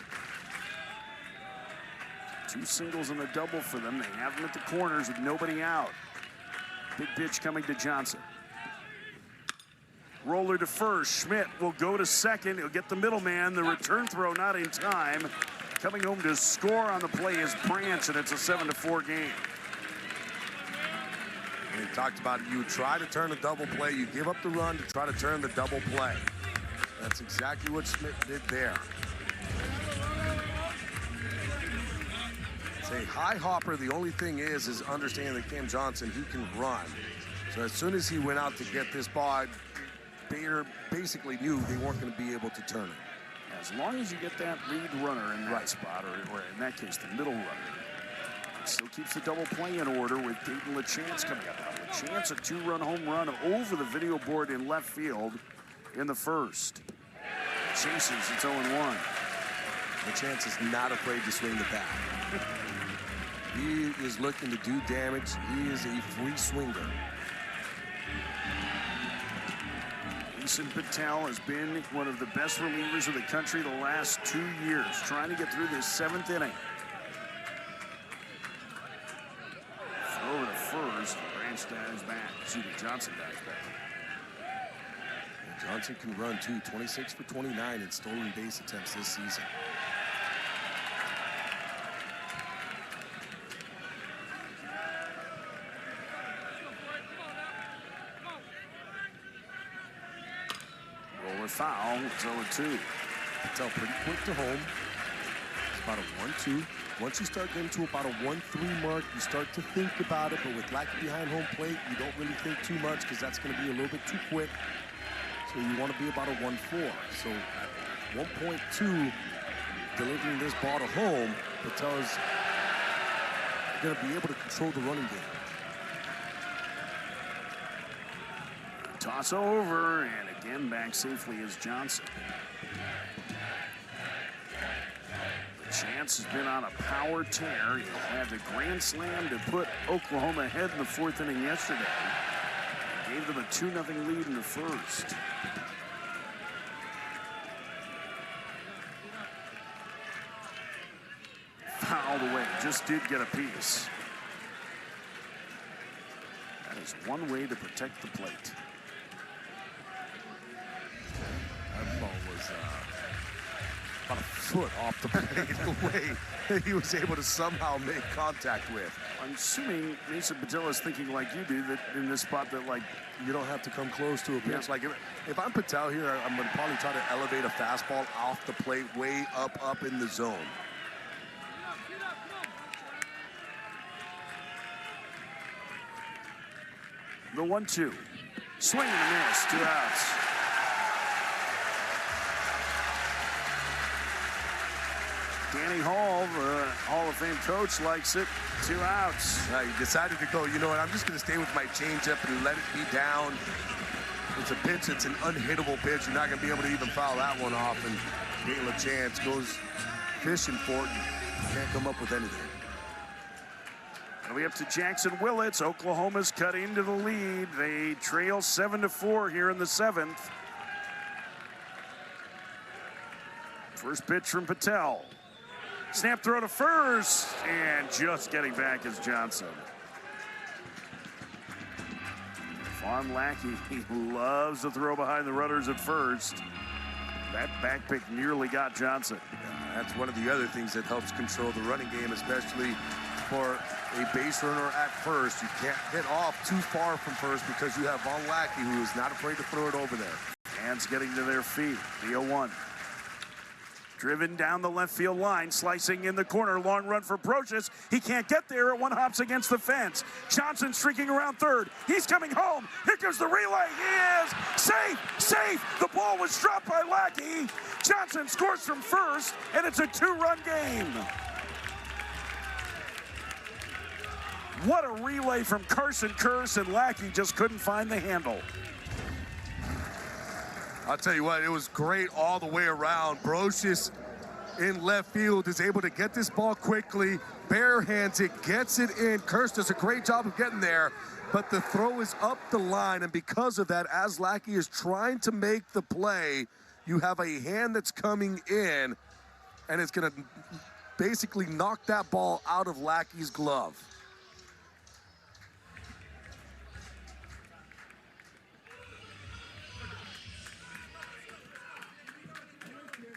2 singles and a double for them. They have them at the corners with nobody out. Big pitch coming to Johnson. Roller to first. Schmidt will go to second. He'll get the middleman. The return throw not in time. Coming home to score on the play is Branch, and it's a 7-4 game. We talked about it. You try to turn a double play. You give up the run to try to turn the double play. That's exactly what Schmidt did there. It's a high hopper. The only thing is understanding that Cam Johnson, he can run. So as soon as he went out to get this ball, Bader basically knew they weren't going to be able to turn it. As long as you get that lead runner in that spot, or in that case, the middle runner, it still keeps the double play in order with Dayton LaChance coming up. Now, LaChance, a 2-run home run over the video board in left field in the first. Chases, it's 0-1. LaChance is not afraid to swing the bat. He is looking to do damage. He is a free swinger. Mason Patel has been one of the best relievers of the country the last 2 years, trying to get through this 7th inning. Throw to first. Branch dives back. Excuse me, Johnson dives back. And Johnson can run too. 26 for 29 in stolen base attempts this season. Roller foul. It's 0-2. Patel pretty quick to home. It's about a 1-2. Once you start getting to about a 1-3 mark, you start to think about it, but with Lackey behind home plate, you don't really think too much because that's going to be a little bit too quick. So you want to be about a 1-4. So at 1.2, delivering this ball to home, Patel's going to be able to control the running game. Toss over, and again back safely is Johnson. Chance has been on a power tear. He had the grand slam to put Oklahoma ahead in the 4th inning yesterday. Gave them a 2-0 lead in the first. Fouled away, just did get a piece. That is one way to protect the plate. That ball was about a foot off the plate the way that he was able to somehow make contact with. I'm assuming Mason Patel is thinking like you do, that in this spot that like you don't have to come close to a pitch. Like if I'm Patel here, I'm going to probably try to elevate a fastball off the plate way up in the zone. The 1-2. Swing and a miss, 2 outs. Danny Hall, the Hall of Fame coach, likes it. 2 outs. He decided to go, you know what, I'm just going to stay with my changeup and let it be down. It's a pitch, it's an unhittable pitch. You're not going to be able to even foul that one off. And Dayton LaChance goes fishing for it and can't come up with anything. It'll be up to Jackson Willits. Oklahoma's cut into the lead. They trail 7-4 here in the 7th. First pitch from Patel. Snap throw to first, and just getting back is Johnson. Vaughn Lackey, he loves to throw behind the runners at first. That back pick nearly got Johnson. That's one of the other things that helps control the running game, especially for a base runner at first. You can't get off too far from first because you have Vaughn Lackey, who is not afraid to throw it over there. Fans getting to their feet. The 0-1. Driven down the left field line, slicing in the corner. Long run for Brocious. He can't get there. It one hops against the fence. Johnson streaking around third. He's coming home. Here comes the relay. He is safe, safe. The ball was dropped by Lackey. Johnson scores from first, and it's a 2-run game. What a relay from Carson Curse, and Lackey just couldn't find the handle. I'll tell you what, it was great all the way around. Brocious in left field is able to get this ball quickly, barehands it, gets it in. Curse does a great job of getting there, but the throw is up the line, and because of that, as Lackey is trying to make the play, you have a hand that's coming in, and it's going to basically knock that ball out of Lackey's glove.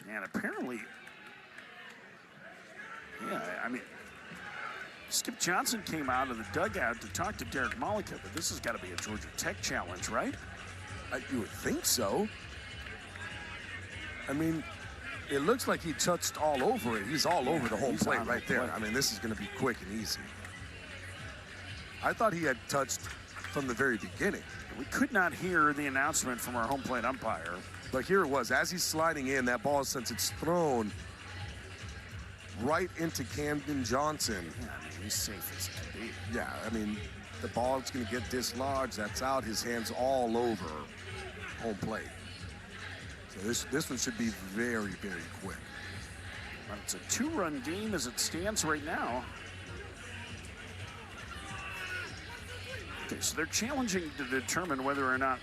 And apparently, yeah, I mean, Skip Johnson came out of the dugout to talk to Derek Malika, but this has got to be a Georgia Tech challenge, right? You would think so. I mean, it looks like he touched all over it. He's all over the home plate right there. I mean, this is going to be quick and easy. I thought he had touched from the very beginning. We could not hear the announcement from our home plate umpire. But here it was. As he's sliding in, that ball, since it's thrown right into Camden Johnson. Yeah, I mean, he's safe as can be. Yeah, I mean, the ball's going to get dislodged. That's out. His hand's all over home plate. So this one should be very, very quick. But it's a 2-run game as it stands right now. Okay, so they're challenging to determine whether or not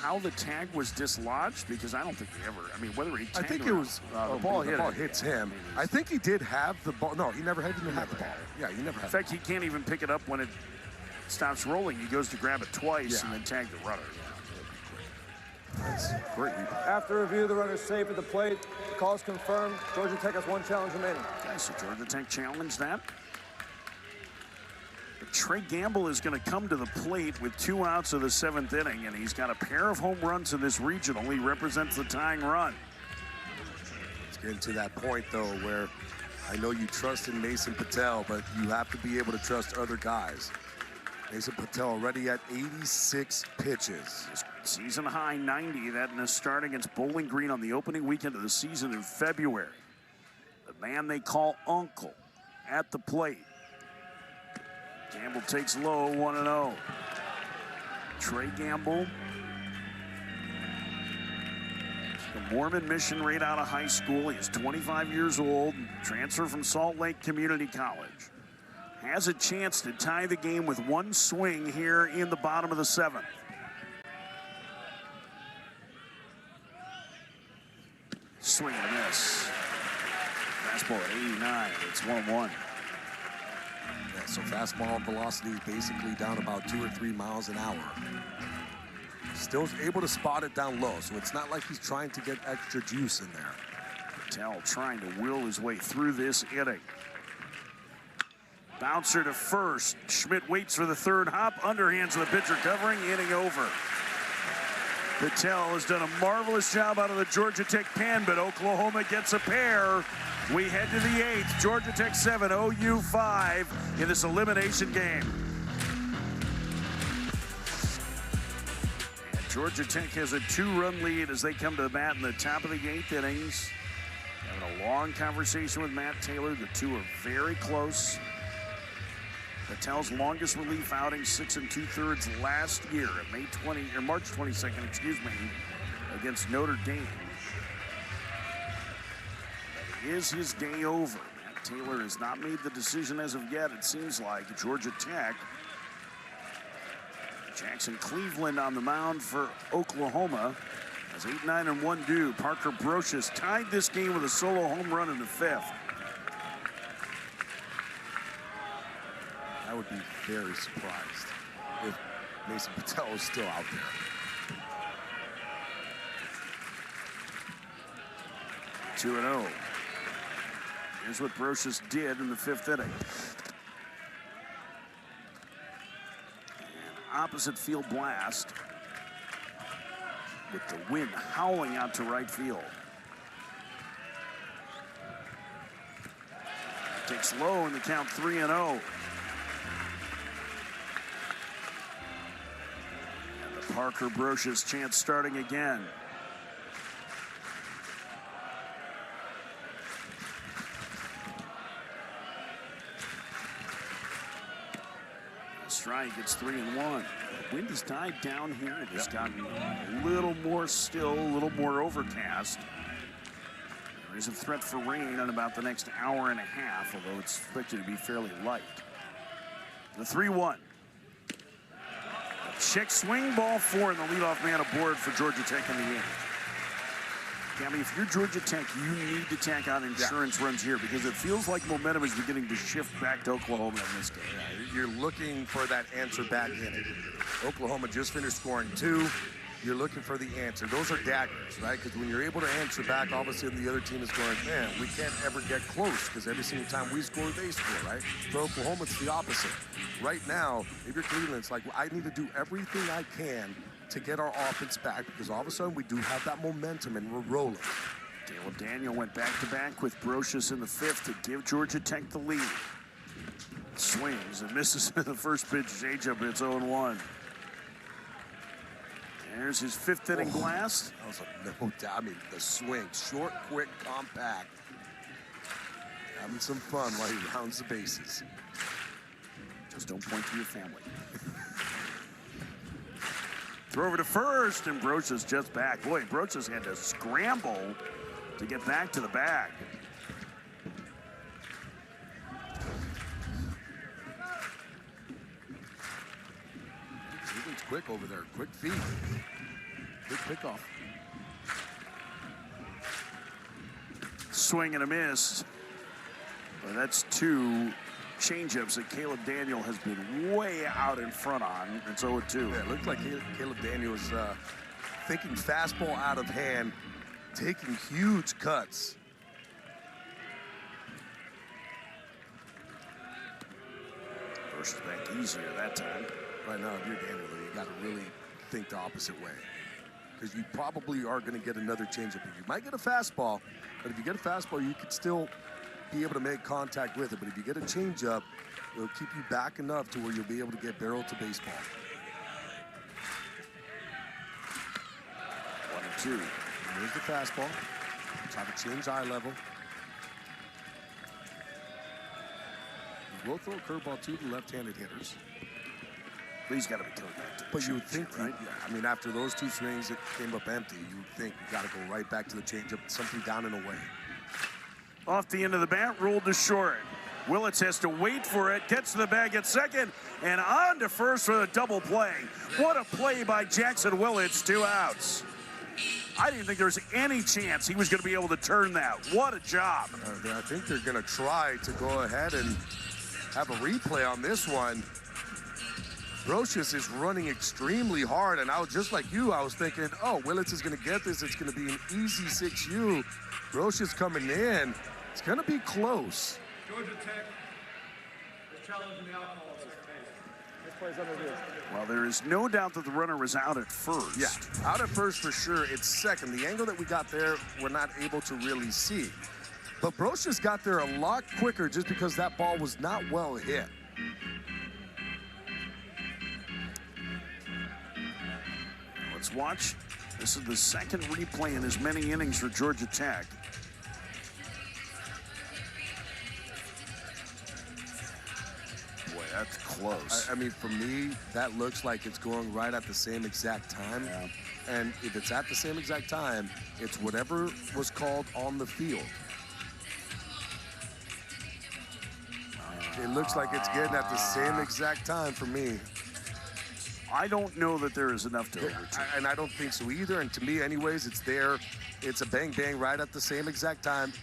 how the tag was dislodged, because I don't think he ever, I mean, whether he tagged I think or it was, the ball hits him. I think he did have the ball. No, he never had the ball. Yeah, he never had In fact, he can't even pick it up when it stops rolling. He goes to grab it twice and then tag the runner. That's great. After review, the runner is safe at the plate. The call is confirmed. Georgia Tech has 1 challenge remaining. Okay, so Georgia Tech challenged that. But Trey Gamble is going to come to the plate with 2 outs of the 7th inning, and he's got a pair of home runs in this regional. He represents the tying run. It's getting to that point, though, where I know you trust in Mason Patel, but you have to be able to trust other guys. Mason Patel already at 86 pitches. Season high 90, that in a start against Bowling Green on the opening weekend of the season in February. The man they call Uncle at the plate. Gamble takes low, 1-0. Trey Gamble, the Mormon mission right out of high school. He's 25 years old, transfer from Salt Lake Community College. Has a chance to tie the game with 1 swing here in the bottom of the 7th. Swing and a miss. Fastball at 89. It's 1-1. Yeah, so fastball velocity is basically down about 2 or 3 miles an hour. Still able to spot it down low, so it's not like he's trying to get extra juice in there. Patel trying to will his way through this inning. Bouncer to first. Schmidt waits for the 3rd hop. Underhands the pitcher covering. Inning over. Patel has done a marvelous job out of the Georgia Tech pen, but Oklahoma gets a pair. We head to the 8th. Georgia Tech 7, OU 5 in this elimination game. And Georgia Tech has a 2-run lead as they come to the bat in the top of the 8th innings. Having a long conversation with Matt Taylor. The two are very close. Patel's longest relief outing, 6 2/3 last year, at March 22nd, against Notre Dame. But it is his day over. Matt Taylor has not made the decision as of yet. It seems like Georgia Tech. Jackson Cleveland on the mound for Oklahoma. As 8-9-1 due. Parker Brocious tied this game with a solo home run in the 5th. I would be very surprised if Mason Patel was still out there. 2-0. Here's what Brocious did in the 5th inning. An opposite field blast with the wind howling out to right field. Takes low in the count, 3-0. Parker Brocious chance starting again. Strike, it's 3-1. The wind has died down here. It has gotten a little more still, a little more overcast. There is a threat for rain in about the next hour and a half, although it's expected to be fairly light. The 3-1. Check swing, ball 4, and the leadoff man aboard for Georgia Tech in the 8th. Cammy, if you're Georgia Tech, you need to tack on insurance runs here because it feels like momentum is beginning to shift back to Oklahoma in this game. Yeah, you're looking for that answer back inning. Oklahoma just finished scoring 2. You're looking for the answer. Those are daggers, right? Because when you're able to answer back, all of a sudden the other team is going, man, we can't ever get close because every single time we score, they score, right? For Oklahoma, it's the opposite. Right now, if you're Cleveland, it's like, I need to do everything I can to get our offense back because all of a sudden we do have that momentum and we're rolling. Caleb Daniel went back-to-back with Brocious in the 5th to give Georgia Tech the lead. Swings and misses the first pitch. Changeup, it's 0-1. There's his 5th inning blast. That was a no doubt. I mean, the swing, short, quick, compact. Having some fun while he rounds the bases. Just don't point to your family. Throw over to first, and Brochus just back. Boy, Brochus had to scramble to get back to the bag. It's quick over there, quick feet. Good pickoff. Swing and a miss. Well, that's 2 changeups that Caleb Daniel has been way out in front on. It's 0-2. Yeah, it looked like Caleb Daniel was thinking fastball out of hand, taking huge cuts. First back easier that time. Right now, if you're Daniel, you got to really think the opposite way. Because you probably are going to get another changeup. You might get a fastball, but if you get a fastball, you could still be able to make contact with it. But if you get a changeup, it'll keep you back enough to where you'll be able to get barrel to baseball. 1-2. Here's the fastball. Try to change eye level. You will throw a curveball to the left-handed hitters. But he's got to be coming back to the But you would think, right? yeah, I mean, after those 2 swings that came up empty, you would think you got to go right back to the changeup, something down and away. Off the end of the bat, rolled to short. Willits has to wait for it, gets to the bag at second, and on to first for the double play. What a play by Jackson Willits, 2 outs. I didn't think there was any chance he was going to be able to turn that. What a job. I think they're going to try to go ahead and have a replay on this one. Brochus is running extremely hard, and I was just like you. I was thinking, oh, Willits is going to get this. It's going to be an easy 6U. Brochus coming in. It's going to be close. Georgia Tech is challenging the outcall of this case. This play's under review. Well, there is no doubt that the runner was out at first. Yeah, out at first for sure. It's second. The angle that we got there, we're not able to really see. But Brochus got there a lot quicker just because that ball was not well hit. Let's watch. This is the second replay in as many innings for Georgia Tech. Boy, that's close. I mean, for me, that looks like it's going right at the same exact time. Yeah. And if it's at the same exact time, it's whatever was called on the field. It looks like it's getting at the same exact time for me. I don't know that there is enough to overturn. And I don't think so either. And to me, anyways, it's there. It's a bang-bang right at the same exact time.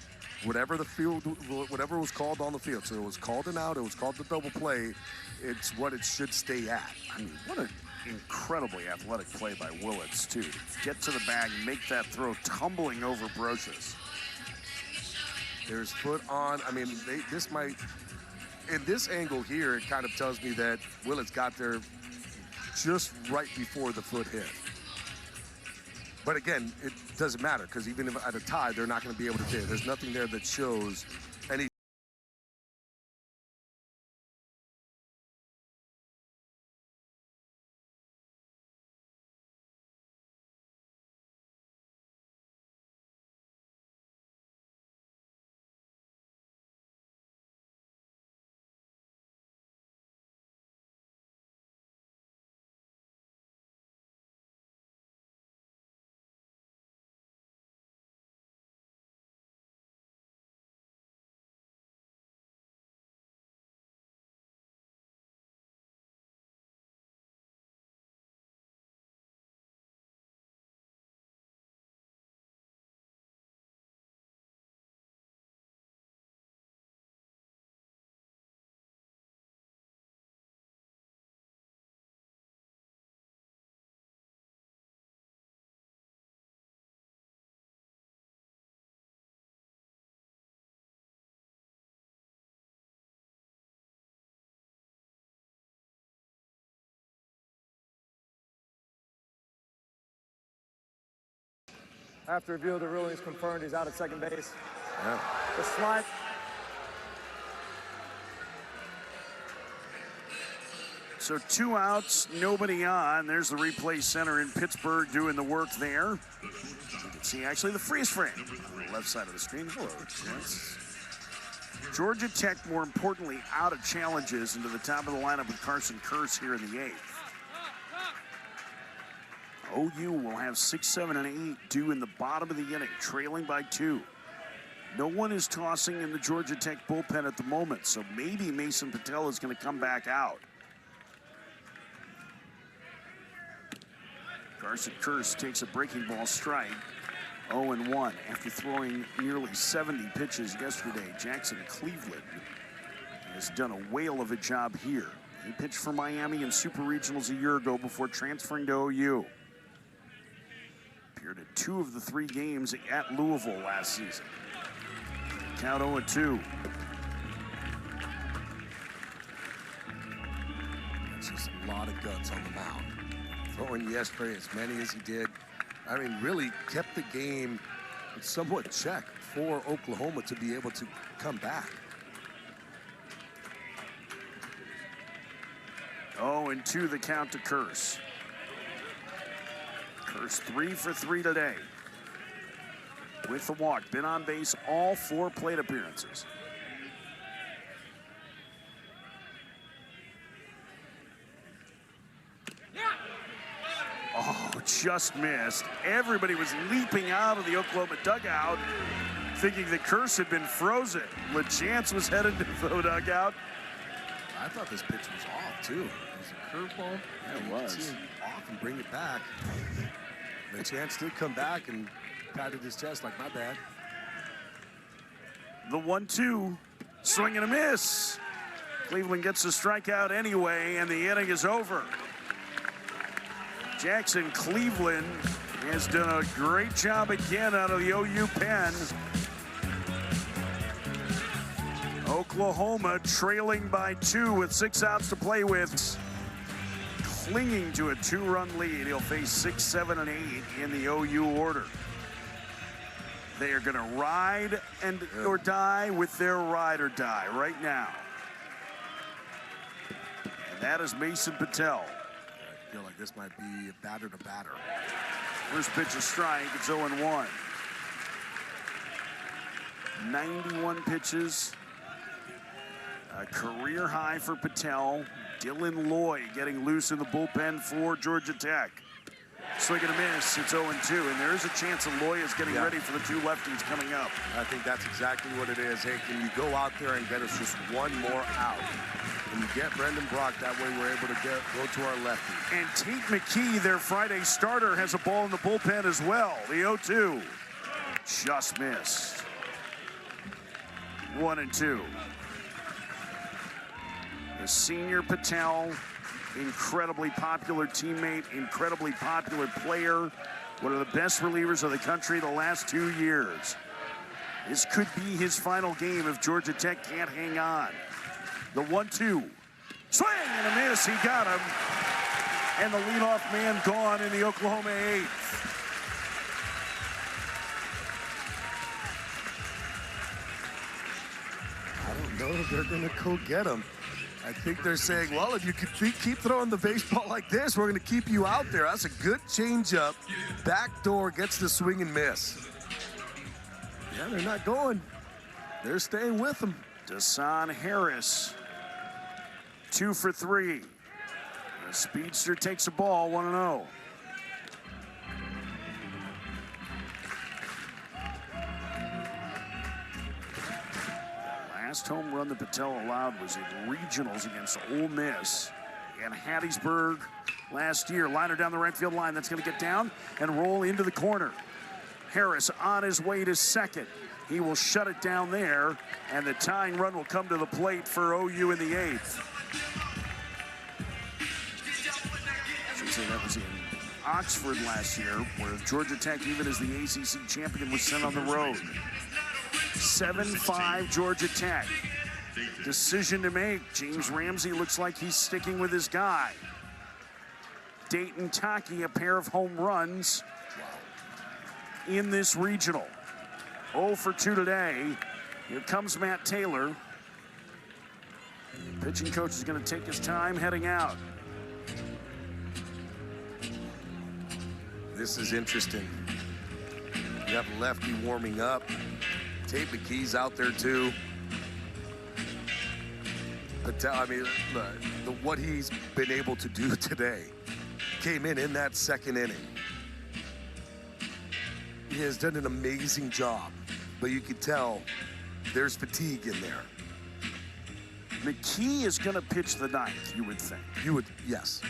Whatever the field, whatever was called on the field. So it was called an out. It was called the double play. It's what it should stay at. I mean, what an incredibly athletic play by Willits, too. To get to the bag, make that throw, tumbling over Brochus. There's foot on. I mean, this might, in this angle here, it kind of tells me that Willits got there just right before the foot hit. But again, it doesn't matter because even if at a tie, they're not going to be able to hit. There's nothing there that shows any. After review of the ruling is confirmed, he's out at second base. Yeah. The slide. So 2 outs, nobody on. There's the replay center in Pittsburgh doing the work there. You can see actually the freeze frame on the left side of the screen. Hello, gents. Georgia Tech, more importantly, out of challenges into the top of the lineup with Carson Curse here in the 8th. OU will have 6, 7, and 8 due in the bottom of the inning, trailing by 2. No one is tossing in the Georgia Tech bullpen at the moment, so maybe Mason Patel is going to come back out. Carson Curse takes a breaking ball strike. 0-1 after throwing nearly 70 pitches yesterday. Jackson Cleveland has done a whale of a job here. He pitched for Miami in Super Regionals a year ago before transferring to OU. Appeared in 2 of the 3 games at Louisville last season. Count 0-2. That's just a lot of guts on the mound. Throwing yesterday as many as he did. I mean, really kept the game somewhat checked for Oklahoma to be able to come back. 0-2 the count to Curse. Curse 3 for 3 today. With the walk, been on base all 4 plate appearances. Oh, just missed. Everybody was leaping out of the Oklahoma dugout, thinking that Curse had been frozen. LeChance was headed to the dugout. I thought this pitch was off, too. It was a curveball. Yeah, it was. See him off and bring it back. LeChance did come back and patted his chest like, my bad. The 1-2, swing and a miss. Cleveland gets the strikeout anyway, and the inning is over. Jackson Cleveland has done a great job again out of the OU pen. Oklahoma trailing by 2 with 6 outs to play with. Clinging to a 2-run lead. He'll face 6, 7, and 8 in the OU order. They are going to ride or die with their ride or die right now. And that is Mason Patel. I feel like this might be a batter to batter. First pitch a strike, it's 0-1. 91 pitches. A career high for Patel. Dylan Loy getting loose in the bullpen for Georgia Tech. Swing and a miss, it's 0-2, and there is a chance that Loy is getting ready for the 2 lefties coming up. I think that's exactly what it is. Hey, can you go out there and get us just one more out? When you get Brendan Brock, that way we're able to go to our lefty. And Tate McKee, their Friday starter, has a ball in the bullpen as well. The 0-2 just missed. 1-2. The senior Patel, incredibly popular teammate, incredibly popular player, one of the best relievers of the country the last 2 years. This could be his final game if Georgia Tech can't hang on. The 1-2, swing and a miss, he got him. And the leadoff man gone in the Oklahoma 8th. I don't know if they're going to go get him. I think they're saying, well, if you could keep throwing the baseball like this, we're going to keep you out there. That's a good changeup. Backdoor gets the swing and miss. Yeah, they're not going. They're staying with him. Deshaun Harris, 2 for 3. The speedster takes a ball, 1-0. Last home run that Patel allowed was in regionals against Ole Miss and Hattiesburg last year. Liner down the right field line. That's going to get down and roll into the corner. Harris on his way to second. He will shut it down there, and the tying run will come to the plate for OU in the 8th. I should say that was in Oxford last year, where Georgia Tech, even as the ACC champion, was sent on the road. 7-5 Georgia Tech. Decision to make. James Ramsey looks like he's sticking with his guy. Dayton Tockey, a pair of home runs in this regional. 0 for 2 today. Here comes Matt Taylor. The pitching coach is going to take his time heading out. this is interesting. You have a lefty warming up. Tate McKee's out there too. Patel, I mean, what he's been able to do today came in that second inning. He has done an amazing job, but you can tell there's fatigue in there. McKee is going to pitch the ninth, you would think. Yes.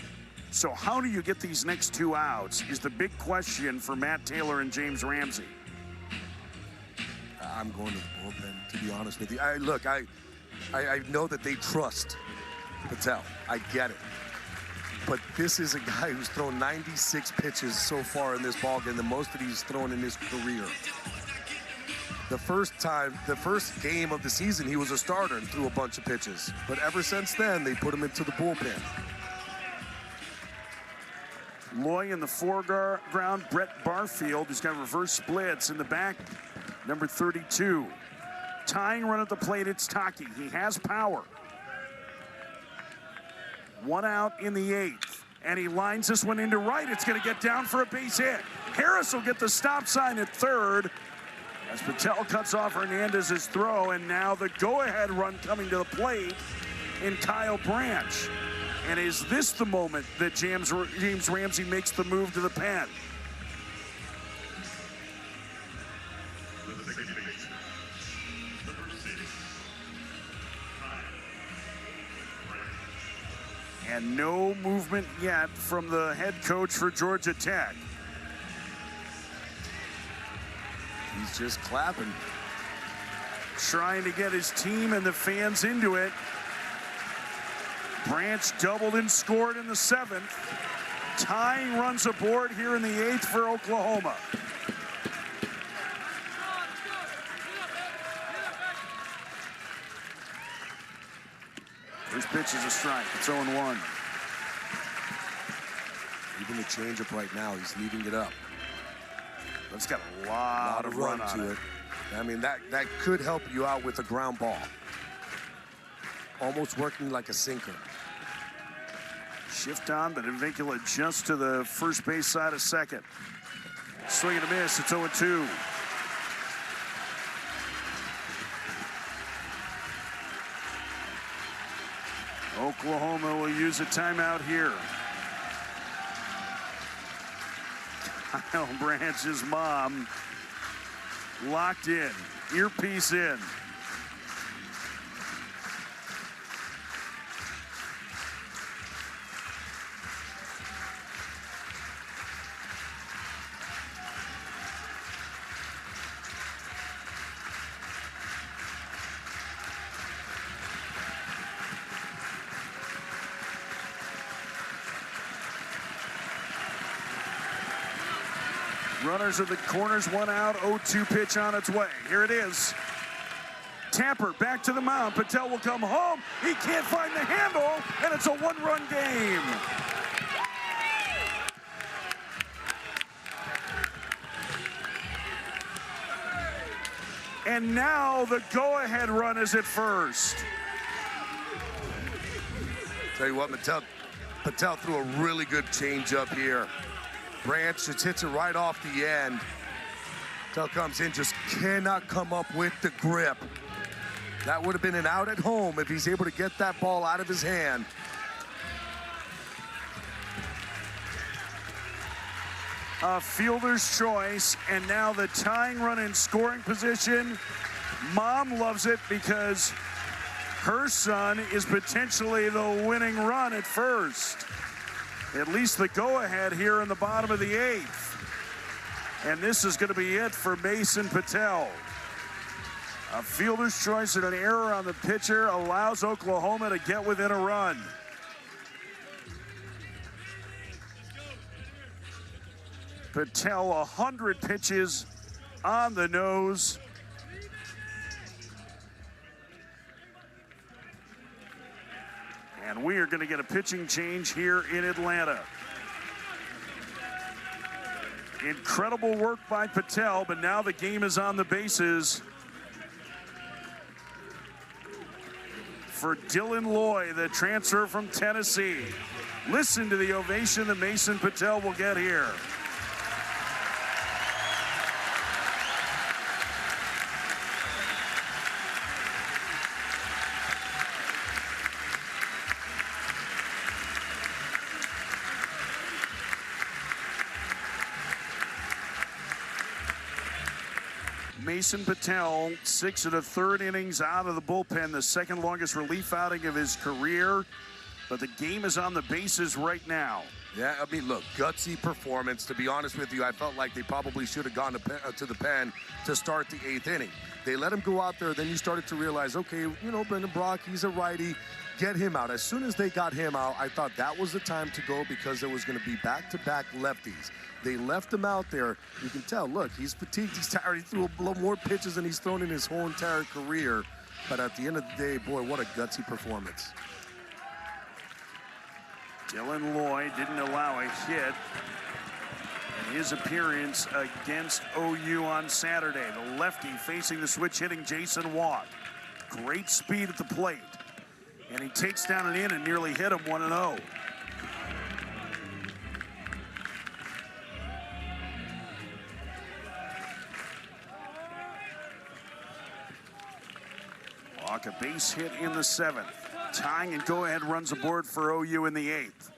So how do you get these next 2 outs is the big question for Matt Taylor and James Ramsey. I'm going to the bullpen, to be honest with you. I know that they trust Patel. I get it. But this is a guy who's thrown 96 pitches so far in this ballgame, the most that he's thrown in his career. The first game of the season, he was a starter and threw a bunch of pitches. But ever since then, they put him into the bullpen. Loy in the foreground, Brett Barfield, who's got reverse splits in the back, number 32. Tying run at the plate, it's Tockey. He has power. 1 out in the 8th, and he lines this one into right. It's going to get down for a base hit. Harris will get the stop sign at third as Patel cuts off Hernandez's throw, and now the go-ahead run coming to the plate in Kyle Branch. And is this the moment that James Ramsey makes the move to the pen? And no movement yet from the head coach for Georgia Tech. He's just clapping. Trying to get his team and the fans into it. Branch doubled and scored in the 7th. Tying runs aboard here in the 8th for Oklahoma. First pitch is a strike. It's 0-1. Even the changeup right now, he's leaving it up. It's got a lot of run to it. I mean, that could help you out with a ground ball. Almost working like a sinker. Shift on, but Advincula just to the first base side of second. Swing and a miss. It's 0-2. Oklahoma will use a timeout here. Kyle Branch's mom locked in, earpiece in. Runners at the corners, 1 out, 0-2 pitch on its way. Here it is. Tamper back to the mound. Patel will come home. He can't find the handle, and it's a 1-run game. And now the go-ahead run is at first. Tell you what, Patel threw a really good changeup here. Branch just hits it right off the end. Patel comes in, just cannot come up with the grip. That would have been an out at home if he's able to get that ball out of his hand. A fielder's choice, and now the tying run in scoring position. Mom loves it because her son is potentially the winning run at first. At least the go-ahead here in the bottom of the 8th. And this is going to be it for Mason Patel. A fielder's choice and an error on the pitcher allows Oklahoma to get within a run. Patel, 100 pitches on the nose. And we are going to get a pitching change here in Atlanta. Incredible work by Patel, but now the game is on the bases for Dylan Loy, the transfer from Tennessee. Listen to the ovation that Mason Patel will get here. Mason Patel, 6 1/3 innings out of the bullpen, the second longest relief outing of his career. But the game is on the bases right now. Yeah, I mean, look, gutsy performance. To be honest with you, I felt like they probably should have gone to the pen to start the 8th inning. They let him go out there, then you started to realize, okay, you know, Brendan Brock, he's a righty. Get him out. As soon as they got him out, I thought that was the time to go because there was going to be back-to-back lefties. They left him out there. You can tell, look, he's fatigued, he's tired. He threw a little more pitches than he's thrown in his whole entire career. But at the end of the day, boy, what a gutsy performance. Dylan Lloyd didn't allow a hit in his appearance against OU on Saturday. The lefty facing the switch hitting Jason Watt. Great speed at the plate. And he takes down an in and nearly hit him 1-0. Walk, a base hit in the 7th. Tying and go-ahead runs aboard for OU in the 8th.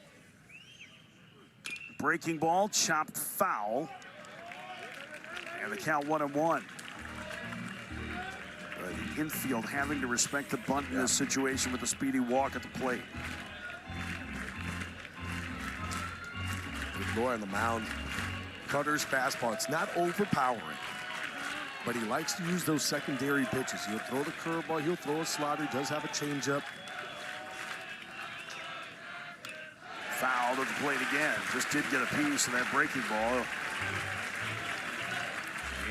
Breaking ball, chopped foul. And the count 1-1. The infield having to respect the bunt in this situation with a speedy walk at the plate. Good boy on the mound. Cutter's fastball. It's not overpowering, but he likes to use those secondary pitches. He'll throw the curveball. He'll throw a slider. He does have a changeup. Fouled at the plate again. Just did get a piece of that breaking ball.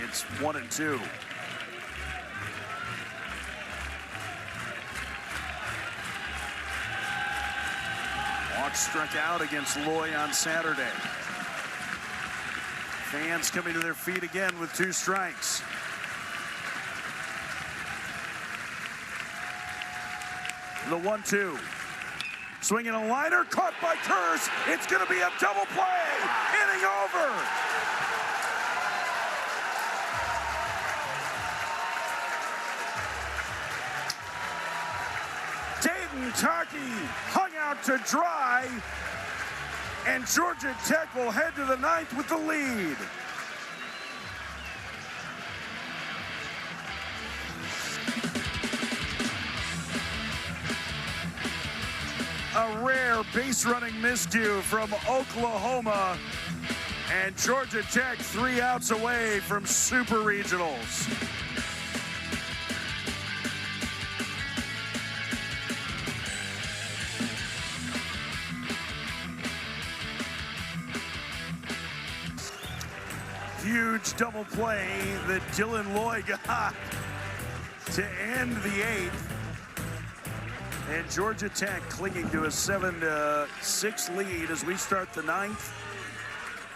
It's 1-2. Walk struck out against Loy on Saturday. Fans coming to their feet again with 2 strikes. The 1-2. Swinging a liner, caught by Kearse. It's going to be a double play. Inning over. Tockey hung out to dry, and Georgia Tech will head to the 9th with the lead. A rare base running miscue from Oklahoma, and Georgia Tech 3 outs away from Super Regionals. Huge double play that Dylan Lloyd got to end the 8th. And Georgia Tech clinging to a 7-6 lead as we start the 9th.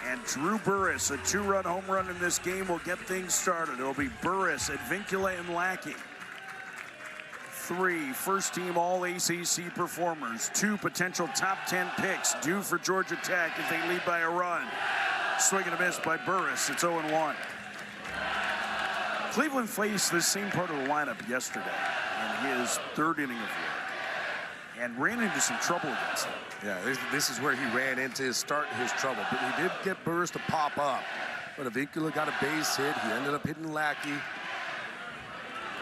And Drew Burris, a 2-run home run in this game, will get things started. It'll be Burris, Advincula, and Lackey. 3 first-team All-ACC performers. 2 potential top 10 picks due for Georgia Tech if they lead by a run. Swing and a miss by Burris. It's 0-1. Cleveland faced this same part of the lineup yesterday in his 3rd inning of work and ran into some trouble against them. Yeah, this is where he ran into his trouble. But he did get Burris to pop up. But Advincula got a base hit. He ended up hitting Lackey.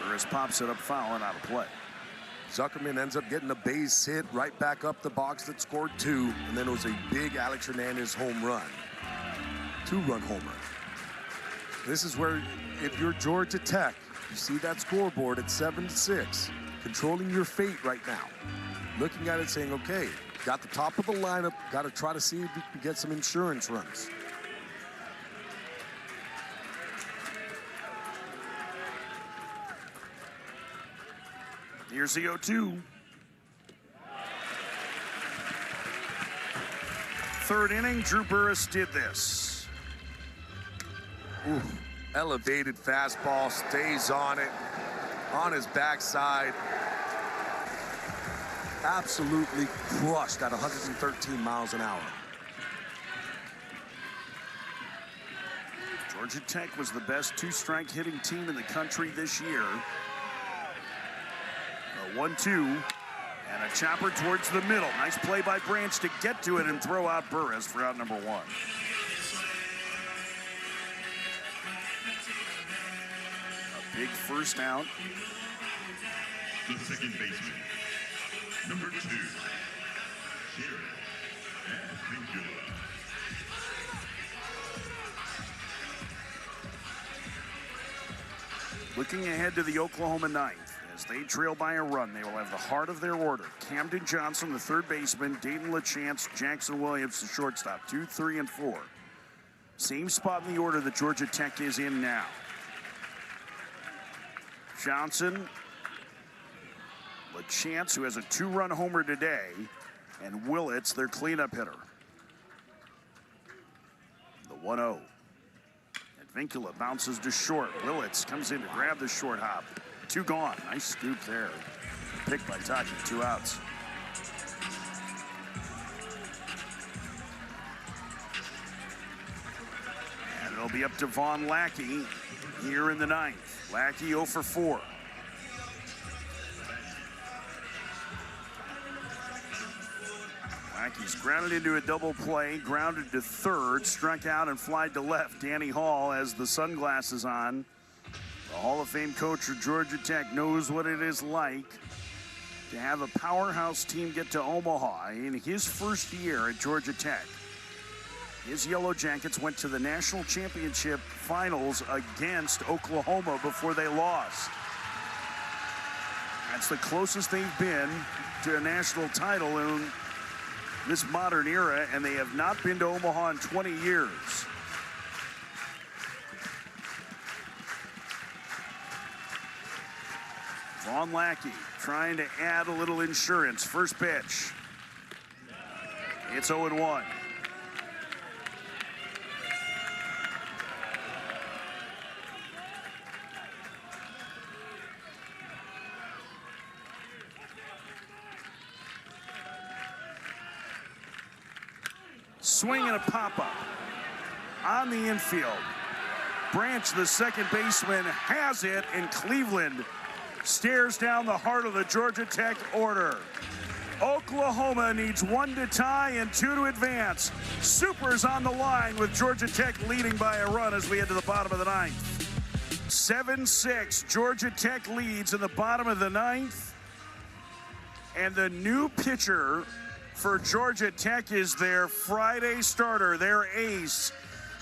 Burris pops it up foul and out of play. Zuckerman ends up getting a base hit right back up the box that scored 2. And then it was a big Alex Hernandez home run. 2-run home run. This is where, if you're Georgia Tech, you see that scoreboard at 7-6, controlling your fate right now. Looking at it saying, okay, got the top of the lineup, got to try to see if you can get some insurance runs. Here's the 0-2. 3rd inning, Drew Burris did this. Ooh, elevated fastball, stays on it, on his backside. Absolutely crushed at 113 miles an hour. Georgia Tech was the best 2-strike hitting team in the country this year. A 1-2 and a chopper towards the middle. Nice play by Branch to get to it and throw out Burris for out number 1. Big first out. The second baseman, number 2, Sharon and Looking ahead to the Oklahoma ninth. As they trail by a run, they will have the heart of their order. Camden Johnson, the third baseman, Dayton LaChance, Jackson Williams, the shortstop. 2, 3, and 4. Same spot in the order that Georgia Tech is in now. Johnson, LaChance, who has a 2-run homer today, and Willits, their cleanup hitter. The 1-0. And Vincula bounces to short. Willits comes in to grab the short hop. 2 gone. Nice scoop there. Picked by Tockey. 2 outs. And it'll be up to Vaughn Lackey here in the ninth. Lackey 0 for 4. Lackey's grounded into a double play, grounded to third, struck out and flied to left. Danny Hall has the sunglasses on. The Hall of Fame coach for Georgia Tech knows what it is like to have a powerhouse team get to Omaha. In his first year at Georgia Tech, his Yellow Jackets went to the national championship finals against Oklahoma before they lost. That's the closest they've been to a national title in this modern era, and they have not been to Omaha in 20 years. Vaughn Lackey trying to add a little insurance. First pitch. It's 0-1. Swing and a pop-up on the infield. Branch, the second baseman, has it, and Cleveland stares down the heart of the Georgia Tech order. Oklahoma needs 1 to tie and 2 to advance. Supers on the line with Georgia Tech leading by a run as we head to the bottom of the ninth. 7-6, Georgia Tech leads in the bottom of the ninth. And the new pitcher for Georgia Tech is their Friday starter, their ace,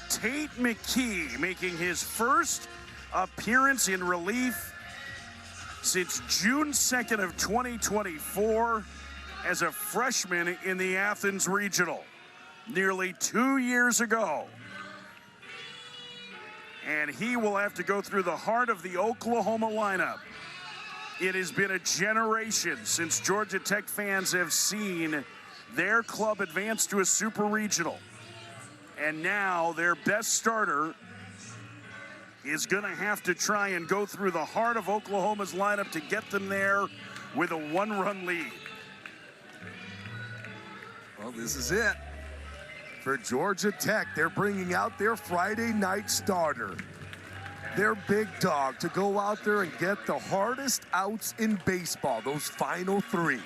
Tate McKee, making his first appearance in relief since June 2nd of 2024 as a freshman in the Athens Regional, nearly 2 years ago. And he will have to go through the heart of the Oklahoma lineup. It has been a generation since Georgia Tech fans have seen their club advance to a super regional. And now their best starter is going to have to try and go through the heart of Oklahoma's lineup to get them there with a 1-run lead. Well, this is it. For Georgia Tech, they're bringing out their Friday night starter, their big dog, to go out there and get the hardest outs in baseball, those final 3.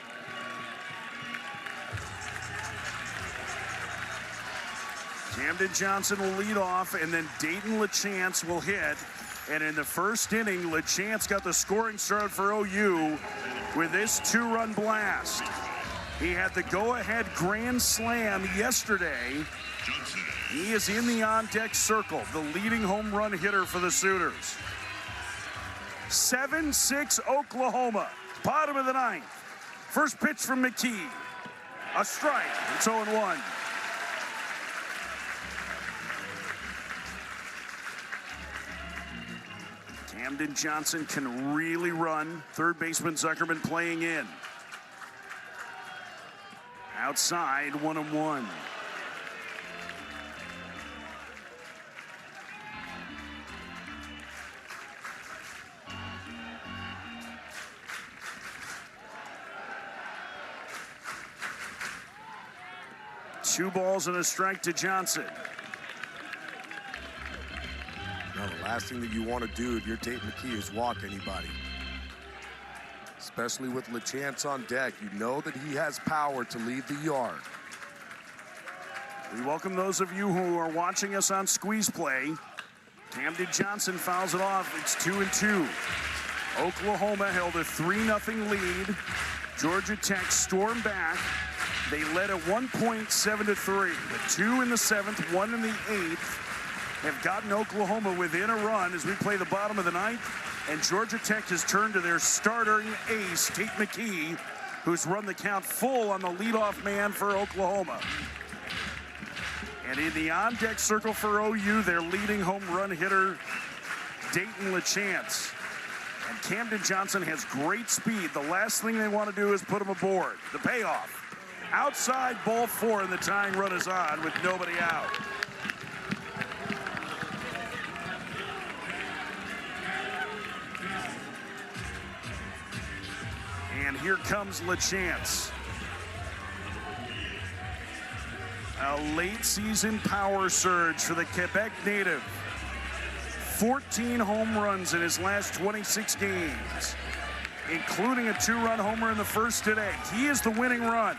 Camden Johnson will lead off, and then Dayton LaChance will hit. And in the first inning, LaChance got the scoring start for OU with this 2-run blast. He had the go-ahead grand slam yesterday. He is in the on-deck circle, the leading home run hitter for the Sooners. 7-6 Oklahoma, bottom of the ninth. First pitch from McKee. A strike. It's 0-1. Camden Johnson can really run. Third baseman Zuckerman playing in. Outside, 1-1. Two balls and a strike to Johnson. Now, the last thing that you want to do if you're Tate McKee is walk anybody. Especially with LaChance on deck. You know that he has power to leave the yard. We welcome those of you who are watching us on Squeeze Play. Camden Johnson fouls it off. It's 2-2. Oklahoma held a 3-0 lead. Georgia Tech stormed back. They led at one point 7-3. The 2 in the 7th, 1 in the 8th have gotten Oklahoma within a run as we play the bottom of the 9th. And Georgia Tech has turned to their starting ace, Tate McKee, who's run the count full on the leadoff man for Oklahoma. And in the on-deck circle for OU, their leading home run hitter, Dayton LaChance. And Camden Johnson has great speed. The last thing they want to do is put him aboard. The payoff. Outside ball 4, and the tying run is on with nobody out. And here comes LaChance. A late season power surge for the Quebec native. 14 home runs in his last 26 games, including a 2-run homer in the first today. He is the winning run.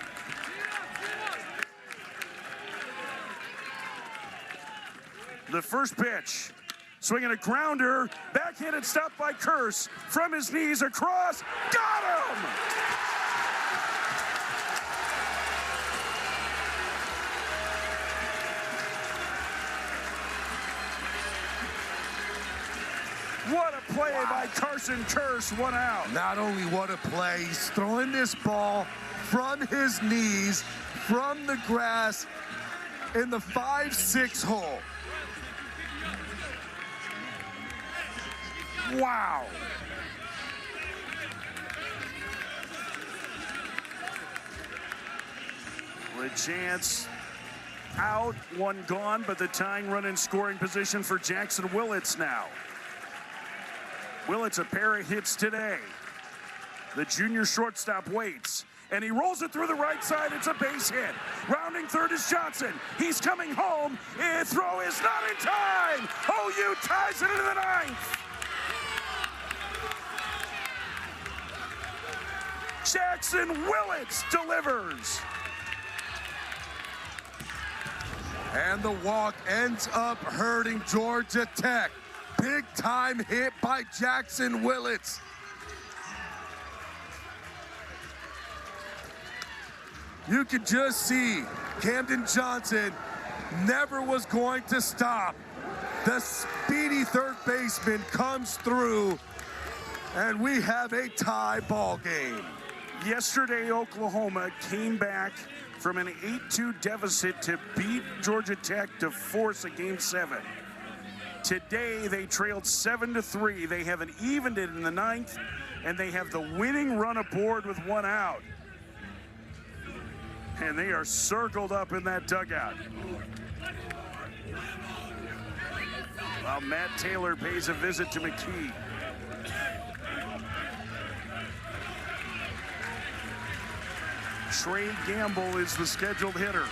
The first pitch, swinging a grounder, backhanded stop by Curse, from his knees across, got him! What a play by Carson Curse, 1 out. Not only what a play, he's throwing this ball from his knees, from the grass, in the 5-6 hole. Wow. LaChance out, 1 gone, but the tying run in scoring position for Jackson Willits now. Willits a pair of hits today. The junior shortstop waits, and he rolls it through the right side. It's a base hit. Rounding third is Johnson. He's coming home. His throw is not in time. OU ties it into the 9th. Jackson Willits delivers. And the walk ends up hurting Georgia Tech. Big time hit by Jackson Willits. You can just see Camden Johnson never was going to stop. The speedy third baseman comes through, and we have a tie ball game. Yesterday, Oklahoma came back from an 8-2 deficit to beat Georgia Tech to force a Game 7. Today, they trailed 7-3. They haven't evened it in the 9th, and they have the winning run aboard with 1 out. And they are circled up in that dugout. While Matt Taylor pays a visit to McKee. Trey Gamble is the scheduled hitter.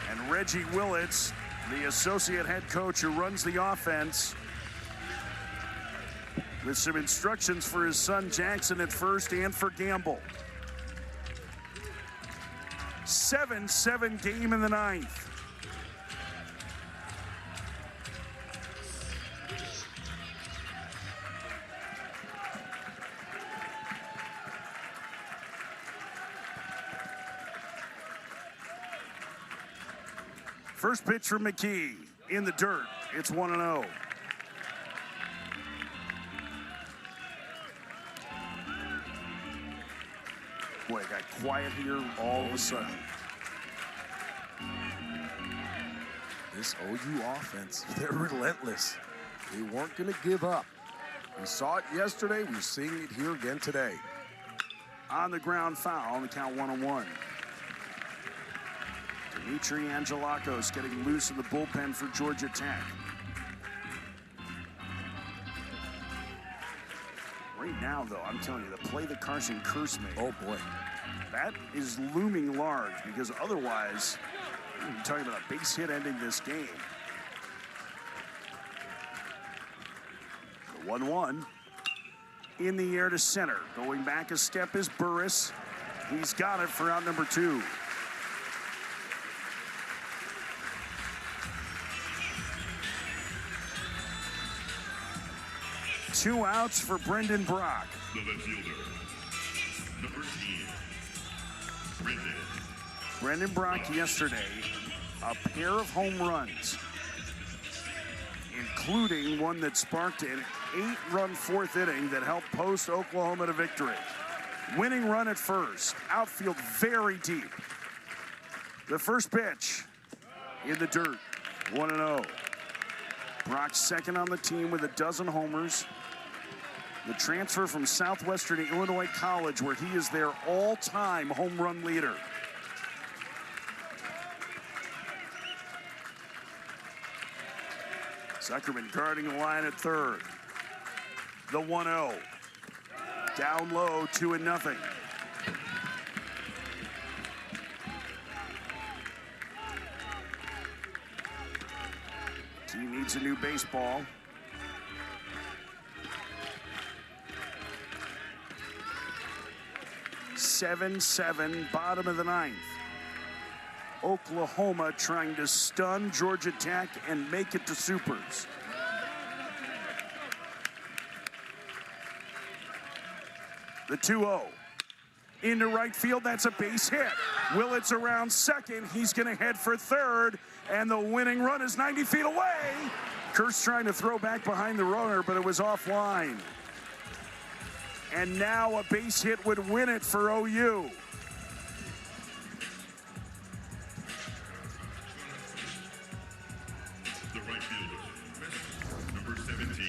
And Reggie Willits, the associate head coach who runs the offense, with some instructions for his son Jackson at first and for Gamble. 7-7 game in the 9th. First pitch from McKee in the dirt. It's 1-0. Boy, it got quiet here all of a sudden. This OU offense, they're relentless. They weren't going to give up. We saw it yesterday. We're seeing it here again today. On the ground foul on the count 1-1. Dimitri Angelakos getting loose in the bullpen for Georgia Tech. Right now, though, I'm telling you, the play that Carson Curse made. Oh, boy. That is looming large because otherwise, you're talking about a base hit ending this game. The 1-1 in the air to center. Going back a step is Burris. He's got it for out number 2. 2 outs for Brendan Brock. The left fielder, number 10, Brendan Brock yesterday, a pair of home runs, including one that sparked an 8-run 4th inning that helped post Oklahoma to victory. Winning run at first, outfield very deep. The first pitch in the dirt, 1-0. Brock second on the team with a dozen homers. The transfer from Southwestern Illinois College, where he is their all-time home run leader. Zuckerman guarding the line at third. The 1-0. Down low, 2-0. Team needs a new baseball. Seven, bottom of the 9th. Oklahoma trying to stun Georgia Tech and make it to supers. The 2-0. Into right field, that's a base hit. Willett's around second, he's gonna head for third, and the winning run is 90 feet away. Kearse trying to throw back behind the runner, but it was offline. And now a base hit would win it for OU. the right fielder, number 17.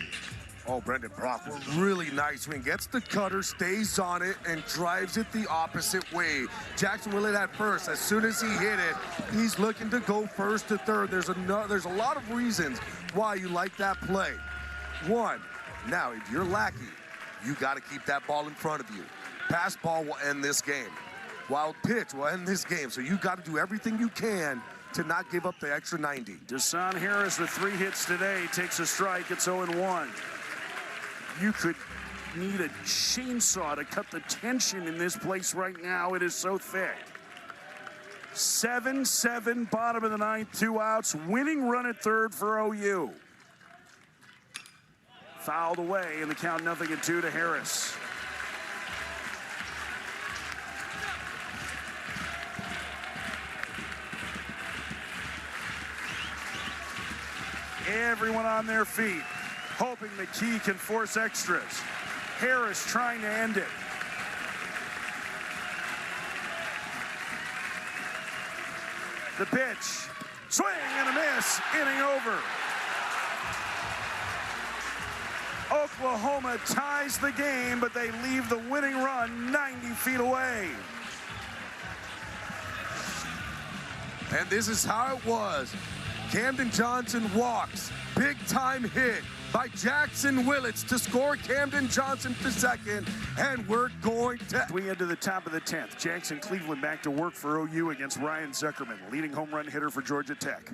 Oh, Brendan Brock, really nice swing. Gets the cutter, stays on it, and drives it the opposite way. Jackson Willett at first. As soon as he hit it, he's looking to go first to third. There's a lot of reasons why you like that play. One, now if you're Lackey, you got to keep that ball in front of you. Pass ball will end this game. Wild pitch will end this game. So you got to do everything you can to not give up the extra 90. Desan Harris with 3 hits today takes a strike. It's 0-1. You could need a chainsaw to cut the tension in this place right now. It is so thick. 7-7, bottom of the 9th, 2 outs. Winning run at third for OU. Fouled away, and the count 0-2 to Harris. Everyone on their feet, hoping McKee can force extras. Harris trying to end it. The pitch, swing and a miss, inning over. Oklahoma ties the game, but they leave the winning run 90 feet away. And this is how it was. Camden Johnson walks. Big time hit by Jackson Willits to score Camden Johnson to second. And we're going to... We head to the top of the 10th. Jackson Cleveland back to work for OU against Ryan Zuckerman, leading home run hitter for Georgia Tech.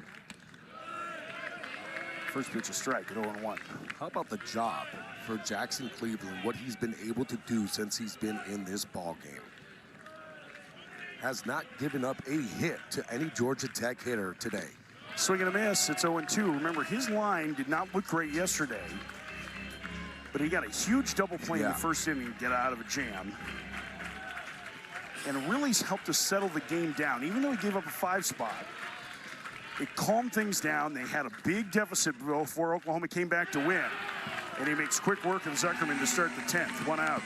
First pitch a strike at 0-1. How about the job for Jackson Cleveland, what he's been able to do since he's been in this ball game? Has not given up a hit to any Georgia Tech hitter today. Swing and a miss, it's 0-2. Remember, his line did not look great yesterday, but he got a huge double play in the first inning to get out of a jam. And it really helped to settle the game down. Even though he gave up a 5 spot, it calmed things down. They had a big deficit before Oklahoma came back to win. And he makes quick work of Zuckerman to start the 10th, 1 out.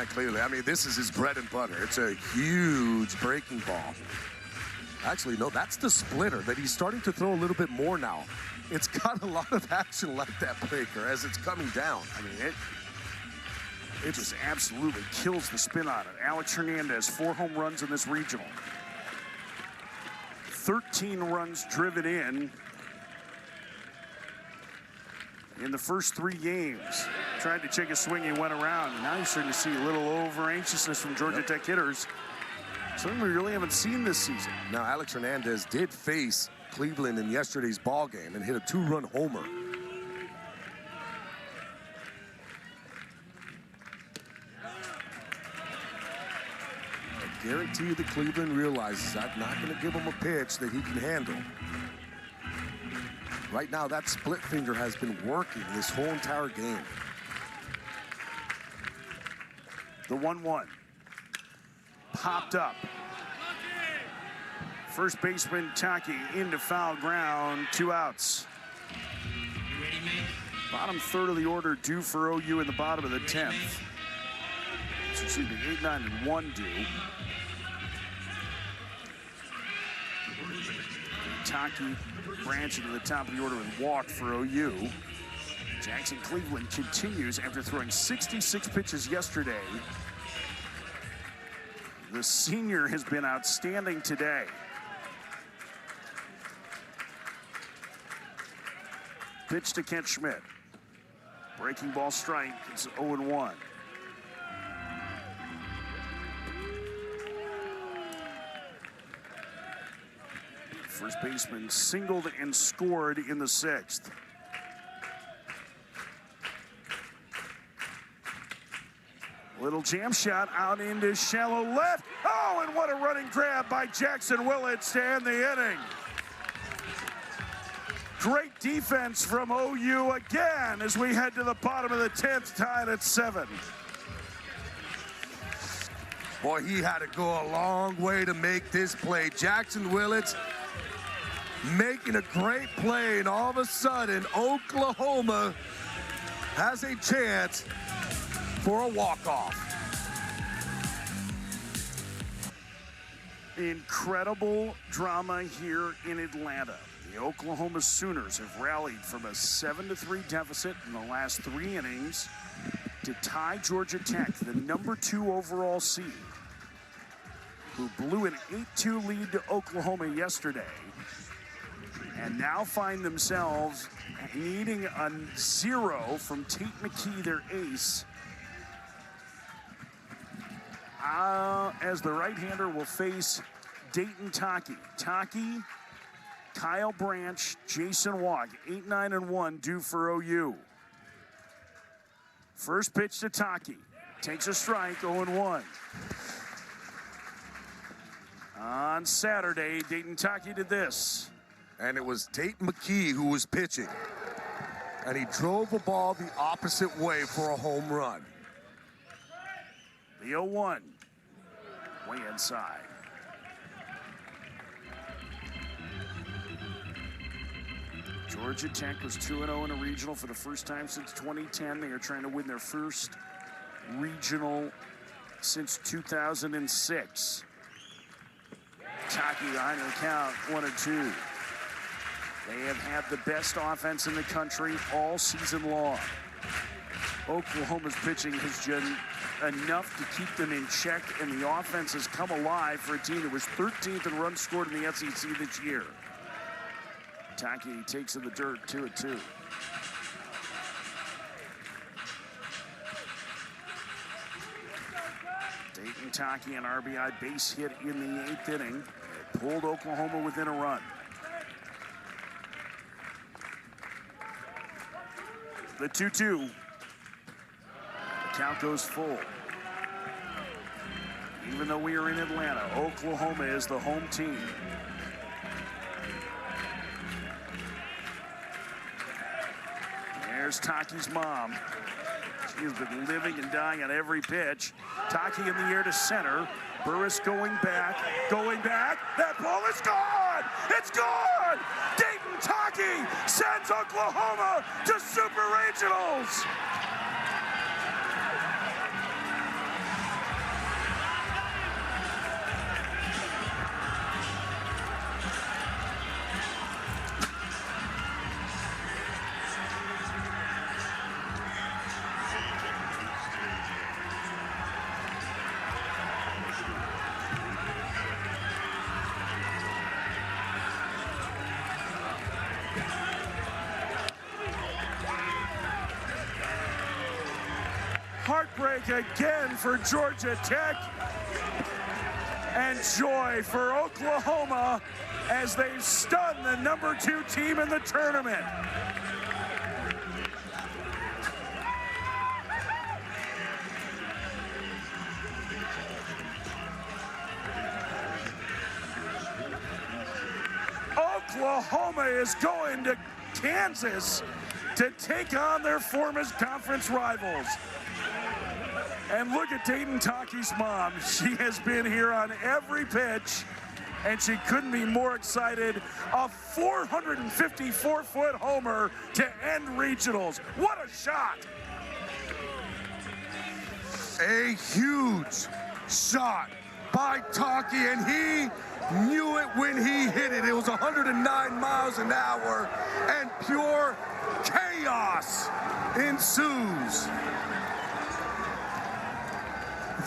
Clearly, I mean, this is his bread and butter. It's a huge breaking ball. Actually, no, that's the splitter that he's starting to throw a little bit more now. It's got a lot of action like that breaker as it's coming down. I mean, it just absolutely kills the spin on it. Alex Hernandez, 4 home runs in this regional. 13 runs driven in the first 3 games. Tried to take a swing, he went around. And now you're starting to see a little over-anxiousness from Georgia Tech hitters. Something we really haven't seen this season. Now, Alex Hernandez did face Cleveland in yesterday's ball game and hit a 2-run homer. I guarantee you that Cleveland realizes I'm not going to give him a pitch that he can handle. Right now, that split finger has been working this whole entire game. The 1-1. Popped up. First baseman Tockey into foul ground, 2 outs. Bottom third of the order due for OU in the bottom of the 10th. Excuse me, 8, 9, and 1 due. Tockey branching to the top of the order and walked for OU. Jackson Cleveland continues after throwing 66 pitches yesterday. The senior has been outstanding today. Pitch to Kent Schmidt. Breaking ball strike. It's 0-1. First baseman singled and scored in the 6th. Little jam shot out into shallow left. Oh, and what a running grab by Jackson Willits to end the inning. Great defense from OU again as we head to the bottom of the 10th, tied at 7. Boy, he had to go a long way to make this play. Jackson Willits making a great play, and all of a sudden, Oklahoma has a chance for a walk-off. Incredible drama here in Atlanta. The Oklahoma Sooners have rallied from a 7-3 deficit in the last 3 innings to tie Georgia Tech, the #2 overall seed, who blew an 8-2 lead to Oklahoma yesterday, and now find themselves needing a 0 from Tate McKee, their ace, as the right-hander will face Dayton Tockey. Tockey, Kyle Branch, Jason Walk, 8, 9, and 1 due for OU. First pitch to Tockey. Takes a strike, 0-1. On Saturday, Dayton Tockey did this. And it was Tate McKee who was pitching. And he drove the ball the opposite way for a home run. The 0-1. Way inside. Georgia Tech was 2-0 in a regional for the first time since 2010. They are trying to win their first regional since 2006. Tockey behind the count, 1-2. They have had the best offense in the country all season long. Oklahoma's pitching has done enough to keep them in check, and the offense has come alive for a team that was 13th in runs scored in the SEC this year. Tockey takes in the dirt, 2-2. Dayton Tockey, an RBI base hit in the 8th inning. It pulled Oklahoma within a run. The 2-2. The count goes full. Even though we are in Atlanta, Oklahoma is the home team. There's Tockey's mom. She has been living and dying on every pitch. Tockey in the air to center. Burris going back. That ball is gone. It's gone. Dayton Tockey sends Oklahoma to Super Regionals. Heartbreak again for Georgia Tech, and joy for Oklahoma as they've stunned the #2 team in the tournament. Oklahoma is going to Kansas to take on their former conference rivals. And look at Dayton Tockey's mom. She has been here on every pitch, and she couldn't be more excited. A 454-foot homer to end regionals. What a shot! A huge shot by Tockey, and he knew it when he hit it. It was 109 miles an hour, and pure chaos ensues.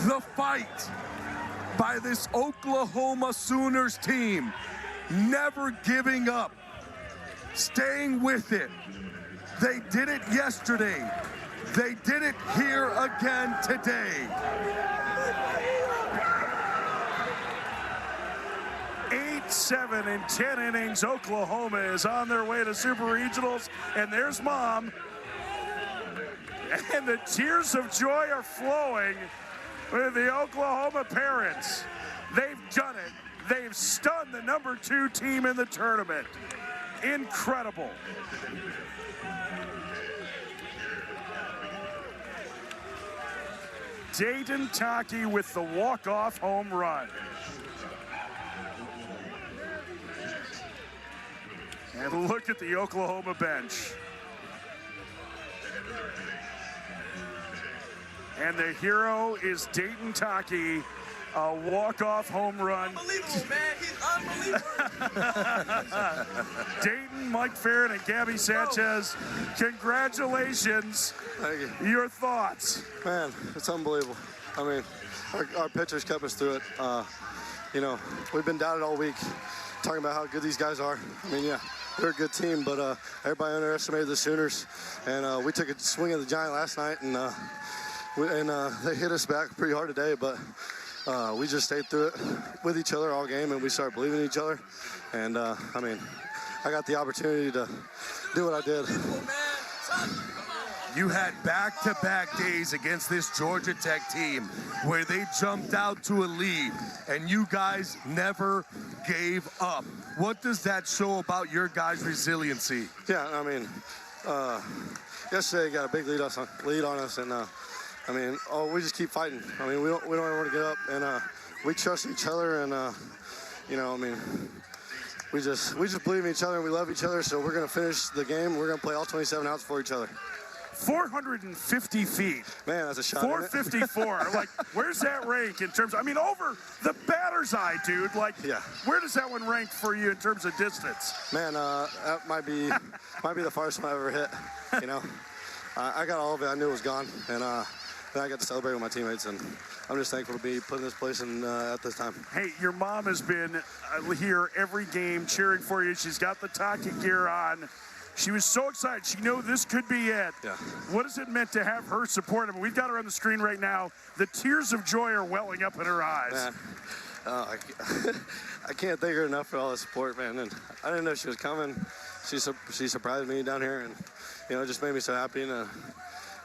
The fight by this Oklahoma Sooners team, never giving up, staying with it. They did it yesterday. They did it here again today. 8-7 in 10 innings. Oklahoma is on their way to Super Regionals, and there's Mom. And the tears of joy are flowing with the Oklahoma parents. They've done it. They've stunned the #2 team in the tournament. Incredible. Dayton Tockey with the walk-off home run. And look at the Oklahoma bench. And the hero is Dayton Tockey, a walk-off home run. Unbelievable, man. He's unbelievable. Dayton, Mike Farron, and Gabby Sanchez, congratulations. Thank you. Your thoughts? Man, it's unbelievable. I mean, our pitchers kept us through it. You know, we've been doubted all week, talking about how good these guys are. I mean, yeah, they're a good team, but everybody underestimated the Sooners. And we took a swing at the Giant last night, and they hit us back pretty hard today, but we just stayed through it with each other all game, and we started believing in each other. And, I mean, I got the opportunity to do what I did. You had back-to-back days against this Georgia Tech team where they jumped out to a lead, and you guys never gave up. What does that show about your guys' resiliency? Yeah, I mean, yesterday got a big lead on us, and I mean, we just keep fighting. I mean, we don't ever want to get up, and we trust each other, and you know, I mean, we just believe in each other and we love each other. So we're gonna finish the game. We're gonna play all 27 outs for each other. 450 feet. Man, that's a shot. 454. Like, where's that rank in terms of, I mean, over the batter's eye, dude. Like, yeah. Where does that one rank for you in terms of distance? Man, that might be the farthest one I've ever hit. You know, I got all of it. I knew it was gone, and then I got to celebrate with my teammates, and I'm just thankful to be put in this place and at this time. Hey, your mom has been here every game cheering for you. She's got the Tockey gear on. She was so excited. She knew this could be it. Yeah. What has it meant to have her support? I mean, we've got her on the screen right now. The tears of joy are welling up in her eyes. Man, I can't thank her enough for all the support, man. And I didn't know she was coming. She surprised me down here, and you know, it just made me so happy.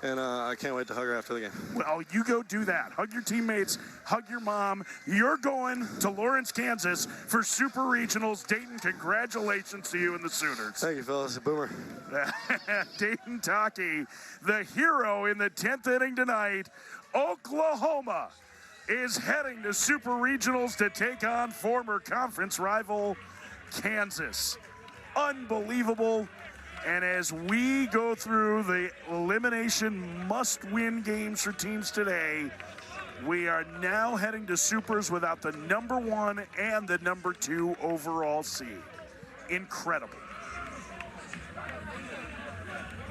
And I can't wait to hug her after the game. Well, you go do that. Hug your teammates, hug your mom. You're going to Lawrence, Kansas for Super Regionals. Dayton, congratulations to you and the Sooners. Thank you, fellas. Boomer. Dayton Tockey, the hero in the 10th inning tonight. Oklahoma is heading to Super Regionals to take on former conference rival Kansas. Unbelievable. And as we go through the elimination must-win games for teams today, we are now heading to Supers without the #1 and the #2 overall seed. Incredible.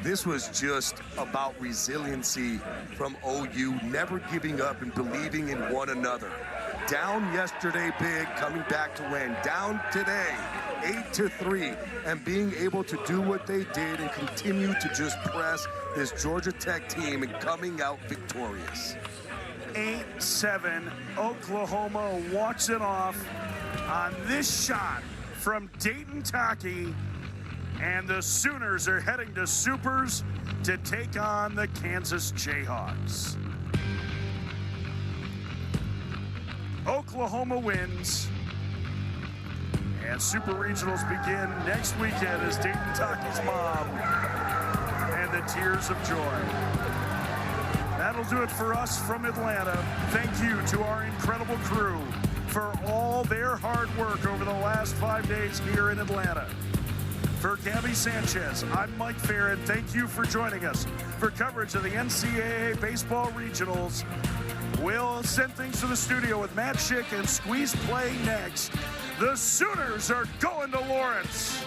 This was just about resiliency from OU, never giving up and believing in one another. Down yesterday big, coming back to win. Down today, 8-3, and being able to do what they did and continue to just press this Georgia Tech team and coming out victorious. 8-7, Oklahoma walks it off on this shot from Dayton Tockey, and the Sooners are heading to Supers to take on the Kansas Jayhawks. Oklahoma wins, And Super Regionals begin next weekend as Dayton Tockey's mom and the tears of joy. That'll do it for us from Atlanta. Thank you to our incredible crew for all their hard work over the last 5 days here in Atlanta. For Gabby Sanchez, I'm Mike Farron. Thank you for joining us for coverage of the NCAA Baseball Regionals. We'll send things to the studio with Matt Schick and Squeeze Play next. The Sooners are going to Lawrence.